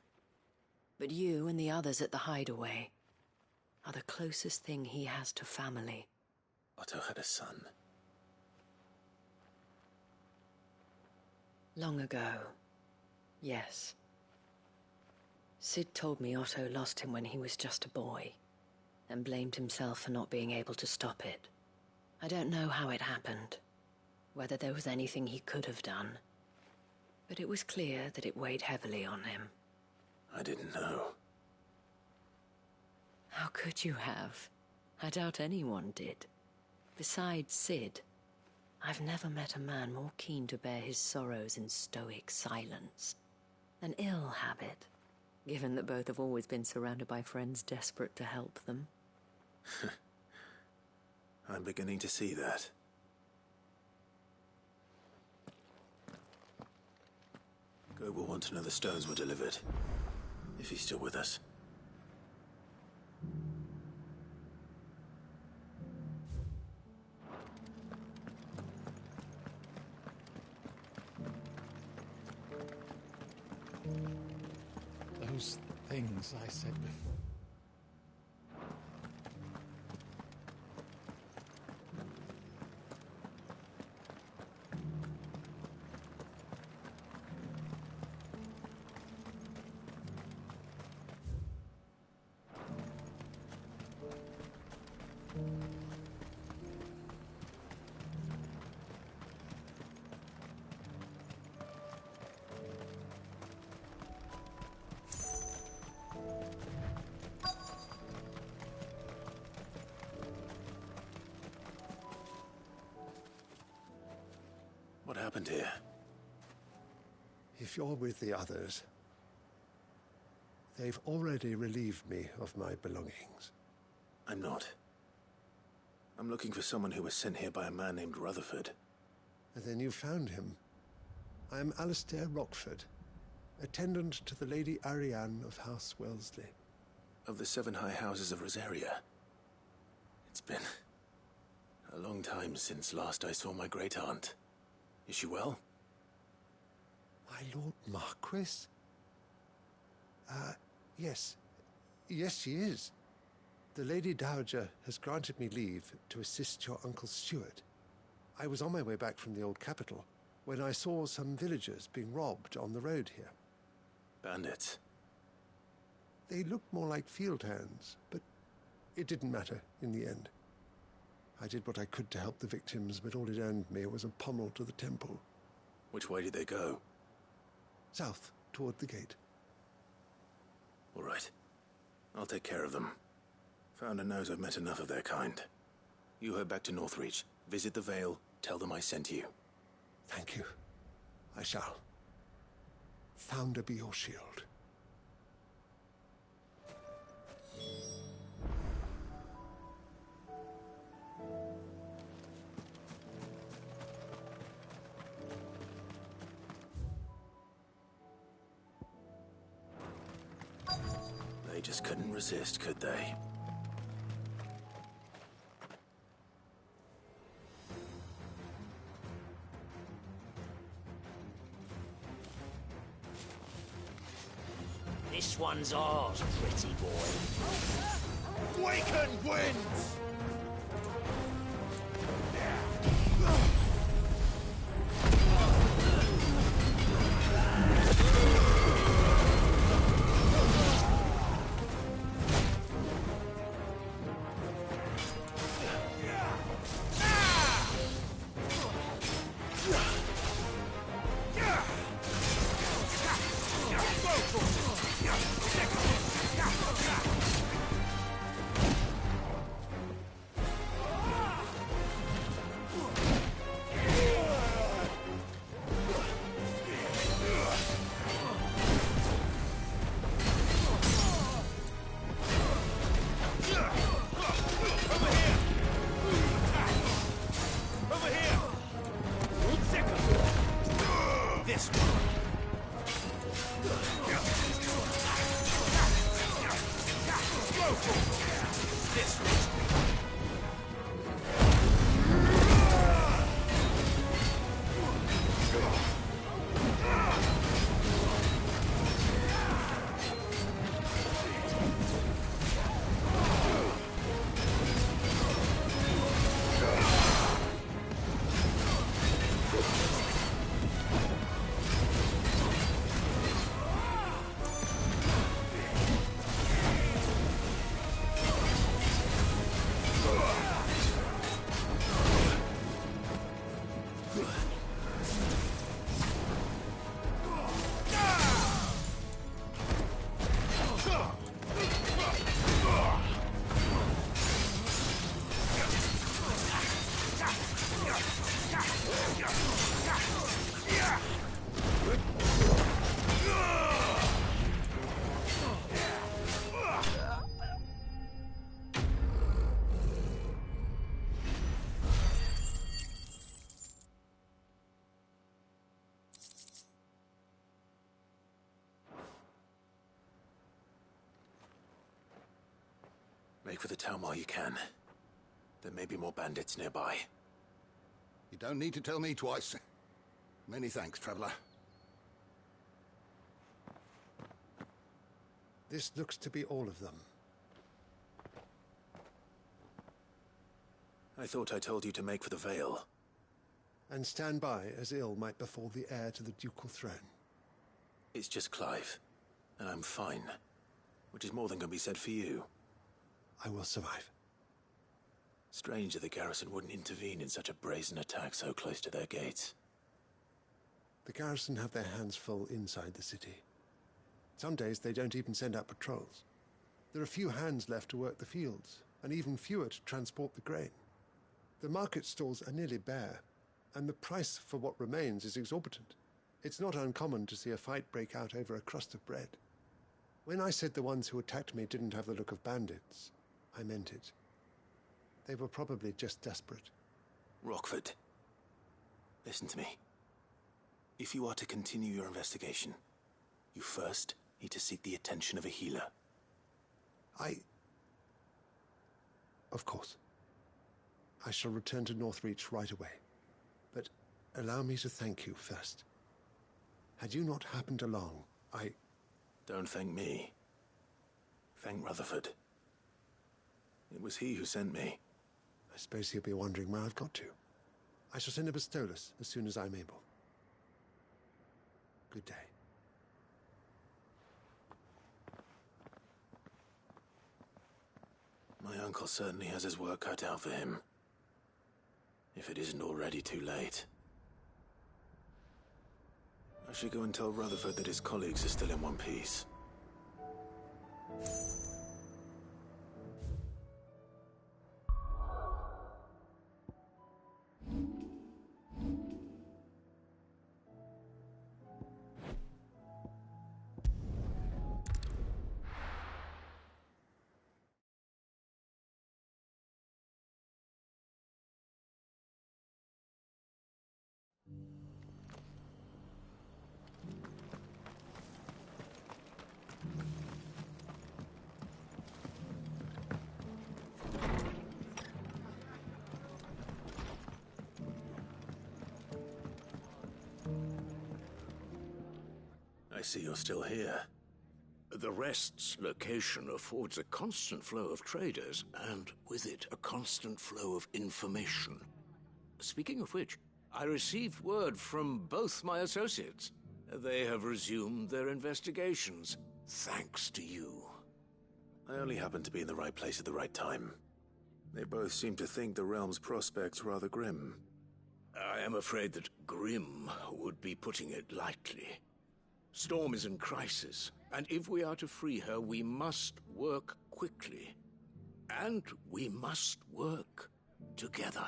But you and the others at the Hideaway are the closest thing he has to family. Otto had a son. Long ago, yes. Sid told me Otto lost him when he was just a boy, and blamed himself for not being able to stop it. I don't know how it happened, whether there was anything he could have done, but it was clear that it weighed heavily on him. I didn't know. How could you have? I doubt anyone did. Besides Sid, I've never met a man more keen to bear his sorrows in stoic silence. An ill habit, given that both have always been surrounded by friends desperate to help them. I'm beginning to see that. Go will want to know the stones were delivered. If he's still with us. Those things I said before. What happened here? If you're with the others, they've already relieved me of my belongings. I'm not. I'm looking for someone who was sent here by a man named Rutherford. And then you found him. I am Alistair Rockford, attendant to the Lady Ariane of House Wellesley. Of the 7 high houses of Rosaria. It's been a long time since last I saw my great-aunt. Is she well? My Lord Marquis? Yes. Yes, she is. The Lady Dowager has granted me leave to assist your Uncle Stuart. I was on my way back from the old capital when I saw some villagers being robbed on the road here. Bandits? They looked more like field hands, but it didn't matter in the end. I did what I could to help the victims, but all it earned me was a pommel to the temple. Which way did they go? South, toward the gate. All right. I'll take care of them. Founder knows I've met enough of their kind. You head back to Northreach, visit the Vale, tell them I sent you. Thank you. I shall. Founder be your shield. They just couldn't resist, could they? This one's ours, pretty boy. Waken winds! Make for the town while you can. There may be more bandits nearby. You don't need to tell me twice. Many thanks, traveler. This looks to be all of them. I thought I told you to make for the Vale. And stand by as ill might befall the heir to the ducal throne. It's just Clive, and I'm fine. Which is more than can be said for you. I will survive. Strange that the garrison wouldn't intervene in such a brazen attack so close to their gates. The garrison have their hands full inside the city. Some days they don't even send out patrols. There are few hands left to work the fields, and even fewer to transport the grain. The market stalls are nearly bare, and the price for what remains is exorbitant. It's not uncommon to see a fight break out over a crust of bread. When I said the ones who attacked me didn't have the look of bandits, I meant it. They were probably just desperate. Rockford, listen to me. If you are to continue your investigation, you first need to seek the attention of a healer. Of course. I shall return to Northreach right away. But allow me to thank you first. Had you not happened along, Don't thank me. Thank Rutherford. It was he who sent me. I suppose he'll be wondering where I've got to. I shall send a Bastolus as soon as I'm able. Good day. My uncle certainly has his work cut out for him. If it isn't already too late. I should go and tell Rutherford that his colleagues are still in one piece. I see you're still here. The Rest's location affords a constant flow of traders, and with it, a constant flow of information. Speaking of which, I received word from both my associates. They have resumed their investigations, thanks to you. I only happened to be in the right place at the right time. They both seem to think the realm's prospects rather grim. I am afraid that grim would be putting it lightly. Storm is in crisis, and if we are to free her, we must work quickly. And we must work together.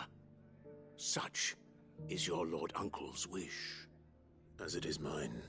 Such is your Lord Uncle's wish. As it is mine.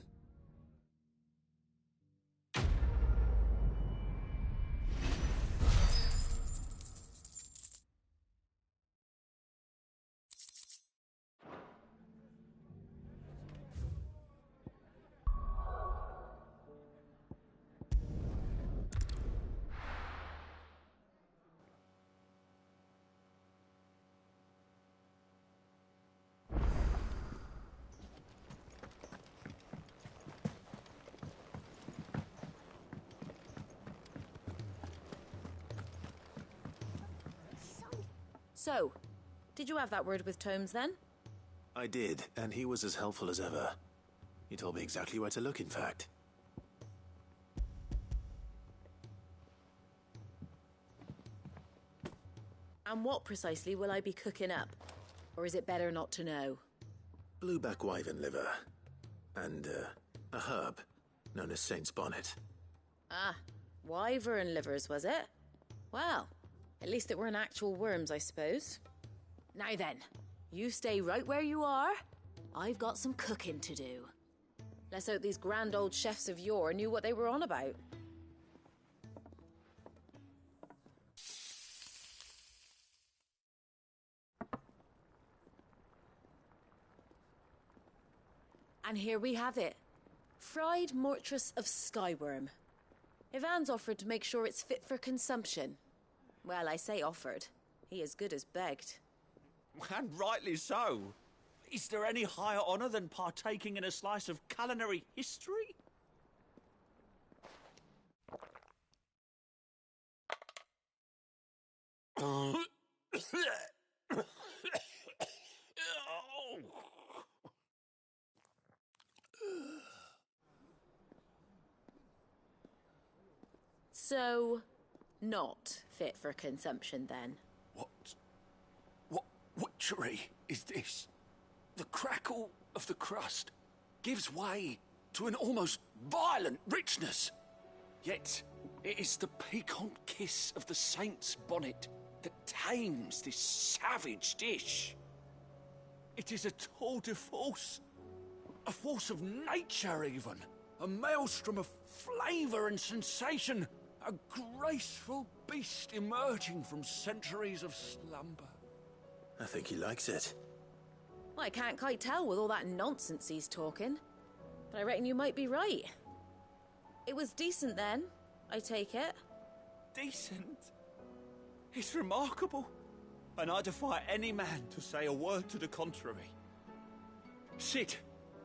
So, did you have that word with Tomes then? I did, and he was as helpful as ever. He told me exactly where to look, in fact. And what precisely will I be cooking up? Or is it better not to know? Blueback wyvern liver. And, a herb known as Saint's Bonnet. Ah, wyvern livers, was it? Well, at least it weren't actual worms, I suppose. Now then, you stay right where you are. I've got some cooking to do. Let's hope these grand old chefs of yore knew what they were on about. And here we have it. Fried mortress of skyworm. Ivan's offered to make sure it's fit for consumption. Well, I say offered. He as good as begged. And rightly so. Is there any higher honour than partaking in a slice of culinary history? So, not fit for consumption then? What witchery is this? The crackle of the crust gives way to an almost violent richness. Yet, it is the piquant kiss of the saint's bonnet that tames this savage dish. It is a tour de force. A force of nature, even. A maelstrom of flavour and sensation. A graceful beast emerging from centuries of slumber. I think he likes it. Well, I can't quite tell with all that nonsense he's talking. But I reckon you might be right. It was decent then, I take it. Decent? It's remarkable. And I defy any man to say a word to the contrary. Sid,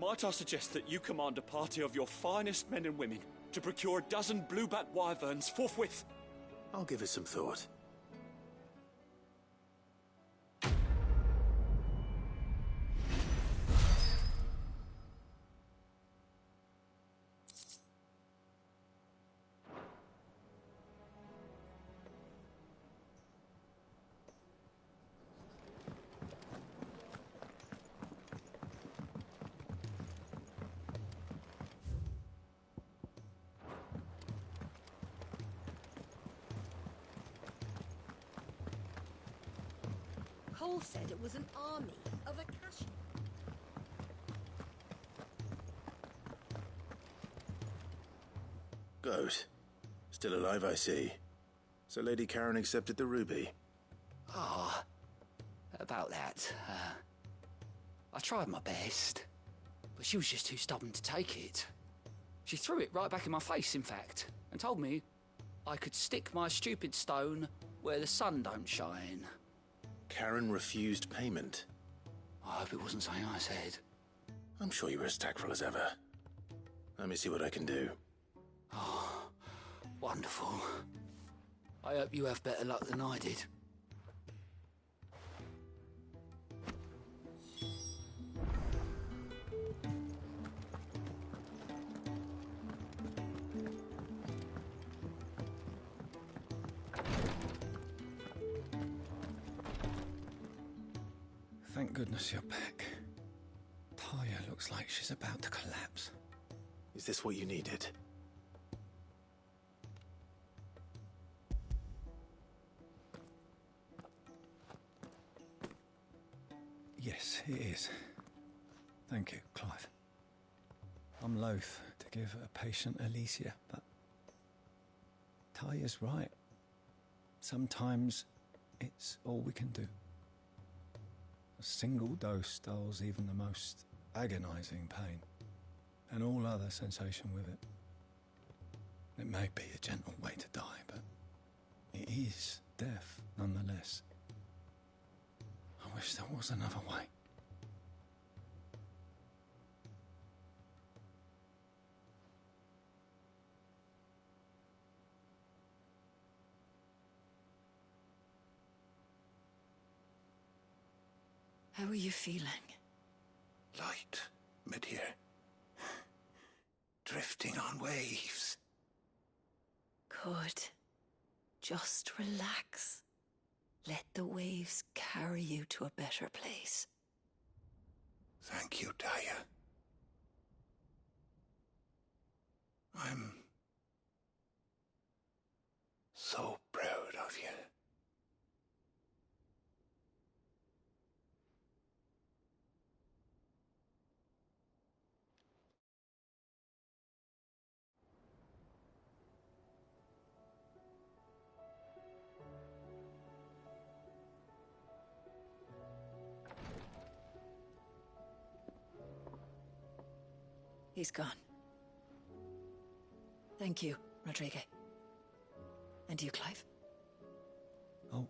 might I suggest that you command a party of your finest men and women to procure a dozen blueback wyverns forthwith? I'll give it some thought. Cole said it was an army of Akashi. Goat. Still alive, I see. So Lady Karen accepted the ruby. Ah, about that. I tried my best, but she was just too stubborn to take it. She threw it right back in my face, in fact, and told me I could stick my stupid stone where the sun don't shine. Karen refused payment. I hope it wasn't something I said. I'm sure you were as tactful as ever. Let me see what I can do. Oh, wonderful. I hope you have better luck than I did. Thank goodness you're back. Taya looks like she's about to collapse. Is this what you needed? Yes, it is. Thank you, Clive. I'm loath to give a patient Alicia, but Taya's right. Sometimes it's all we can do. A single dose dulls even the most agonizing pain, and all other sensation with it. It may be a gentle way to die, but it is death nonetheless. I wish there was another way. How are you feeling? Light, mid-here. Drifting on waves. Good. Just relax. Let the waves carry you to a better place. Thank you, Daya. I'm so proud of you. He's gone. Thank you, Rodrigue. And you, Clive? I'll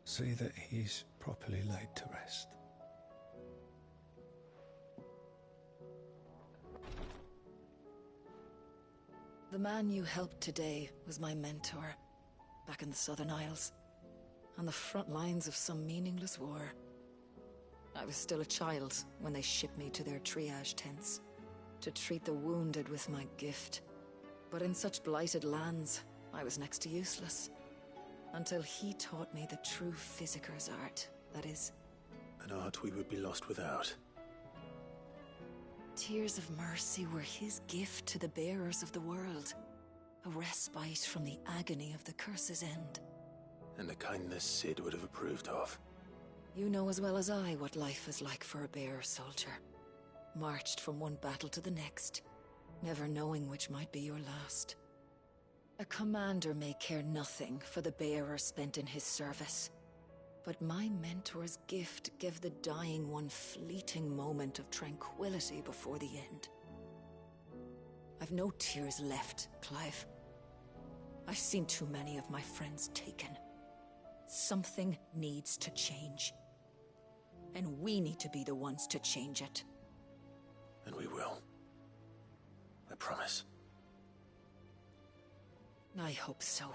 see that he's properly laid to rest. The man you helped today was my mentor, back in the Southern Isles, on the front lines of some meaningless war. I was still a child when they shipped me to their triage tents, to treat the wounded with my gift. But in such blighted lands, I was next to useless. Until he taught me the true physicker's art, that is. An art we would be lost without. Tears of mercy were his gift to the bearers of the world. A respite from the agony of the curse's end. And a kindness Sid would have approved of. You know as well as I what life is like for a bearer soldier. Marched from one battle to the next, never knowing which might be your last. A commander may care nothing for the bearer spent in his service, but my mentor's gift gave the dying one fleeting moment of tranquility before the end. I've no tears left, Clive. I've seen too many of my friends taken. Something needs to change. And we need to be the ones to change it. And we will. I promise. I hope so.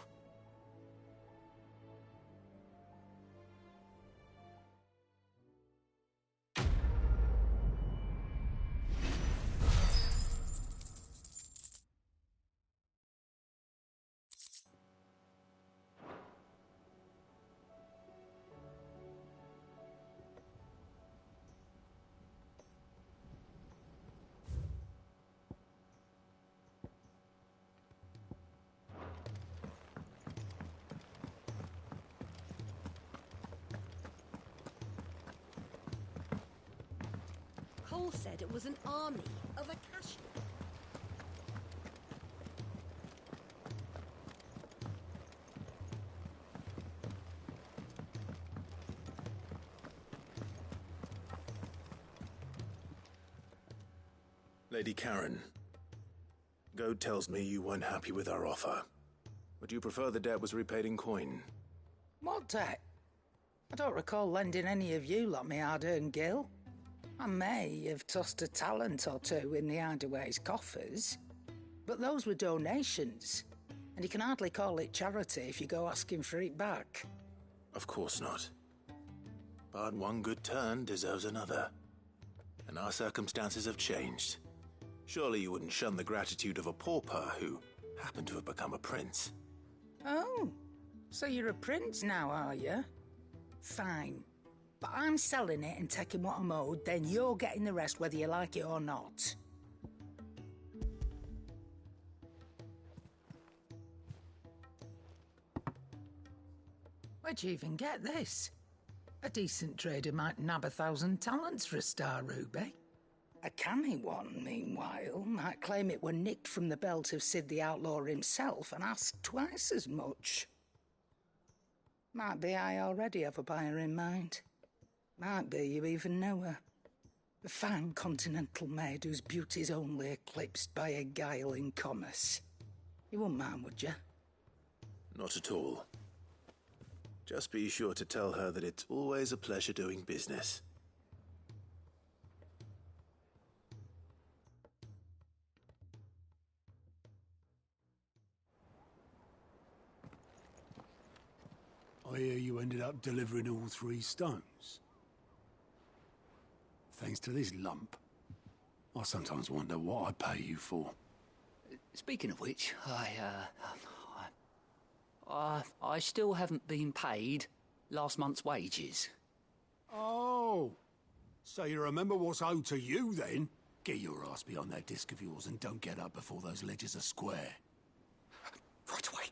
Cole said it was an army of Akashi. Lady Karen, Goad tells me you weren't happy with our offer. Would you prefer the debt was repaid in coin? What debt? I don't recall lending any of you lot me hard-earned gil. I may have tossed a talent or two in the Hideaway's coffers, but those were donations, and you can hardly call it charity if you go asking for it back. Of course not. But one good turn deserves another. And our circumstances have changed. Surely you wouldn't shun the gratitude of a pauper who happened to have become a prince. Oh, so you're a prince now, are you? Fine. But I'm selling it and taking what I'm owed, then you're getting the rest whether you like it or not. Where'd you even get this? A decent trader might nab 1,000 talents for a star ruby. A canny one, meanwhile, might claim it were nicked from the belt of Sid the Outlaw himself and ask twice as much. Might be I already have a buyer in mind. Might be you even know her. A fine continental maid whose beauty's only eclipsed by a guile in commerce. You wouldn't mind, would you? Not at all. Just be sure to tell her that it's always a pleasure doing business. I hear you ended up delivering all 3 stones. thanks to this lump. I sometimes wonder what I pay you for. Speaking of which, I still haven't been paid last month's wages. Oh, so you remember what's owed to you then? Get your ass behind that disc of yours and don't get up before those ledgers are square. Right away.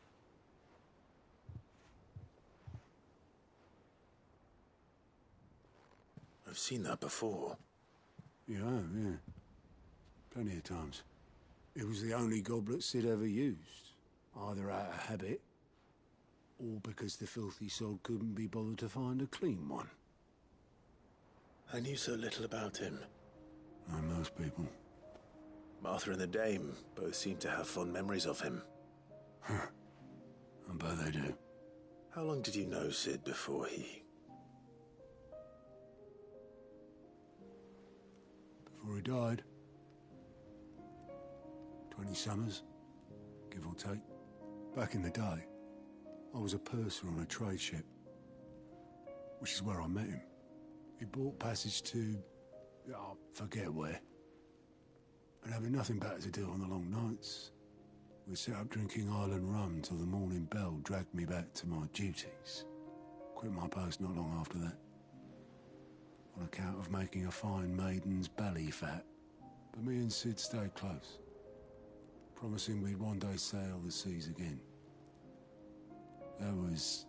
I've seen that before. You have, yeah. Plenty of times. It was the only goblet Sid ever used, either out of habit, or because the filthy sod couldn't be bothered to find a clean one. I knew so little about him. Like most people. Martha and the Dame both seem to have fond memories of him. I bet they do. How long did you know Sid before he... Before he died. 20 summers, give or take. Back in the day, I was a purser on a trade ship, which is where I met him. He bought passage to... forget where. And having nothing better to do on the long nights, we set up drinking island rum till the morning bell dragged me back to my duties. Quit my post not long after that, on account of making a fine maiden's belly fat. But me and Sid stayed close, promising we'd one day sail the seas again. That was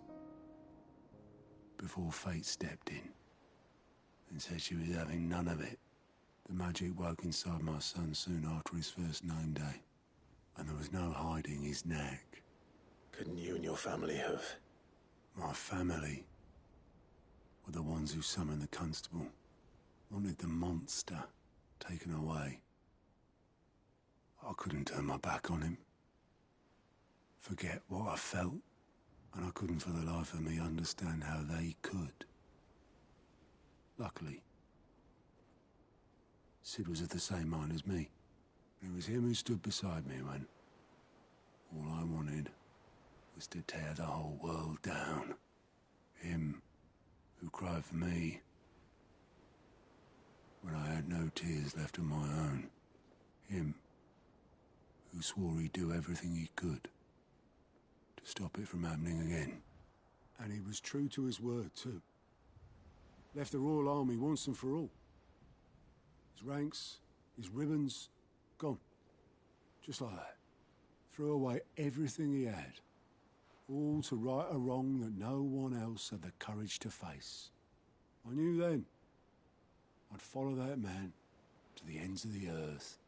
before fate stepped in and said she was having none of it. The magic woke inside my son soon after his first name day, and there was no hiding his knack. Couldn't you and your family have... My family were the ones who summoned the constable, wanted the monster taken away. I couldn't turn my back on him, forget what I felt, and I couldn't for the life of me understand how they could. Luckily, Sid was of the same mind as me. It was him who stood beside me when all I wanted was to tear the whole world down. Him who cried for me when I had no tears left of my own. Him who swore he'd do everything he could to stop it from happening again. And he was true to his word, too. Left the Royal Army once and for all. His ranks, his ribbons, gone. Just like that. Threw away everything he had. All to right a wrong that no one else had the courage to face. I knew then I'd follow that man to the ends of the earth.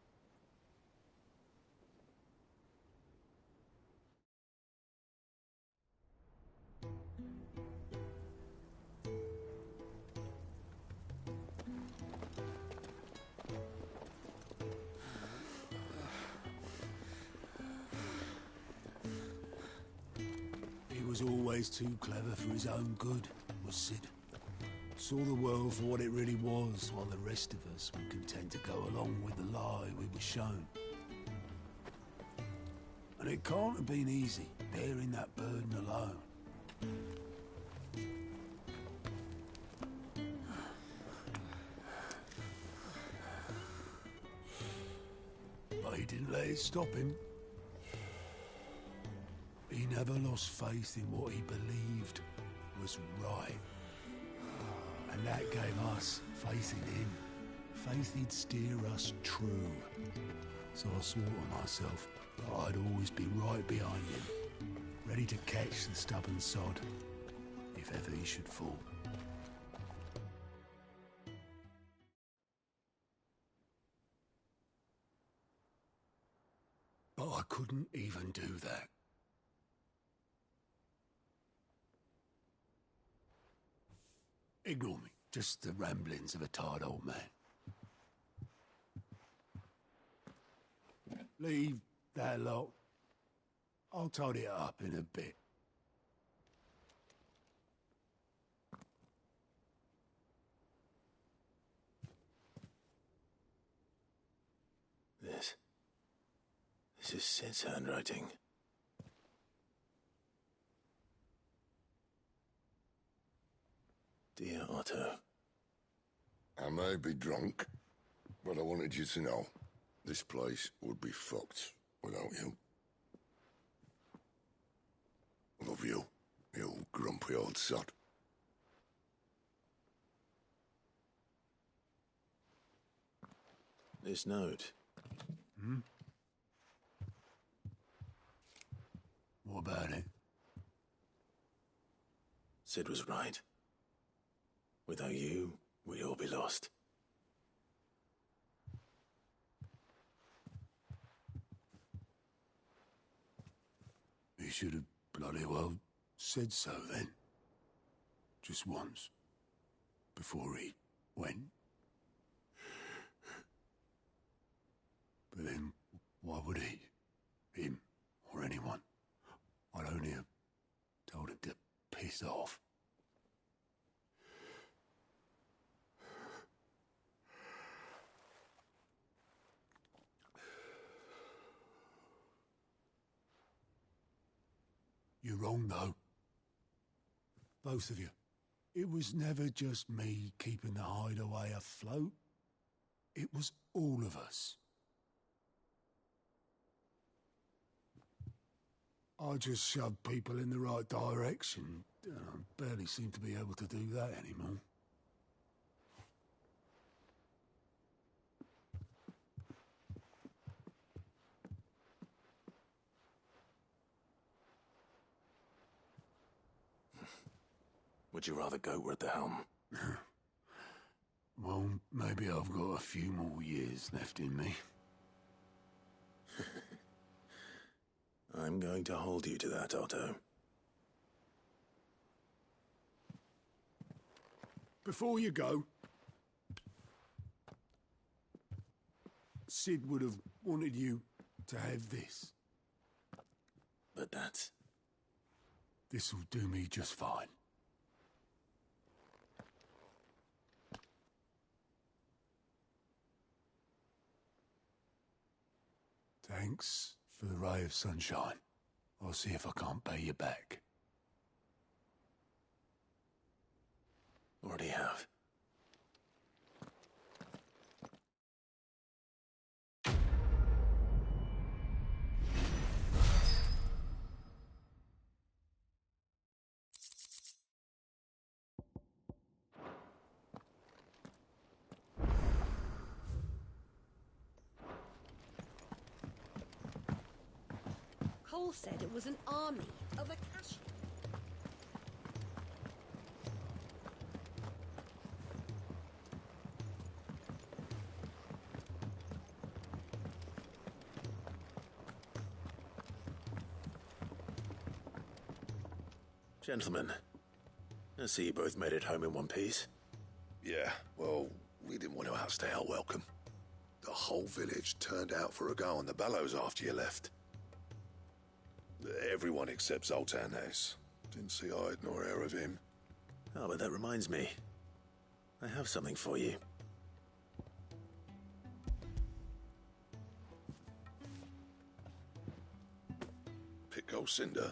He was always too clever for his own good, was Sid. Saw the world for what it really was, while the rest of us were content to go along with the lie we were shown. And it can't have been easy, bearing that burden alone. But he didn't let it stop him. He never lost faith in what he believed was right. And that gave us faith in him. Faith he'd steer us true. So I swore to myself that I'd always be right behind him, ready to catch the stubborn sod, if ever he should fall. But I couldn't even do that. Ignore me. Just the ramblings of a tired old man. Leave that lot. I'll tidy it up in a bit. This is Sid's handwriting. Dear Otto, I may be drunk, but I wanted you to know this place would be fucked without you. Love you, you grumpy old sod. This note. Hmm? What about it? Sid was right. Without you, we'd all be lost. He should have bloody well said so then. Just once. Before he went. But then, why would he? Him, or anyone. I'd only have told him to piss off. You're wrong, though. Both of you. It was never just me keeping the hideaway afloat. It was all of us. I just shoved people in the right direction. I barely seem to be able to do that anymore. Would you rather go at the helm? Well, maybe I've got a few more years left in me. I'm going to hold you to that, Otto. Before you go, Sid would have wanted you to have this. But that's... This'll do me just fine. Thanks for the ray of sunshine. I'll see if I can't pay you back. Already have. Cole said it was an army of Akashi. Gentlemen, I see you both made it home in one piece. Yeah, well, we didn't want to outstay our welcome. The whole village turned out for a go on the bellows after you left. Everyone except Zoltan has. Didn't see hide nor hair of him. Oh, but that reminds me. I have something for you. Pico Cinder?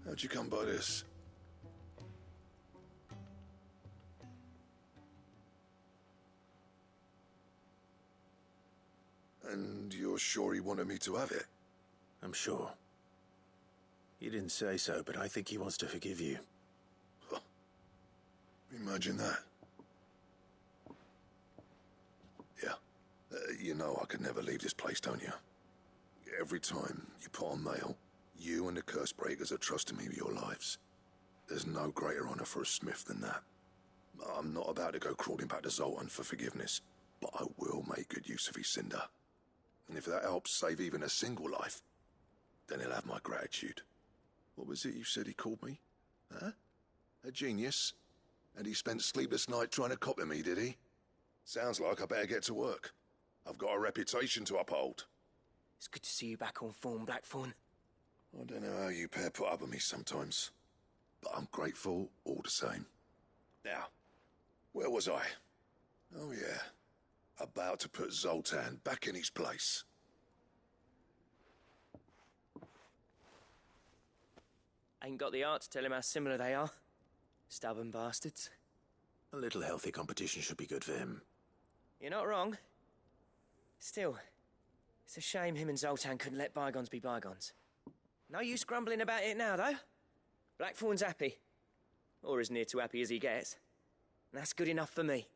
How'd you come by this? And you're sure he wanted me to have it? I'm sure. He didn't say so, but I think he wants to forgive you. Huh. Imagine that. Yeah. You know I could never leave this place, don't you? Every time you put on mail, you and the curse breakers are trusting me with your lives. There's no greater honor for a smith than that. I'm not about to go crawling back to Zoltan for forgiveness, but I will make good use of his cinder. And if that helps save even a single life, then he'll have my gratitude. What was it you said he called me? Huh? A genius? And he spent sleepless night trying to copy me, did he? Sounds like I better get to work. I've got a reputation to uphold. It's good to see you back on form, Blackthorn. I don't know how you pair put up with me sometimes, but I'm grateful all the same. Now, where was I? Oh yeah, about to put Zoltan back in his place. Ain't got the art to tell him how similar they are. Stubborn bastards. A little healthy competition should be good for him. You're not wrong. Still, it's a shame him and Zoltan couldn't let bygones be bygones. No use grumbling about it now, though. Blackthorn's happy. Or as near to happy as he gets. And that's good enough for me.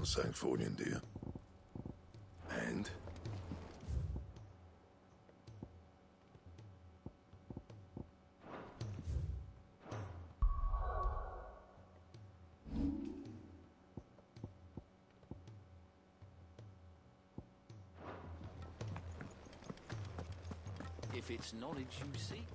Sancfordian, dear. And? If it's knowledge you seek.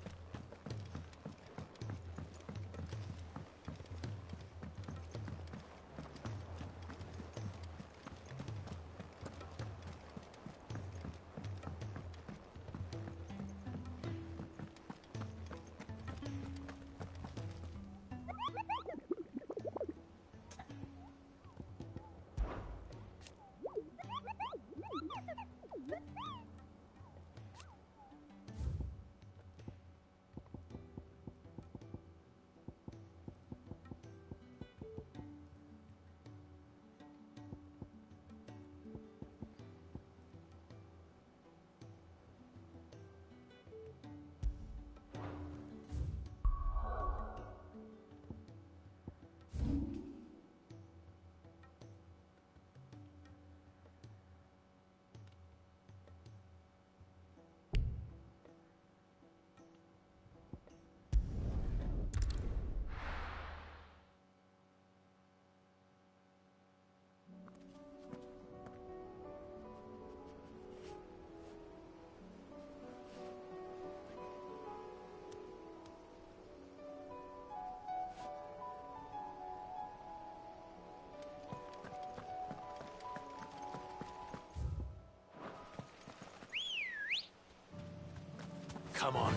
Come on.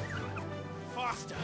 Faster!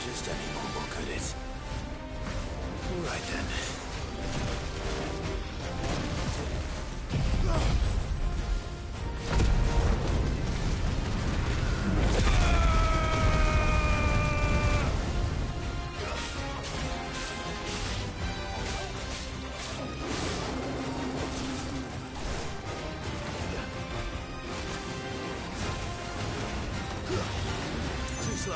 Just any more, could it? All right then. Too slow.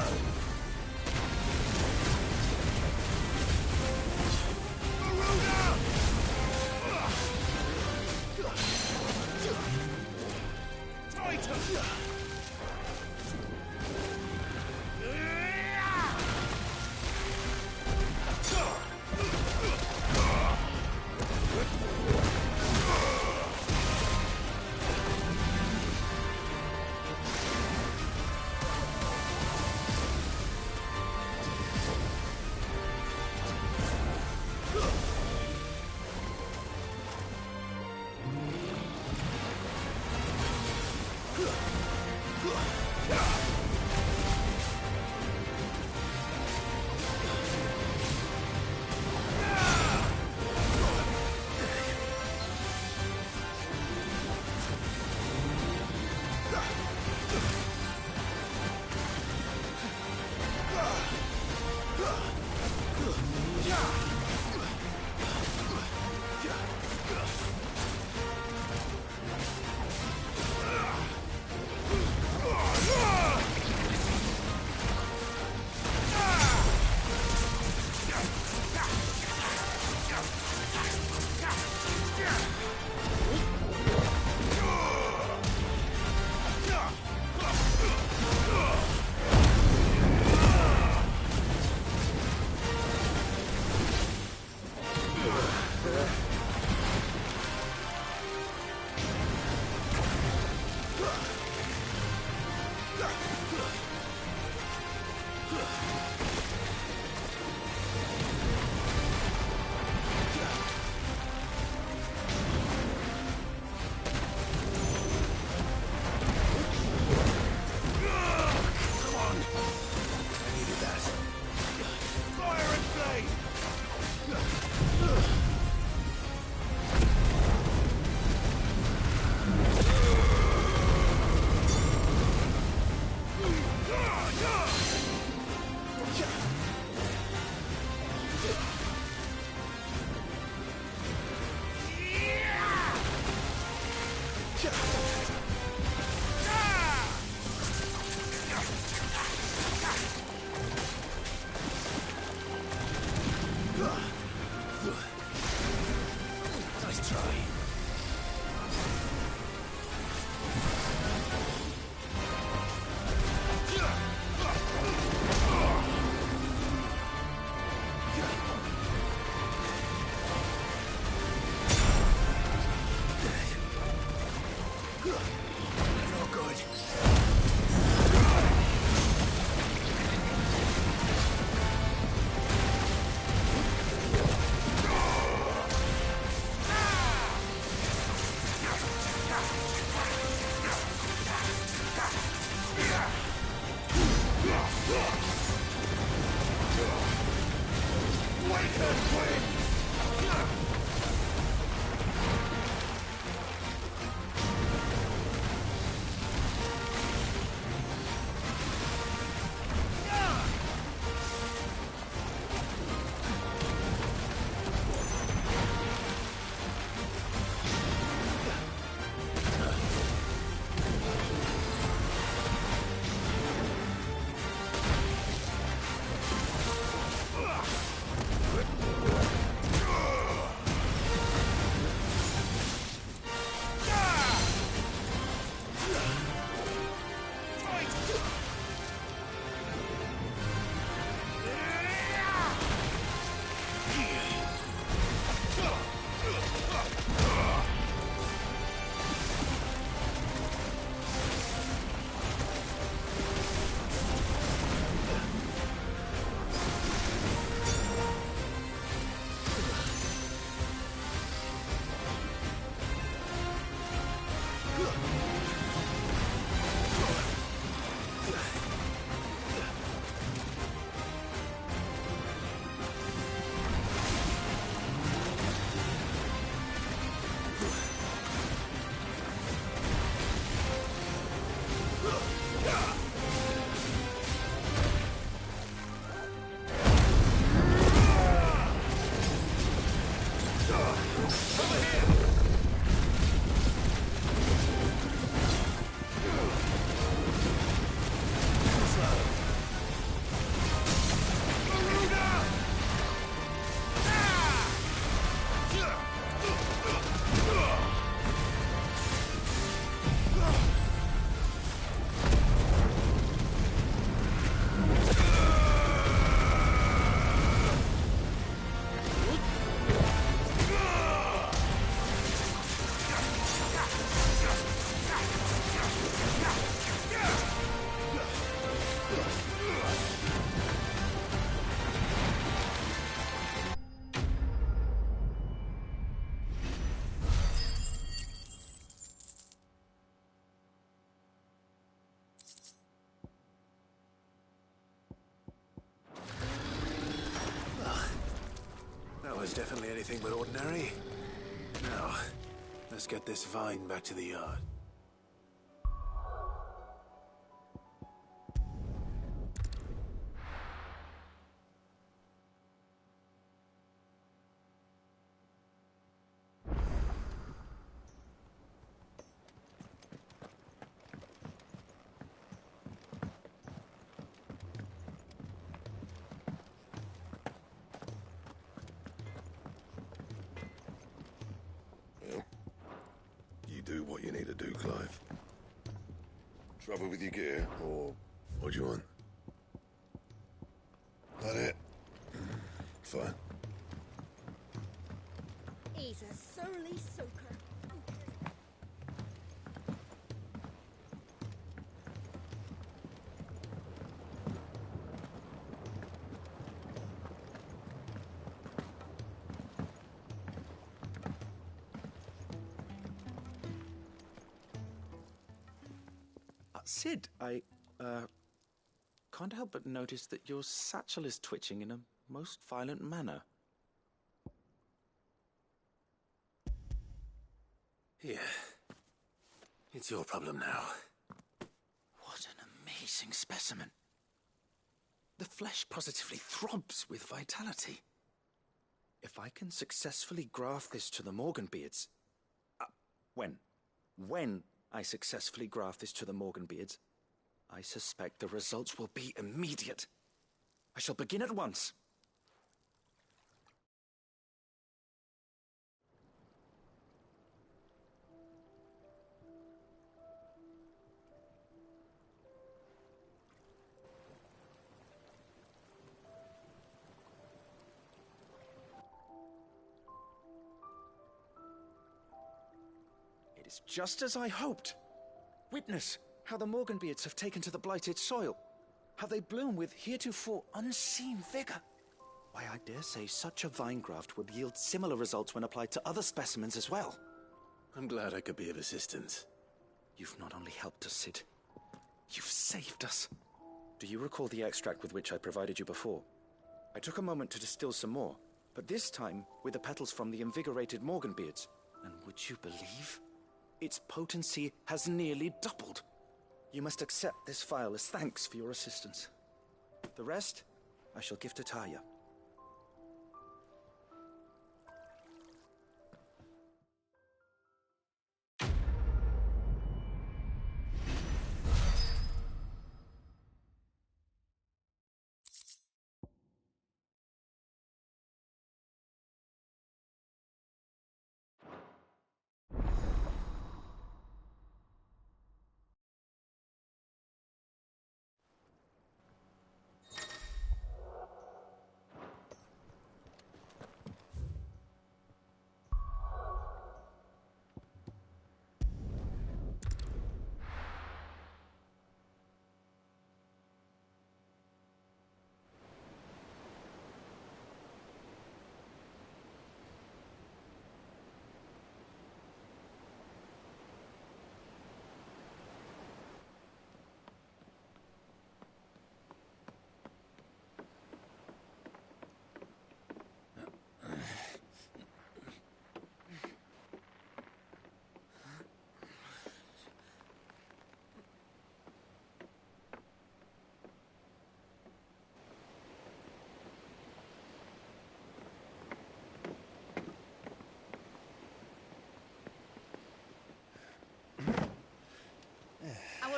Nice try. Not good. That was definitely anything but ordinary. Now, let's get this vine back to the yard. Do what you need to do, Clive. Trouble with your gear, or what do you want? That it? Fine. He's a surly soaker. Sid, I can't help but notice that your satchel is twitching in a most violent manner. Here. It's your problem now. What an amazing specimen. The flesh positively throbs with vitality. If I can successfully graft this to the Morganbeards... When I successfully graft this to the Morganbeards, I suspect the results will be immediate. I shall begin at once. It is just as I hoped. Witness how the Morganbeards have taken to the blighted soil. How they bloom with heretofore unseen vigor. Why, I dare say such a vine graft would yield similar results when applied to other specimens as well. I'm glad I could be of assistance. You've not only helped us, Sid, you've saved us. Do you recall the extract with which I provided you before? I took a moment to distill some more, but this time with the petals from the invigorated Morganbeards. And would you believe? Its potency has nearly doubled. You must accept this vial as thanks for your assistance. The rest, I shall give to Taya.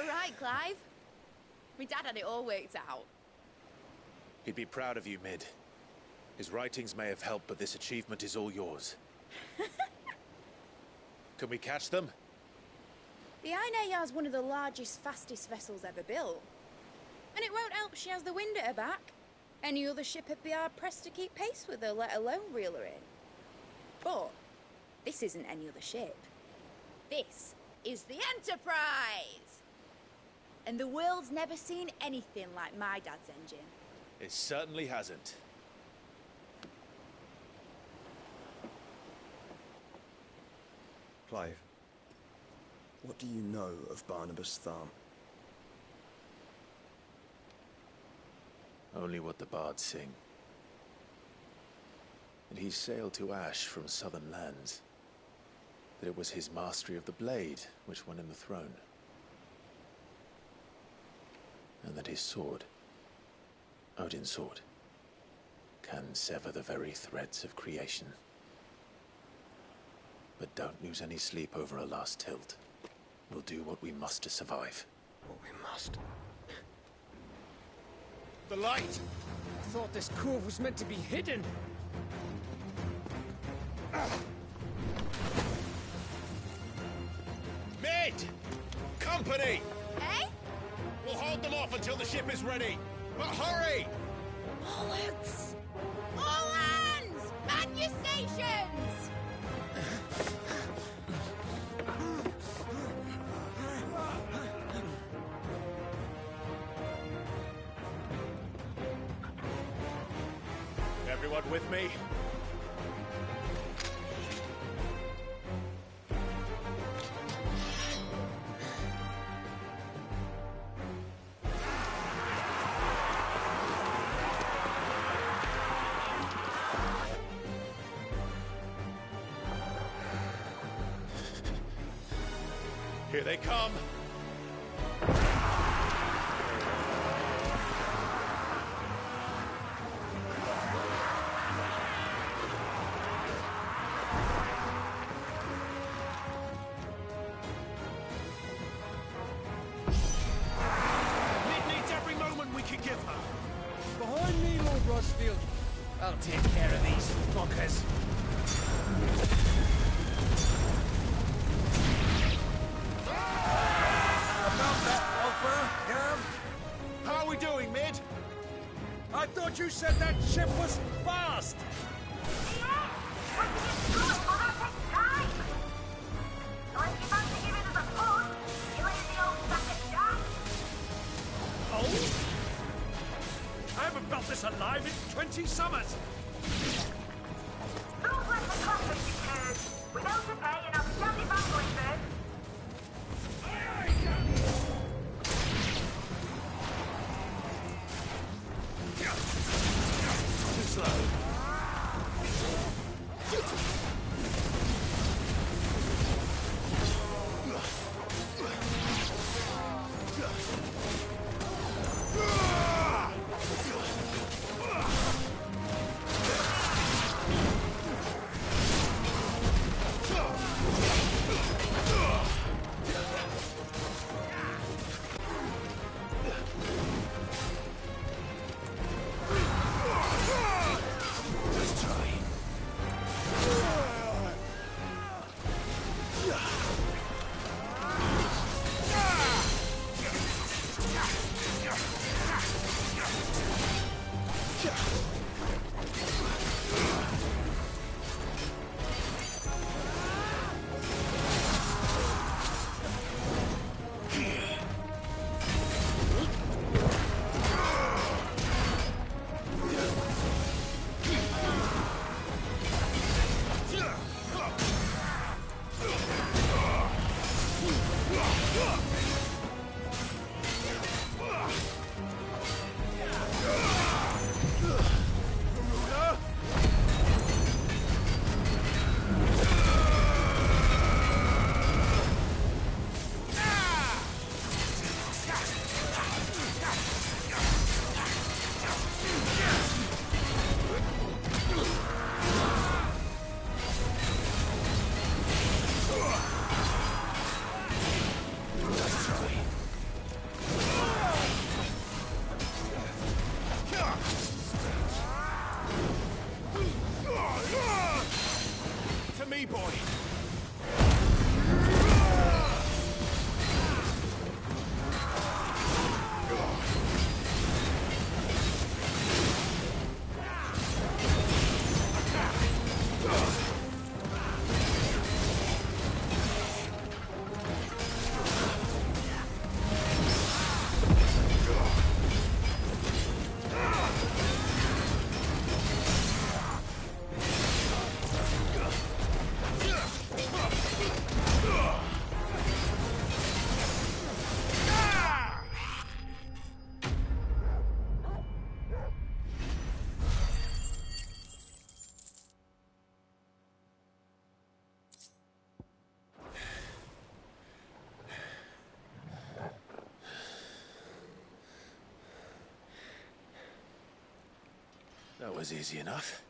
Right, Clive? My dad had it all worked out. He'd be proud of you, Mid. His writings may have helped, but this achievement is all yours. Can we catch them? The Aina is one of the largest, fastest vessels ever built. And it won't help she has the wind at her back. Any other ship would be hard-pressed to keep pace with her, let alone reel her in. But this isn't any other ship. This is the Enterprise! And the world's never seen anything like my dad's engine. It certainly hasn't. Clive, what do you know of Barnabas Tharm? Only what the bards sing. That he sailed to Ash from southern lands. That it was his mastery of the blade which won him the throne. And that his sword, Odin's sword, can sever the very threads of creation. But don't lose any sleep over a last tilt. We'll do what we must to survive. What we must. The light! I thought this cove was meant to be hidden. Mid! Company! Eh? We'll hold them off until the ship is ready. But hurry! Bollocks! All hands! Man your stations! Everyone with me? Here they come. It needs every moment we can give her. Behind me, Lord Rosfield. I'll take care of these fuckers. About that, Alpha, Cam. How are we doing, Mid? I thought you said that ship was fast. Oh? I haven't felt this alive in 20 summers. Don't let the coffin be heard. We know to pay and I'll stand it back going first. Too slow. That was easy enough.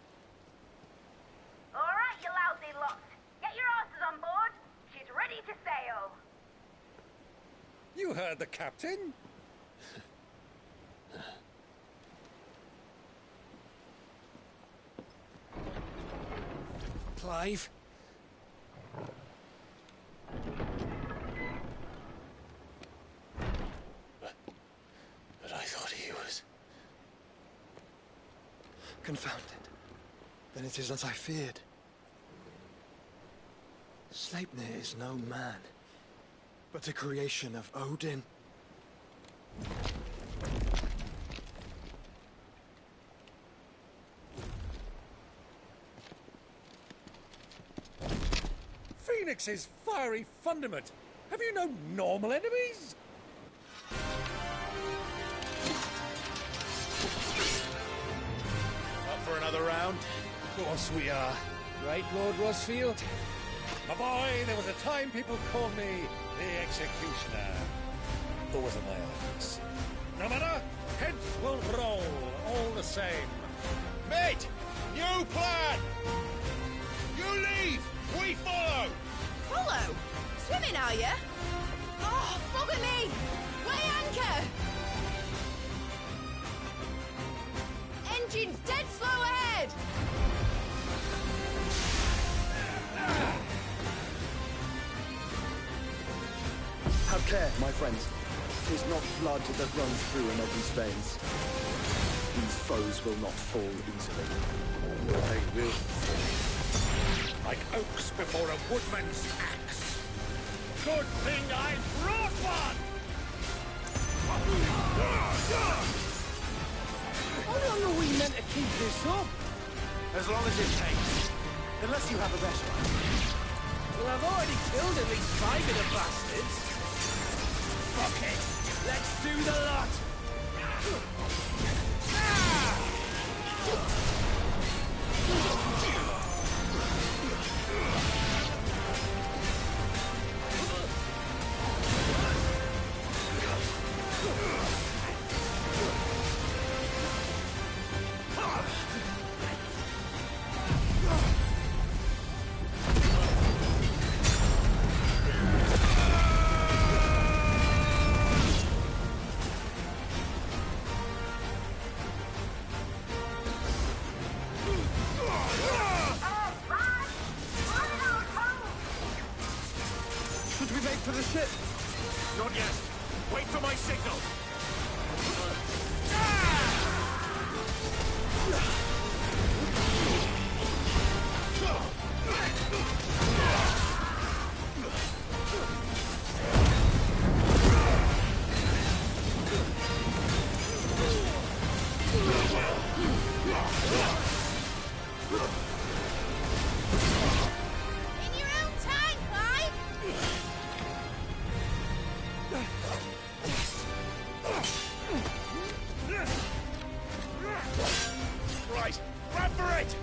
All right, you lousy lot. Get your asses on board. She's ready to sail. You heard the captain. Clive? But I thought he was... Confounded. Then it is as I feared. Sleipnir is no man, but a creation of Odin. Phoenix's fiery fundament. Have you no normal enemies? Up for another round? Of course we are. Right, Lord Rosfield? My boy, there was a time people called me The executioner. Who was my eyes? No matter, heads will roll all the same. Mate! New plan! You leave! We follow! Follow? Swimming, are you? Oh, bugger me! Weigh anchor! Engine's dead slow ahead! Have care, my friends. 'Tis not blood that runs through an enemy's veins. These foes will not fall easily. They will fall. Like oaks before a woodman's axe. Good thing I brought one! How long are we meant to keep this up? As long as it takes. Unless you have a better idea. Well, I've already killed at least 5 of the bastards. Fuck it! Let's do the lot! Should we make for the ship? Not yet. Wait for my signal. In your own time, Clyde! Right, grab for it!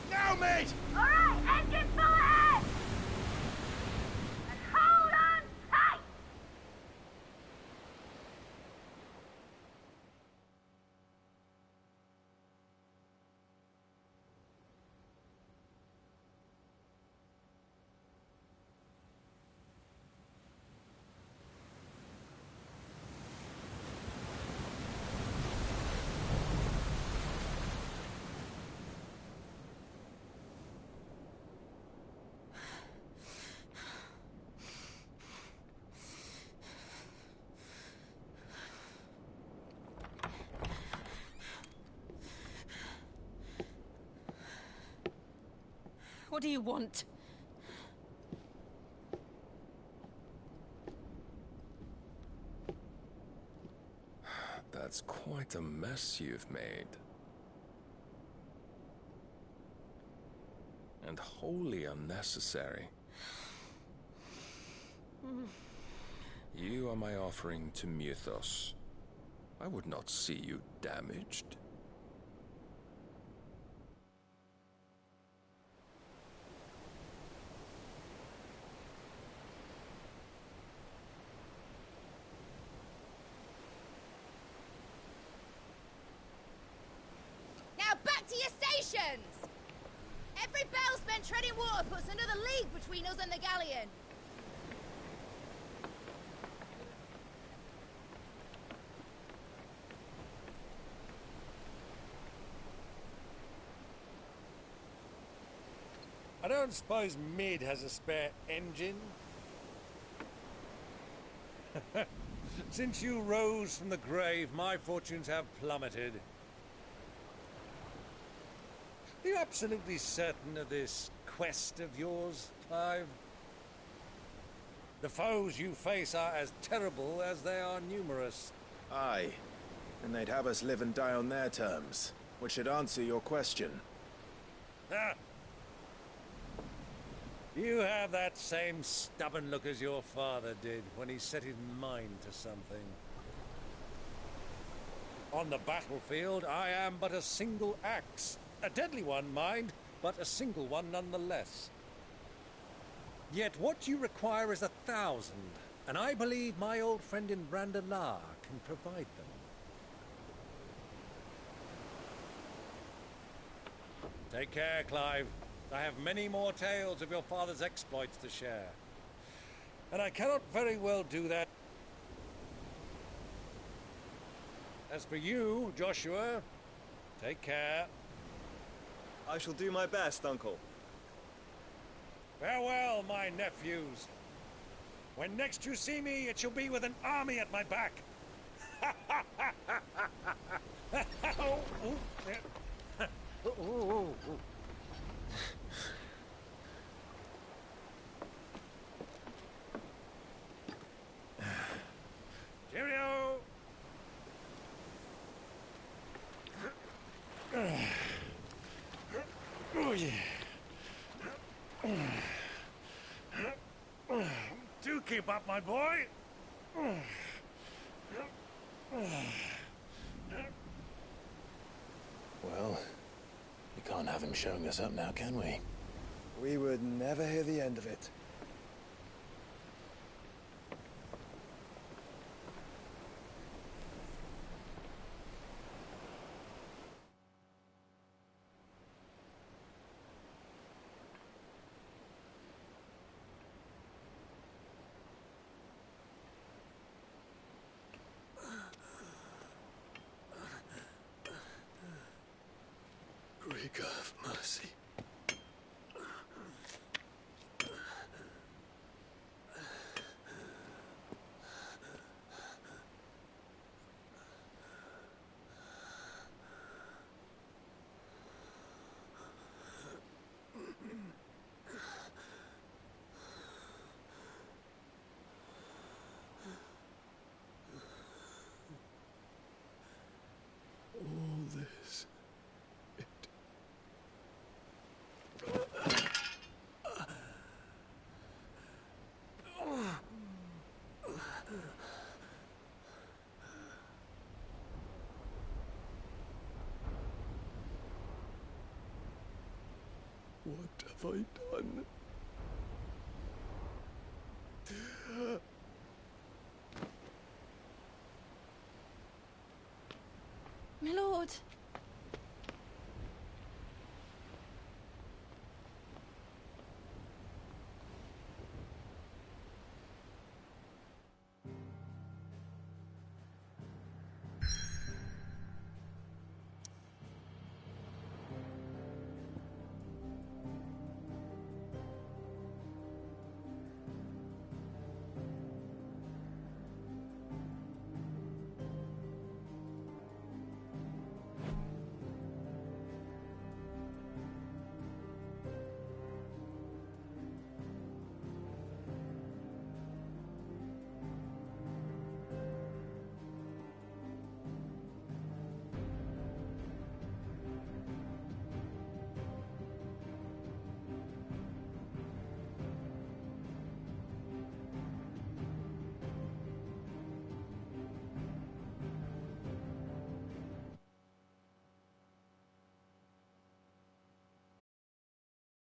Now, mate! All right, engine full ahead! And hold on tight! What do you want? That's quite a mess you've made. And wholly unnecessary. You are my offering to Mythos. I would not see you damaged. galleons! Every bell spent treading water puts another league between us and the galleon. I don't suppose Mid has a spare engine? Since you rose from the grave, my fortunes have plummeted. Are you absolutely certain of this quest of yours, Clive? The foes you face are as terrible as they are numerous. Aye. And they'd have us live and die on their terms, which should answer your question. Ah! You have that same stubborn look as your father did when he set his mind to something. On the battlefield, I am but a single axe. A deadly one, mind, but a single one nonetheless. Yet what you require is 1,000, and I believe my old friend in Brandalar can provide them. Take care, Clive. I have many more tales of your father's exploits to share. And I cannot very well do that. As for you, Joshua, take care. I shall do my best, Uncle. Farewell, my nephews. When next you see me, it shall be with an army at my back. Oh, oh, yeah. Oh, oh, oh. Cheerio! Oh, yeah. Do keep up, my boy. Well, we can't have him showing us up now, can we? We would never hear the end of it. Greek of mercy. All this. What have I done? My lord.